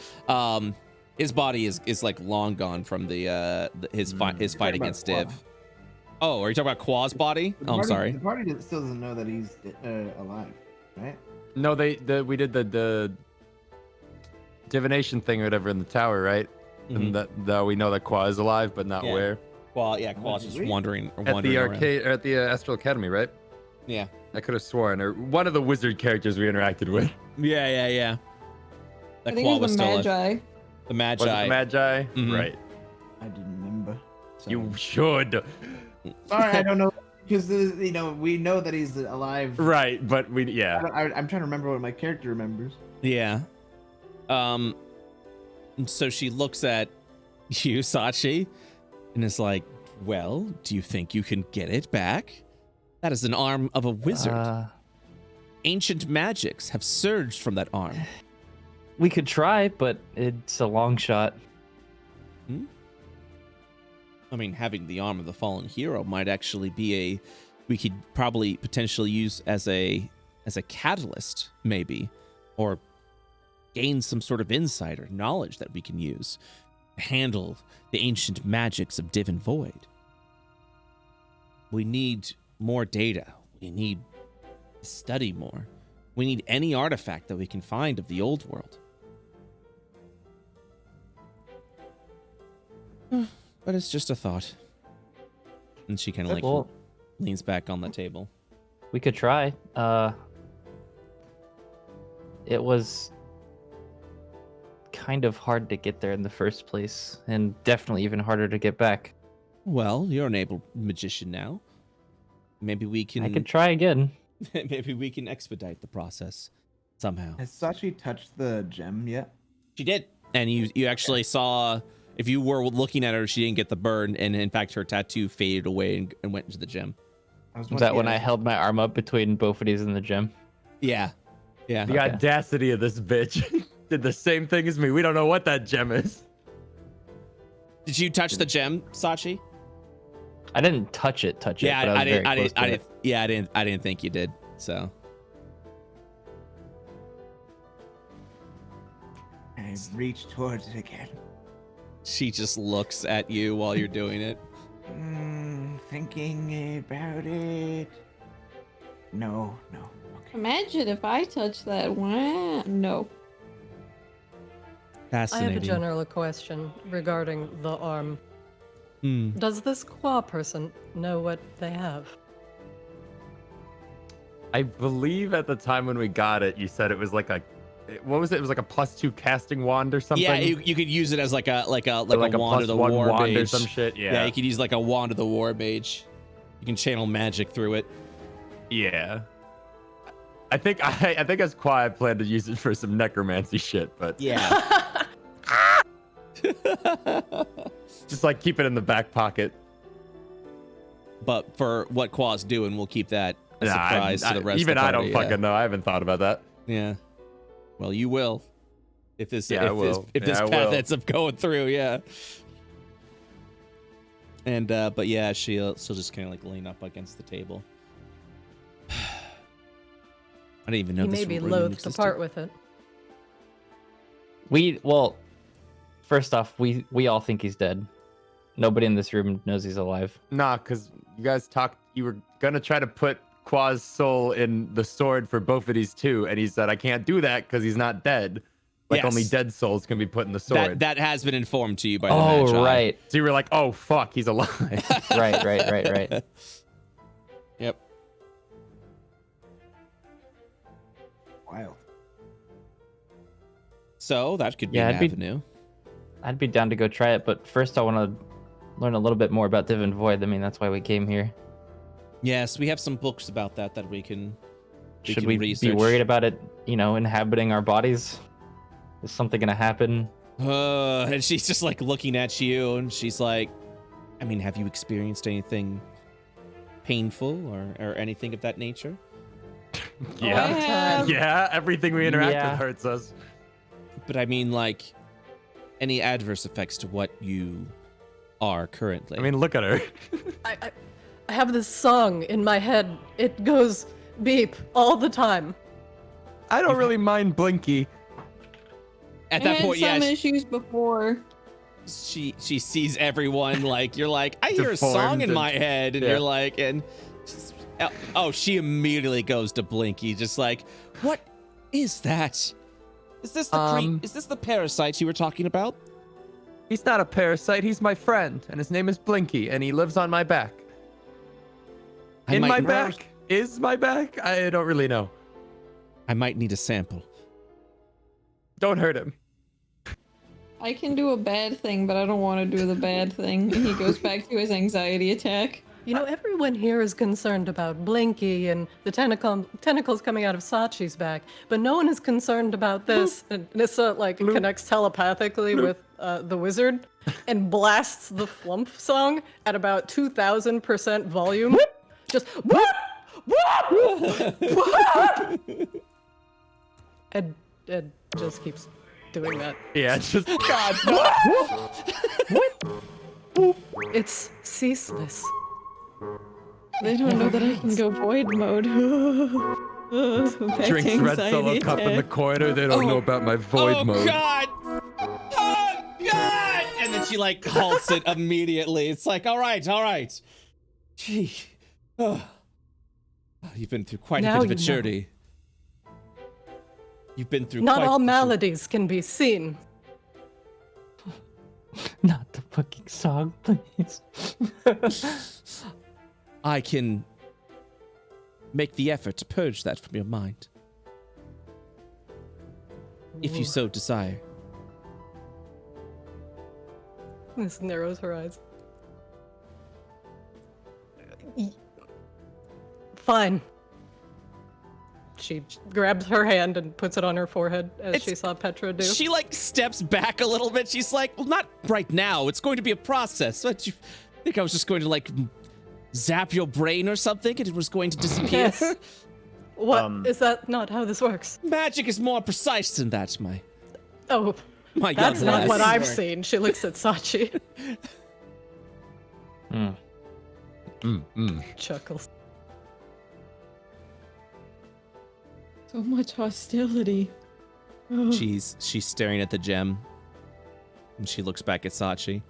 [SPEAKER 2] His body is like long gone from his fight against Div. Oh, are you talking about Qua's body? Oh, I'm sorry.
[SPEAKER 6] The party still doesn't know that he's alive, right?
[SPEAKER 4] No, we did the divination thing or whatever in the tower, right?
[SPEAKER 2] Mhm.
[SPEAKER 4] And that we know that Qua is alive, but not
[SPEAKER 2] Yeah.
[SPEAKER 4] where.
[SPEAKER 2] Qua's just wandering
[SPEAKER 4] At the
[SPEAKER 2] around.
[SPEAKER 4] arcade, or at the Astral Academy, right?
[SPEAKER 2] Yeah.
[SPEAKER 4] I could have sworn, or one of the wizard characters we interacted with.
[SPEAKER 2] Yeah.
[SPEAKER 1] I
[SPEAKER 2] That
[SPEAKER 1] think
[SPEAKER 2] Qua
[SPEAKER 1] it
[SPEAKER 2] was
[SPEAKER 1] was the
[SPEAKER 2] still alive.
[SPEAKER 1] Magi.
[SPEAKER 2] The
[SPEAKER 4] Was
[SPEAKER 2] Magi.
[SPEAKER 4] it the Magi?
[SPEAKER 2] Mhm.
[SPEAKER 4] Right.
[SPEAKER 6] I didn't remember.
[SPEAKER 4] You should.
[SPEAKER 6] Sorry, I don't know because we know that he's alive.
[SPEAKER 4] Right, but
[SPEAKER 6] I'm trying to remember what my character remembers.
[SPEAKER 2] Yeah. And so she looks at you, Sachi, and is like, well, do you think you can get it back? That is an arm of a wizard. Ancient magics have surged from that arm.
[SPEAKER 7] We could try, but it's a long shot.
[SPEAKER 2] I mean, having the arm of the fallen hero might actually be we could probably potentially use as a catalyst, maybe, or gain some sort of insight or knowledge that we can use to handle the ancient magics of Div and Void. We need more data. We need to study more. We need any artifact that we can find of the old world. But it's just a thought. And she kind of
[SPEAKER 7] Well,
[SPEAKER 2] leans back on the table.
[SPEAKER 7] we could try. It was kind of hard to get there in the first place, and definitely even harder to get back.
[SPEAKER 2] Well, you're an able magician now. Maybe we can.
[SPEAKER 7] I could try again.
[SPEAKER 2] Maybe we can expedite the process somehow.
[SPEAKER 11] Has Sachi touched the gem yet?
[SPEAKER 2] She did, and you actually saw. If you were looking at her, she didn't get the burn, and in fact, her tattoo faded away and went into the gem.
[SPEAKER 7] Was that when I held my arm up between both of these in the gym?
[SPEAKER 2] Yeah. Yeah.
[SPEAKER 4] The audacity of this bitch did the same thing as me. We don't know what that gem is.
[SPEAKER 2] Did you touch the gem, Sachi?
[SPEAKER 7] I didn't touch it.
[SPEAKER 2] Yeah,
[SPEAKER 7] but
[SPEAKER 2] I didn't.
[SPEAKER 7] I
[SPEAKER 2] didn't think you did. So.
[SPEAKER 6] I reach towards it again.
[SPEAKER 2] She just looks at you while you're doing it.
[SPEAKER 6] Thinking about it. No. Okay.
[SPEAKER 1] Imagine if I touched that one. No.
[SPEAKER 3] I
[SPEAKER 2] Fascinating.
[SPEAKER 3] have a general question regarding the arm. Does this Qua person know what they have?
[SPEAKER 4] I believe at the time when we got it, you said it was like a, what was it? It was like a +2 casting wand or something.
[SPEAKER 2] Yeah, you could use it as like a wand of the
[SPEAKER 4] +1
[SPEAKER 2] war
[SPEAKER 4] wand
[SPEAKER 2] mage
[SPEAKER 4] or some shit. Yeah,
[SPEAKER 2] you could use like a wand of the war mage. You can channel magic through it.
[SPEAKER 4] Yeah. I think as Qua, I plan to use it for some necromancy shit, but
[SPEAKER 2] yeah.
[SPEAKER 4] Just like keep it in the back pocket.
[SPEAKER 2] But for what Qua's doing, we'll keep that a surprise to the rest
[SPEAKER 4] even
[SPEAKER 2] of the
[SPEAKER 4] I
[SPEAKER 2] party.
[SPEAKER 4] don't fucking know. I haven't thought about that.
[SPEAKER 2] Yeah. Well, you will. If this
[SPEAKER 4] I will.
[SPEAKER 2] path
[SPEAKER 4] I will.
[SPEAKER 2] ends up going through, yeah. And but yeah, she'll just kind of like lean up against the table. I didn't even know
[SPEAKER 3] He
[SPEAKER 2] this
[SPEAKER 3] may be
[SPEAKER 2] room
[SPEAKER 3] loath to
[SPEAKER 2] existed.
[SPEAKER 3] part with it.
[SPEAKER 7] First off, we all think he's dead. Nobody in this room knows he's alive.
[SPEAKER 4] Nah, because you guys talked, you were gonna try to put Qua's soul in the sword for both of these two, and he said, I can't do that because he's not dead. Like
[SPEAKER 2] Yes.
[SPEAKER 4] only dead souls can be put in the sword.
[SPEAKER 2] That has been informed to you by the
[SPEAKER 7] Oh,
[SPEAKER 2] Magi.
[SPEAKER 7] right.
[SPEAKER 4] So you were like, oh fuck, he's alive.
[SPEAKER 7] right.
[SPEAKER 2] Yep.
[SPEAKER 6] Wild.
[SPEAKER 2] So that could be
[SPEAKER 7] Yeah,
[SPEAKER 2] an
[SPEAKER 7] I'd be-
[SPEAKER 2] avenue.
[SPEAKER 7] I'd be down to go try it, but first I want to learn a little bit more about Divine Void. I mean, that's why we came here.
[SPEAKER 2] Yes, we have some books about that we can.
[SPEAKER 7] Should
[SPEAKER 2] can
[SPEAKER 7] we
[SPEAKER 2] research.
[SPEAKER 7] be worried about it, inhabiting our bodies? Is something going to happen?
[SPEAKER 2] And she's just like looking at you, and she's like, I mean, have you experienced anything painful or anything of that nature?
[SPEAKER 4] Yeah, everything we interact
[SPEAKER 7] Yeah.
[SPEAKER 4] with hurts us.
[SPEAKER 2] But I mean, like, any adverse effects to what you are currently.
[SPEAKER 4] I mean, look at her.
[SPEAKER 3] I have this song in my head. It goes beep all the time.
[SPEAKER 4] I don't really mind Blinky.
[SPEAKER 2] at
[SPEAKER 1] I
[SPEAKER 2] that
[SPEAKER 1] had
[SPEAKER 2] point,
[SPEAKER 1] some
[SPEAKER 2] yeah,
[SPEAKER 1] issues before.
[SPEAKER 2] she sees everyone like you're like, I hear a song
[SPEAKER 4] Deformed
[SPEAKER 2] in
[SPEAKER 4] and-
[SPEAKER 2] my head, and
[SPEAKER 4] yeah.
[SPEAKER 2] you're like, and she immediately goes to Blinky, just like, what is that? Is this the is this the parasite you were talking about?
[SPEAKER 4] He's not a parasite. He's my friend, and his name is Blinky, and he lives on my back.
[SPEAKER 2] I
[SPEAKER 4] In
[SPEAKER 2] might-
[SPEAKER 4] my back? Is my back? I don't really know.
[SPEAKER 2] I might need a sample.
[SPEAKER 4] Don't hurt him.
[SPEAKER 1] I can do a bad thing, but I don't want to do the bad thing. And he goes back to his anxiety attack.
[SPEAKER 3] Everyone here is concerned about Blinky and the tentacles coming out of Sachi's back, but no one is concerned about this. And Nissa connects telepathically with the wizard and blasts the Flump song at about 2,000% volume. Just whoop, whoop, whoop. And just keeps doing that.
[SPEAKER 4] Yeah, just God.
[SPEAKER 3] It's ceaseless.
[SPEAKER 1] They don't know that I can go void mode. Back
[SPEAKER 4] Drinks
[SPEAKER 1] to
[SPEAKER 4] red
[SPEAKER 1] anxiety
[SPEAKER 4] solo cup in the
[SPEAKER 1] attack.
[SPEAKER 4] corner. They don't know about my void mode.
[SPEAKER 2] God! Oh God! And then she like halts it immediately. It's like, all right. Gee, you've been through quite
[SPEAKER 3] Now
[SPEAKER 2] a bit of a
[SPEAKER 3] you know.
[SPEAKER 2] journey. You've been through
[SPEAKER 3] Not
[SPEAKER 2] quite
[SPEAKER 3] all
[SPEAKER 2] the journey.
[SPEAKER 3] maladies can be seen.
[SPEAKER 7] Not the fucking song, please.
[SPEAKER 2] I can make the effort to purge that from your mind, if you so desire.
[SPEAKER 3] This narrows her eyes. Fine. She grabs her hand and puts it on her forehead as she saw Petra do.
[SPEAKER 2] She like steps back a little bit. She's like, well, not right now. It's going to be a process. What, you think I was just going to like zap your brain or something and it was going to disappear?
[SPEAKER 3] Yes. What is that not how this works?
[SPEAKER 2] Magic is more precise than that, my young
[SPEAKER 3] That's not
[SPEAKER 2] lass.
[SPEAKER 3] what I've seen. She looks at Sachi. Chuckles.
[SPEAKER 1] So much hostility. Oh.
[SPEAKER 2] She's staring at the gem. And she looks back at Sachi.
[SPEAKER 7] You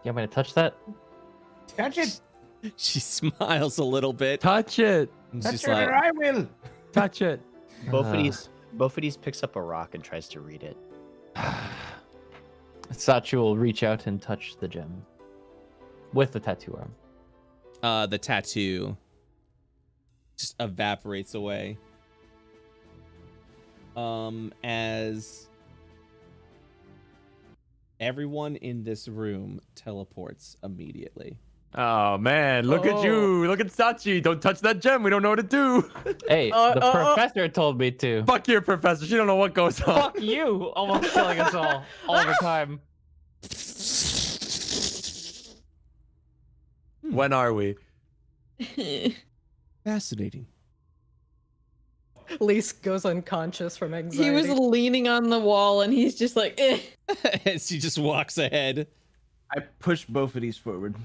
[SPEAKER 7] want me to touch that?
[SPEAKER 6] Touch it.
[SPEAKER 2] She smiles a little bit.
[SPEAKER 4] Touch it.
[SPEAKER 2] And
[SPEAKER 6] Touch
[SPEAKER 2] she's
[SPEAKER 6] it, or I will.
[SPEAKER 4] Touch it.
[SPEAKER 8] Bofidis picks up a rock and tries to read it.
[SPEAKER 7] Sachi will reach out and touch the gem with the tattoo arm.
[SPEAKER 2] The tattoo just evaporates away. As everyone in this room teleports immediately.
[SPEAKER 4] Oh man, look at you. Look at Sachi. Don't touch that gem. We don't know what to do.
[SPEAKER 7] Hey, the professor told me to.
[SPEAKER 4] Fuck your professor. She don't know what goes on.
[SPEAKER 7] Fuck you. Almost killing us all the time.
[SPEAKER 4] When are we?
[SPEAKER 2] Fascinating.
[SPEAKER 3] Lise goes unconscious from anxiety.
[SPEAKER 1] He was leaning on the wall and he's just like, eh.
[SPEAKER 2] As she just walks ahead.
[SPEAKER 6] I push both of these forward.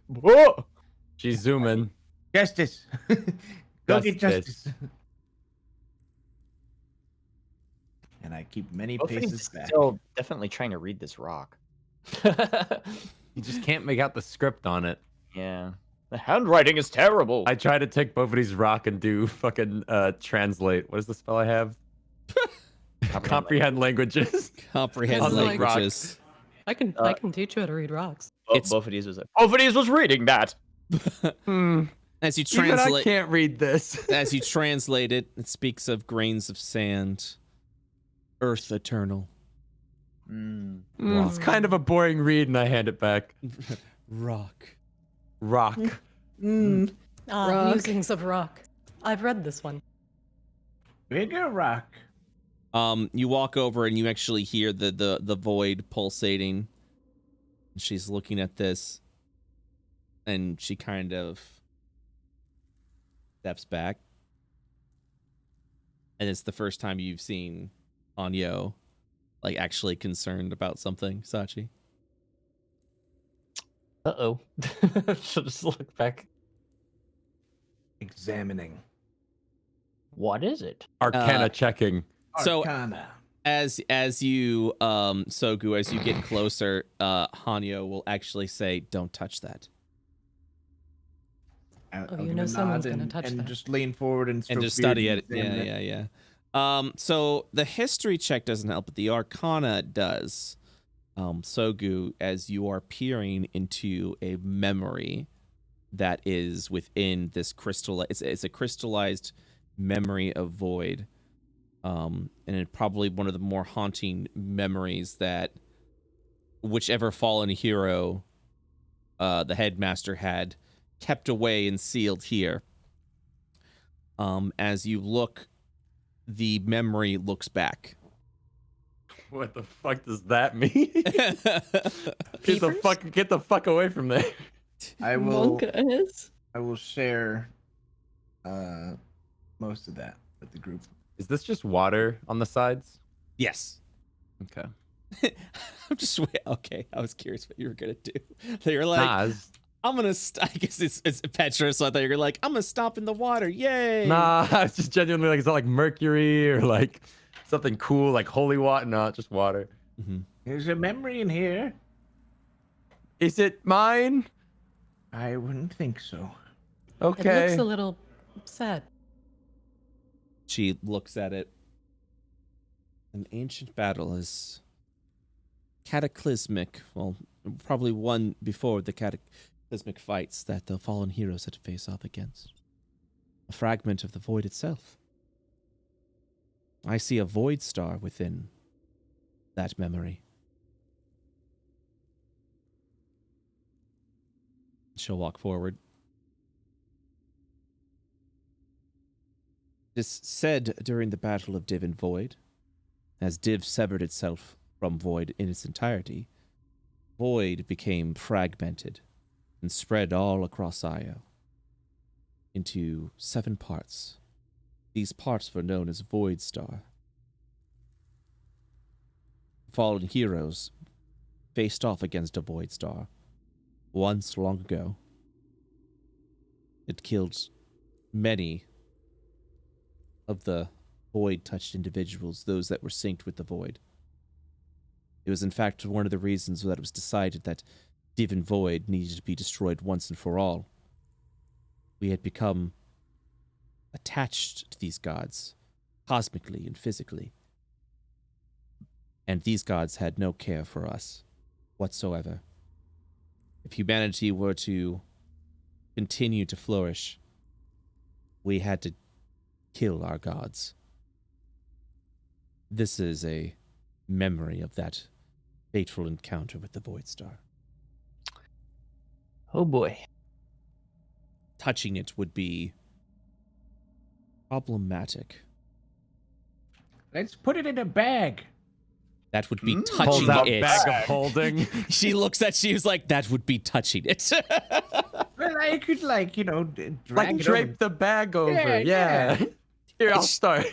[SPEAKER 4] Whoa! She's zooming.
[SPEAKER 6] Justice. Go get
[SPEAKER 4] Justice.
[SPEAKER 6] justice. And I keep many
[SPEAKER 8] Bofidis
[SPEAKER 6] paces
[SPEAKER 8] is
[SPEAKER 6] back.
[SPEAKER 8] still definitely trying to read this rock.
[SPEAKER 4] You just can't make out the script on it.
[SPEAKER 8] Yeah. The handwriting is terrible.
[SPEAKER 4] I try to take Bofidis rock and do fucking translate. What is the spell I have? Comprehend languages.
[SPEAKER 2] Comprehend
[SPEAKER 3] Unlike
[SPEAKER 2] languages.
[SPEAKER 3] I can teach you how to read rocks.
[SPEAKER 8] Bofidis was like, Bofidis was reading that.
[SPEAKER 2] As you
[SPEAKER 4] Even I
[SPEAKER 2] translate,
[SPEAKER 4] can't read this.
[SPEAKER 2] as you translate it, it speaks of grains of sand, earth eternal,
[SPEAKER 4] It's kind of a boring read, and I hand it back.
[SPEAKER 2] rock.
[SPEAKER 4] Rock.
[SPEAKER 1] Rock.
[SPEAKER 3] Musings of Rock. I've read this one.
[SPEAKER 6] Bigger rock.
[SPEAKER 2] You walk over and you actually hear the void pulsating. She's looking at this, and she kind of steps back. And it's the first time you've seen Hanyo like actually concerned about something, Sachi.
[SPEAKER 7] Uh-oh. She'll just look back.
[SPEAKER 6] Examining.
[SPEAKER 7] What is it?
[SPEAKER 4] Arcana checking.
[SPEAKER 2] So
[SPEAKER 6] Arcana.
[SPEAKER 2] as you Sogu, as you get closer, Hanyo will actually say, "Don't touch that."
[SPEAKER 6] I'll
[SPEAKER 3] you
[SPEAKER 6] give
[SPEAKER 3] know
[SPEAKER 6] a
[SPEAKER 3] someone's
[SPEAKER 6] nod
[SPEAKER 3] gonna
[SPEAKER 6] and,
[SPEAKER 3] touch
[SPEAKER 6] and
[SPEAKER 3] that.
[SPEAKER 6] just lean forward and,
[SPEAKER 2] And just
[SPEAKER 6] stroke
[SPEAKER 2] study
[SPEAKER 6] beard
[SPEAKER 2] it.
[SPEAKER 6] and examine
[SPEAKER 2] Yeah. So the history check doesn't help, but the Arcana does. Sogu, as you are peering into a memory that is within this crystal, it's a crystallized memory of void, and it probably one of the more haunting memories that whichever fallen hero, the headmaster had kept away and sealed here. As you look, the memory looks back.
[SPEAKER 4] What the fuck does that mean? Get the fuck away from there.
[SPEAKER 6] I will
[SPEAKER 1] Monkas.
[SPEAKER 6] I will share most of that with the group.
[SPEAKER 4] Is this just water on the sides?
[SPEAKER 2] Yes.
[SPEAKER 4] Okay.
[SPEAKER 2] I'm just okay. I was curious what you were gonna do. They were like, I'm gonna. I guess it's Petra, so I thought you were like, I'm gonna stop in the water. Yay!
[SPEAKER 4] Nah, it's just genuinely like, it's not like mercury or like something cool like holy water. No, it's just water.
[SPEAKER 2] Mm-hmm.
[SPEAKER 6] There's a memory in here.
[SPEAKER 4] Is it mine?
[SPEAKER 6] I wouldn't think so.
[SPEAKER 4] Okay.
[SPEAKER 3] It looks a little sad.
[SPEAKER 2] She looks at it. An ancient battle is cataclysmic. Well, probably one before the cataclysmic fights that the fallen heroes had to face off against. A fragment of the void itself. I see a void star within that memory. She'll walk forward. This said during the Battle of Div and Void, as Div severed itself from Void in its entirety, Void became fragmented and spread all across Io into 7 parts. These parts were known as Void Star. Fallen heroes faced off against a Void Star once long ago. It killed many of the Void-touched individuals, those that were synced with the Void. It was in fact one of the reasons that it was decided that Div and Void needed to be destroyed once and for all. We had become attached to these gods, cosmically and physically. And these gods had no care for us whatsoever. If humanity were to continue to flourish, we had to kill our gods. This is a memory of that fateful encounter with the Void Star.
[SPEAKER 7] Oh boy.
[SPEAKER 2] Touching it would be problematic.
[SPEAKER 6] Let's put it in a bag.
[SPEAKER 2] That would be
[SPEAKER 4] Pulls
[SPEAKER 2] touching
[SPEAKER 4] out
[SPEAKER 2] it.
[SPEAKER 4] bag of holding.
[SPEAKER 2] She looks at you, like, that would be touching it.
[SPEAKER 6] Well, I could, like, you know, drag
[SPEAKER 4] Like
[SPEAKER 6] it
[SPEAKER 4] drape
[SPEAKER 6] over.
[SPEAKER 4] the bag over.
[SPEAKER 6] Yeah,
[SPEAKER 4] Yeah. Here, I'll start.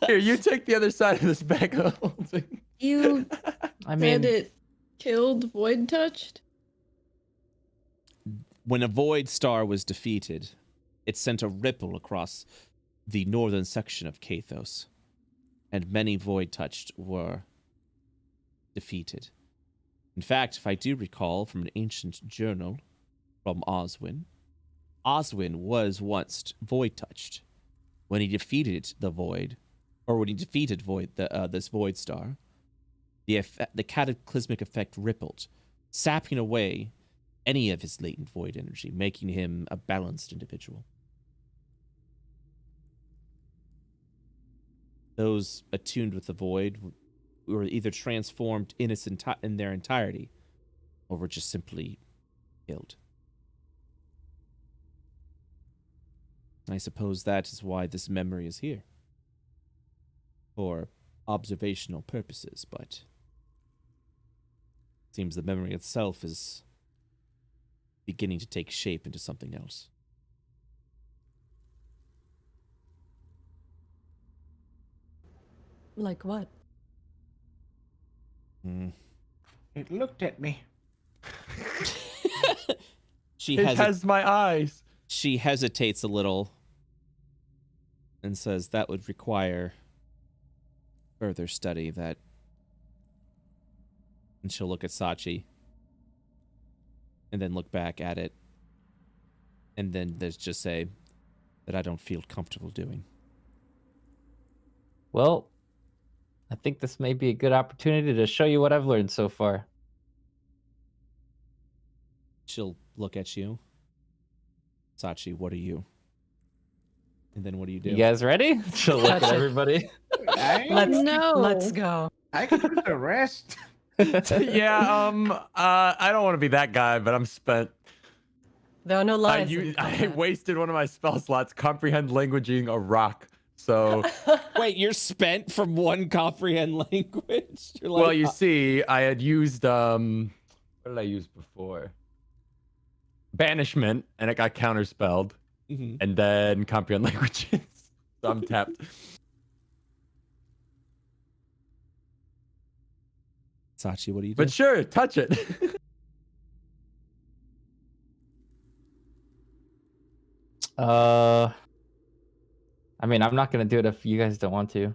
[SPEAKER 4] Here, you take the other side of this bag of holding.
[SPEAKER 1] You
[SPEAKER 7] I
[SPEAKER 1] said
[SPEAKER 7] mean,
[SPEAKER 1] it killed Void Touched?
[SPEAKER 2] When a Void Star was defeated, it sent a ripple across the northern section of Kathos, and many Void-touched were defeated. In fact, if I do recall from an ancient journal from Oswin, Oswin was once Void-touched. When he defeated the Void, or when he defeated this Void Star, the cataclysmic effect rippled, sapping away any of his latent Void energy, making him a balanced individual. Those attuned with the Void were either transformed in their entirety, or were just simply killed. I suppose that is why this memory is here. For observational purposes, but it seems the memory itself is beginning to take shape into something else.
[SPEAKER 3] Like what?
[SPEAKER 6] It looked at me.
[SPEAKER 4] It has my eyes.
[SPEAKER 2] She hesitates a little and says that would require further study. And she'll look at Sachi and then look back at it, and then there's just say that I don't feel comfortable doing.
[SPEAKER 7] well, I think this may be a good opportunity to show you what I've learned so far.
[SPEAKER 2] She'll look at you. Sachi, what are you? And then what do you do?
[SPEAKER 7] You guys ready? She'll look at
[SPEAKER 3] Gotcha.
[SPEAKER 7] everybody.
[SPEAKER 3] Let's go.
[SPEAKER 6] I could use a rest.
[SPEAKER 4] Yeah, I don't want to be that guy, but I'm spent.
[SPEAKER 3] There are no lies. in
[SPEAKER 4] I
[SPEAKER 3] combat.
[SPEAKER 4] wasted one of my spell slots, comprehend languaging a rock. So,
[SPEAKER 2] Wait, you're spent from one comprehend language? You're like,
[SPEAKER 4] well, you see, I had used what did I use before? Banishment, and it got counterspelled, and then comprehend languages. So I'm tapped.
[SPEAKER 2] Sachi, what do you do?
[SPEAKER 4] But sure, touch it.
[SPEAKER 7] I mean, I'm not gonna do it if you guys don't want to.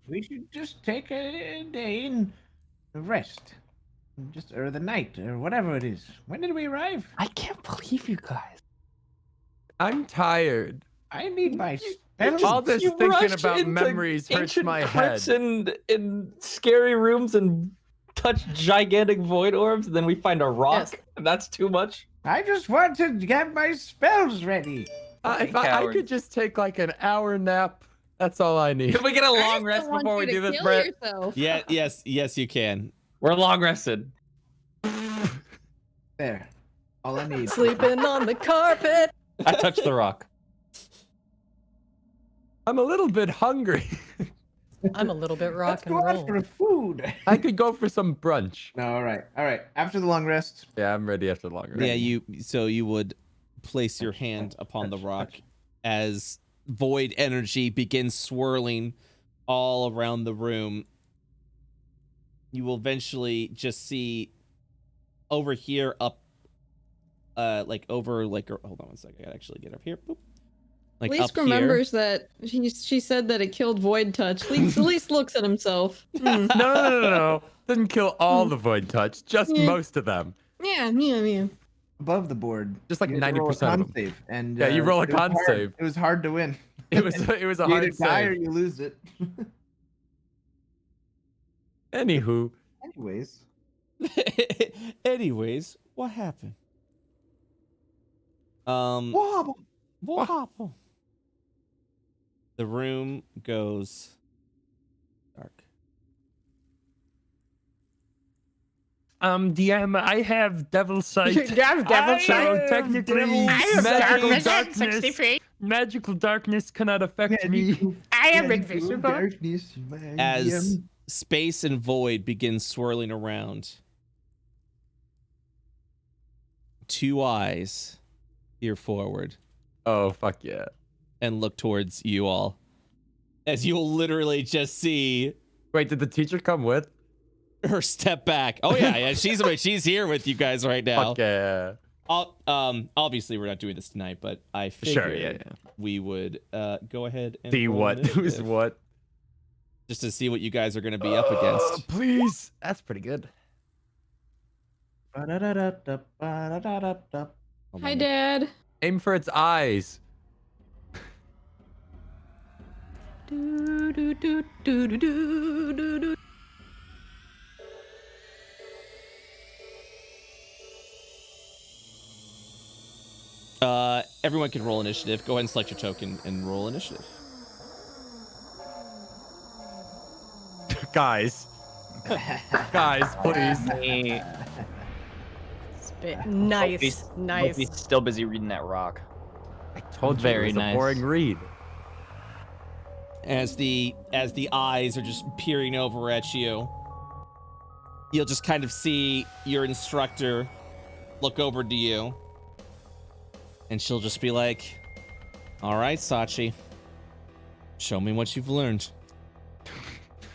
[SPEAKER 6] We should just take a day and rest. Or the night, or whatever it is. When did we arrive?
[SPEAKER 7] I can't believe you guys.
[SPEAKER 4] I'm tired.
[SPEAKER 6] I need my spells.
[SPEAKER 4] All this
[SPEAKER 7] You
[SPEAKER 4] thinking
[SPEAKER 7] rushed
[SPEAKER 4] about
[SPEAKER 7] into
[SPEAKER 4] memories hurts
[SPEAKER 7] ancient
[SPEAKER 4] my
[SPEAKER 7] crypts
[SPEAKER 4] head.
[SPEAKER 7] and in scary rooms and touch gigantic void orbs, and then we find a rock.
[SPEAKER 3] Yes.
[SPEAKER 7] And that's too much.
[SPEAKER 6] I just want to get my spells ready.
[SPEAKER 4] If I could just take like an hour nap, That's all I need.
[SPEAKER 7] Can we get a
[SPEAKER 1] I
[SPEAKER 7] long
[SPEAKER 1] just
[SPEAKER 7] rest
[SPEAKER 1] don't want
[SPEAKER 7] before we
[SPEAKER 1] you
[SPEAKER 7] do
[SPEAKER 1] to
[SPEAKER 7] this,
[SPEAKER 1] kill
[SPEAKER 7] Brett?
[SPEAKER 1] yourself.
[SPEAKER 2] Yeah, yes, you can.
[SPEAKER 7] We're long rested.
[SPEAKER 11] There. All I need.
[SPEAKER 3] Sleeping on the carpet.
[SPEAKER 7] I touched the rock.
[SPEAKER 4] I'm a little bit hungry.
[SPEAKER 3] I'm a little bit rock
[SPEAKER 11] Let's
[SPEAKER 3] and
[SPEAKER 11] go out
[SPEAKER 3] roll.
[SPEAKER 11] for food.
[SPEAKER 4] I could go for some brunch.
[SPEAKER 11] No, all right. After the long rest.
[SPEAKER 4] Yeah, I'm ready after the long rest.
[SPEAKER 2] Yeah, you would place your hand upon the rock as void energy begins swirling all around the room. You will eventually just see over here up hold on one second. I gotta actually get up here. Boop. Like
[SPEAKER 1] Least
[SPEAKER 2] up
[SPEAKER 1] remembers that she said that it killed Void Touch. Least looks at himself.
[SPEAKER 4] No. Didn't kill all the void touch, just
[SPEAKER 1] Yeah.
[SPEAKER 4] most of them.
[SPEAKER 1] Yeah.
[SPEAKER 11] Above the board.
[SPEAKER 4] Just like
[SPEAKER 11] you had to roll a
[SPEAKER 4] 90% of
[SPEAKER 11] con
[SPEAKER 4] them.
[SPEAKER 11] save, and
[SPEAKER 4] Yeah, you roll a
[SPEAKER 11] it was
[SPEAKER 4] con
[SPEAKER 11] hard.
[SPEAKER 4] save.
[SPEAKER 11] It was hard to win.
[SPEAKER 4] It was a
[SPEAKER 11] You
[SPEAKER 4] hard
[SPEAKER 11] either die or
[SPEAKER 4] save.
[SPEAKER 11] you lose it.
[SPEAKER 4] Anywho,
[SPEAKER 2] Anyways, what happened?
[SPEAKER 11] Wobble.
[SPEAKER 2] What happened? The room goes dark.
[SPEAKER 4] DM, I have devil sight.
[SPEAKER 5] You have devil sight?
[SPEAKER 4] Technically,
[SPEAKER 5] I have
[SPEAKER 4] magical
[SPEAKER 5] darkness at
[SPEAKER 4] darkness.
[SPEAKER 5] 60 feet.
[SPEAKER 4] Magical darkness cannot affect me.
[SPEAKER 5] I am invisible.
[SPEAKER 2] As space and void begin swirling around, two eyes peer forward
[SPEAKER 4] Oh, fuck yeah.
[SPEAKER 2] and look towards you all. As you'll literally just see
[SPEAKER 4] Wait, did the teacher come with?
[SPEAKER 2] her step back. Oh yeah, she's here with you guys right now.
[SPEAKER 4] Fuck yeah.
[SPEAKER 2] Obviously we're not doing this tonight, but I figured
[SPEAKER 4] Sure, yeah.
[SPEAKER 2] we would go ahead and
[SPEAKER 4] See
[SPEAKER 2] roll
[SPEAKER 4] what? Who's
[SPEAKER 2] initiative,
[SPEAKER 4] what?
[SPEAKER 2] just to see what you guys are going to be up against.
[SPEAKER 4] Please. That's pretty good.
[SPEAKER 11] Ba-da-da-da-da,
[SPEAKER 1] Hi, Dad.
[SPEAKER 4] Aim for its eyes.
[SPEAKER 3] Do, do, do, do, do, do, do, do.
[SPEAKER 2] Everyone can roll initiative. Go ahead and select your token and roll initiative.
[SPEAKER 4] Guys. Guys, please.
[SPEAKER 3] Nice.
[SPEAKER 8] He's still busy reading that rock.
[SPEAKER 4] I told you
[SPEAKER 7] Very
[SPEAKER 4] it was
[SPEAKER 7] nice.
[SPEAKER 4] a boring read.
[SPEAKER 2] As the eyes are just peering over at you, you'll just kind of see your instructor look over to you, and she'll just be like, "All right, Sachi, show me what you've learned."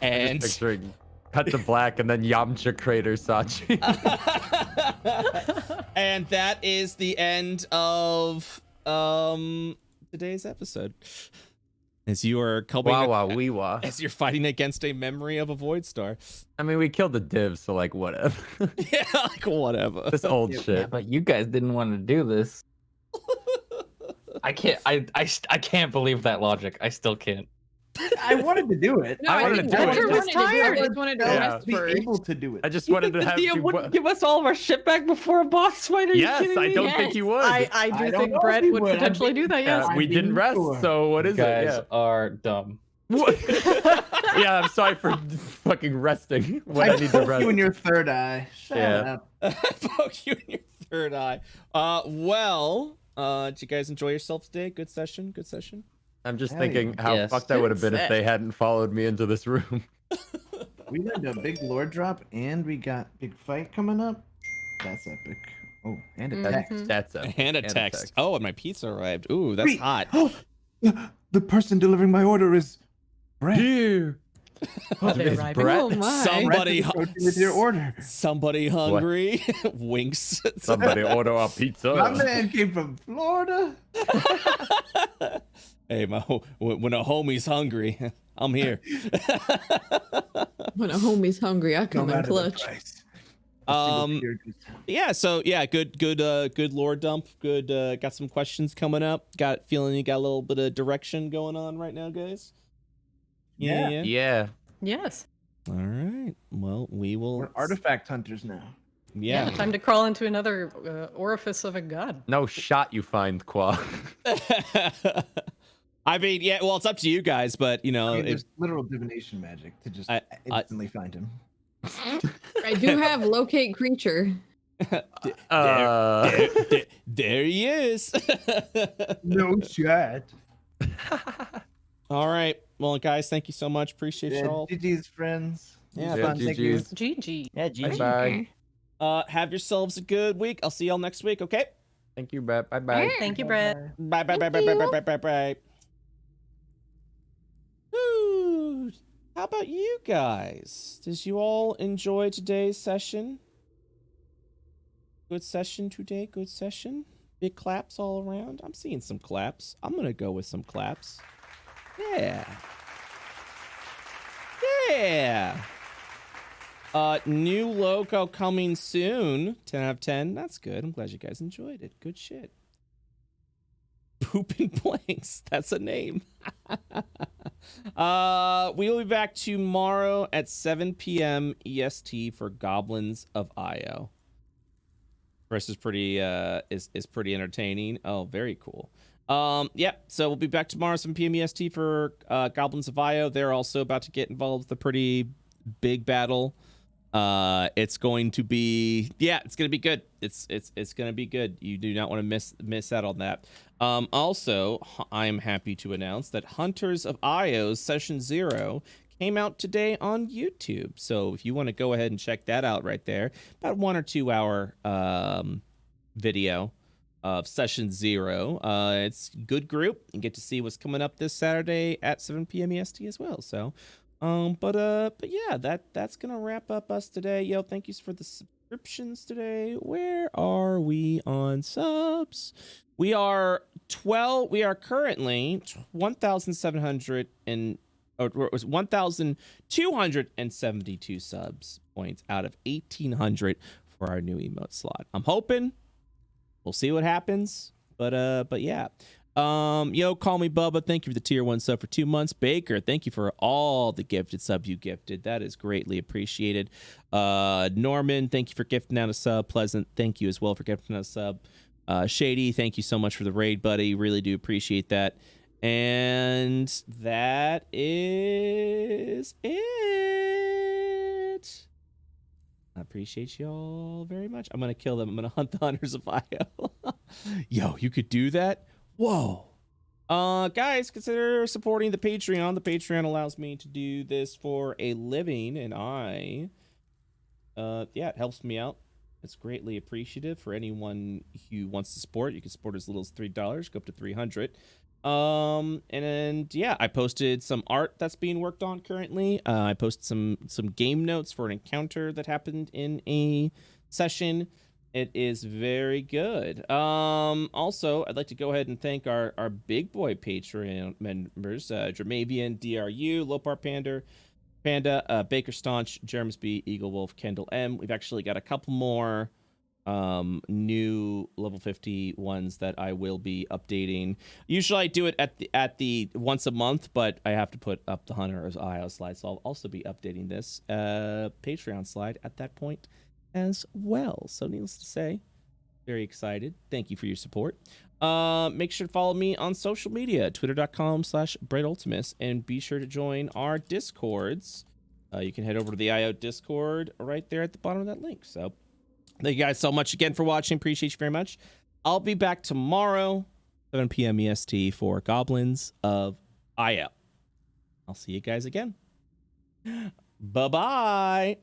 [SPEAKER 2] And
[SPEAKER 4] Just picturing cut to black and then Yamcha crater Sachi.
[SPEAKER 2] and that is the end of today's episode. As you are coming,
[SPEAKER 4] wee wah.
[SPEAKER 2] as you're fighting against a memory of a void star.
[SPEAKER 4] I mean, we killed the div, so like whatever.
[SPEAKER 2] Yeah, like whatever.
[SPEAKER 4] This old
[SPEAKER 7] Yeah,
[SPEAKER 4] shit.
[SPEAKER 7] but you guys didn't want to do this. I can't. I can't believe that logic. I still can't.
[SPEAKER 11] I wanted to do it.
[SPEAKER 1] No,
[SPEAKER 4] I wanted
[SPEAKER 1] think
[SPEAKER 4] to do it.
[SPEAKER 1] Roger
[SPEAKER 3] was
[SPEAKER 1] wanted to do it.
[SPEAKER 3] tired.
[SPEAKER 1] I just wanted to
[SPEAKER 4] Yeah.
[SPEAKER 1] rest
[SPEAKER 11] Be
[SPEAKER 1] first.
[SPEAKER 11] able to do it.
[SPEAKER 4] I just wanted to have
[SPEAKER 7] You
[SPEAKER 4] to.
[SPEAKER 7] wouldn't give us all of our shit back before a boss fight? Are you
[SPEAKER 4] Yes,
[SPEAKER 7] kidding
[SPEAKER 4] I
[SPEAKER 7] me?
[SPEAKER 4] don't
[SPEAKER 1] Yes.
[SPEAKER 4] think you would.
[SPEAKER 3] I
[SPEAKER 11] I
[SPEAKER 3] do
[SPEAKER 11] don't
[SPEAKER 3] think
[SPEAKER 11] know if
[SPEAKER 3] Brett
[SPEAKER 11] he
[SPEAKER 3] would
[SPEAKER 11] would.
[SPEAKER 3] potentially do that, yes.
[SPEAKER 4] We didn't rest,
[SPEAKER 11] sure.
[SPEAKER 4] so what is
[SPEAKER 7] You
[SPEAKER 4] it?
[SPEAKER 7] guys
[SPEAKER 4] Yeah.
[SPEAKER 7] are dumb.
[SPEAKER 4] What? Yeah, I'm sorry for fucking resting when I need to
[SPEAKER 11] poked
[SPEAKER 4] rest.
[SPEAKER 11] you in your third eye. Shut
[SPEAKER 4] Yeah.
[SPEAKER 11] up.
[SPEAKER 2] Poke you in your third eye. Did you guys enjoy yourselves today? Good session. Good session.
[SPEAKER 4] I'm just
[SPEAKER 11] Hell
[SPEAKER 4] thinking how
[SPEAKER 7] Yes.
[SPEAKER 4] fucked I would have been if
[SPEAKER 3] Set.
[SPEAKER 4] they hadn't followed me into this room.
[SPEAKER 11] We learned a big lore drop, and we got big fight coming up. That's epic. Oh, and a text.
[SPEAKER 4] That's a
[SPEAKER 2] And a text. Oh, and my pizza arrived. Ooh, that's
[SPEAKER 11] Wait.
[SPEAKER 2] hot.
[SPEAKER 11] The person delivering my order is Brett.
[SPEAKER 4] Here.
[SPEAKER 3] They
[SPEAKER 4] Is
[SPEAKER 3] arrived.
[SPEAKER 4] Brett-
[SPEAKER 1] Oh my.
[SPEAKER 2] Somebody,
[SPEAKER 11] Brett is approaching with your order.
[SPEAKER 2] somebody hungry. Winks.
[SPEAKER 4] Somebody order a pizza.
[SPEAKER 11] My man came from Florida.
[SPEAKER 2] Hey, when a homie's hungry, I'm here.
[SPEAKER 1] When a homie's hungry, I
[SPEAKER 11] No
[SPEAKER 1] come in
[SPEAKER 11] matter the
[SPEAKER 1] clutch.
[SPEAKER 11] price.
[SPEAKER 2] Yeah, so yeah, good lore dump. Good, got some questions coming up. Got feeling you got a little bit of direction going on right now, guys.
[SPEAKER 11] Yeah.
[SPEAKER 4] Yeah.
[SPEAKER 3] Yes.
[SPEAKER 2] All right. Well, we will.
[SPEAKER 11] We're artifact hunters now.
[SPEAKER 2] Yeah.
[SPEAKER 3] Time to crawl into another orifice of a god.
[SPEAKER 4] No shot you find, Qua.
[SPEAKER 2] I mean, yeah, well, it's up to you guys, but you know,
[SPEAKER 11] I mean, there's literal divination magic to just instantly find him.
[SPEAKER 1] I do have locate creature.
[SPEAKER 2] there he is.
[SPEAKER 6] No shot.
[SPEAKER 2] All right. Well, guys, thank you so much. Appreciate y'all.
[SPEAKER 11] GG's, friends.
[SPEAKER 2] Yeah,
[SPEAKER 11] Fun. Thank you.
[SPEAKER 3] GG.
[SPEAKER 8] Yeah, GG.
[SPEAKER 4] Bye.
[SPEAKER 2] Have yourselves a good week. I'll see y'all next week, okay?
[SPEAKER 4] Thank you, Brett. Bye bye.
[SPEAKER 3] Thank you, Brett.
[SPEAKER 2] Bye. Ooh, how about you guys? Did you all enjoy today's session? Good session today. Good session. Big claps all around. I'm seeing some claps. I'm gonna go with some claps. Yeah. Yeah. New logo coming soon. 10 out of 10. That's good. I'm glad you guys enjoyed it. Good shit. Pooping Blanks. That's a name. We will be back tomorrow at 7 p.m. EST for Goblins of Io. First is pretty is pretty entertaining. Oh, very cool. Yeah, so we'll be back tomorrow 7 p.m. EST for Goblins of Io. They're also about to get involved with a pretty big battle. It's going to be it's gonna be good. It's gonna be good. You do not want to miss out on that. Also, I'm happy to announce that Hunters of Io's Session 0 came out today on YouTube. So if you want to go ahead and check that out right there, about 1 or 2 hour video of Session 0. It's a good group. You get to see what's coming up this Saturday at 7 p.m. EST as well. So but yeah, that's gonna wrap up us today. Yo, thank you for the subscriptions today. Where are we on subs? We are currently 1,700 and it was 1,272 subs points out of 1,800 for our new emote slot. I'm hoping we'll see what happens, but yeah. Yo, call me Bubba. Thank you for the tier 1 sub for 2 months. Baker, thank you for all the gifted subs you gifted. That is greatly appreciated. Norman, thank you for gifting out a sub. Pleasant, thank you as well for gifting out a sub. Shady, thank you so much for the raid, buddy. Really do appreciate that. And that is it. I appreciate y'all very much. I'm gonna kill them. I'm gonna hunt the Hunters of Io. Yo, you could do that? Whoa. Guys, consider supporting the Patreon. The Patreon allows me to do this for a living, and it helps me out. It's greatly appreciative for anyone who wants to support. You can support as little as $3, go up to 300. And I posted some art that's being worked on currently. I posted some game notes for an encounter that happened in a session. It is very good. Also, I'd like to go ahead and thank our big boy Patreon members, Dramavian, DRU, Lopar Panda, Baker Staunch, Jeremsby, Eagle Wolf, Kendall M. We've actually got a couple more new level 50 ones that I will be updating. Usually I do it at the once a month, but I have to put up the Hunter's Io slide, so I'll also be updating this Patreon slide at that point as well. So needless to say, very excited. Thank you for your support. Make sure to follow me on social media, twitter.com/BrettUltimus, and be sure to join our Discords. You can head over to the IO Discord right there at the bottom of that link. So thank you guys so much again for watching. Appreciate you very much. I'll be back tomorrow, 7 p.m. EST for Goblins of Io. I'll see you guys again. Bye-bye.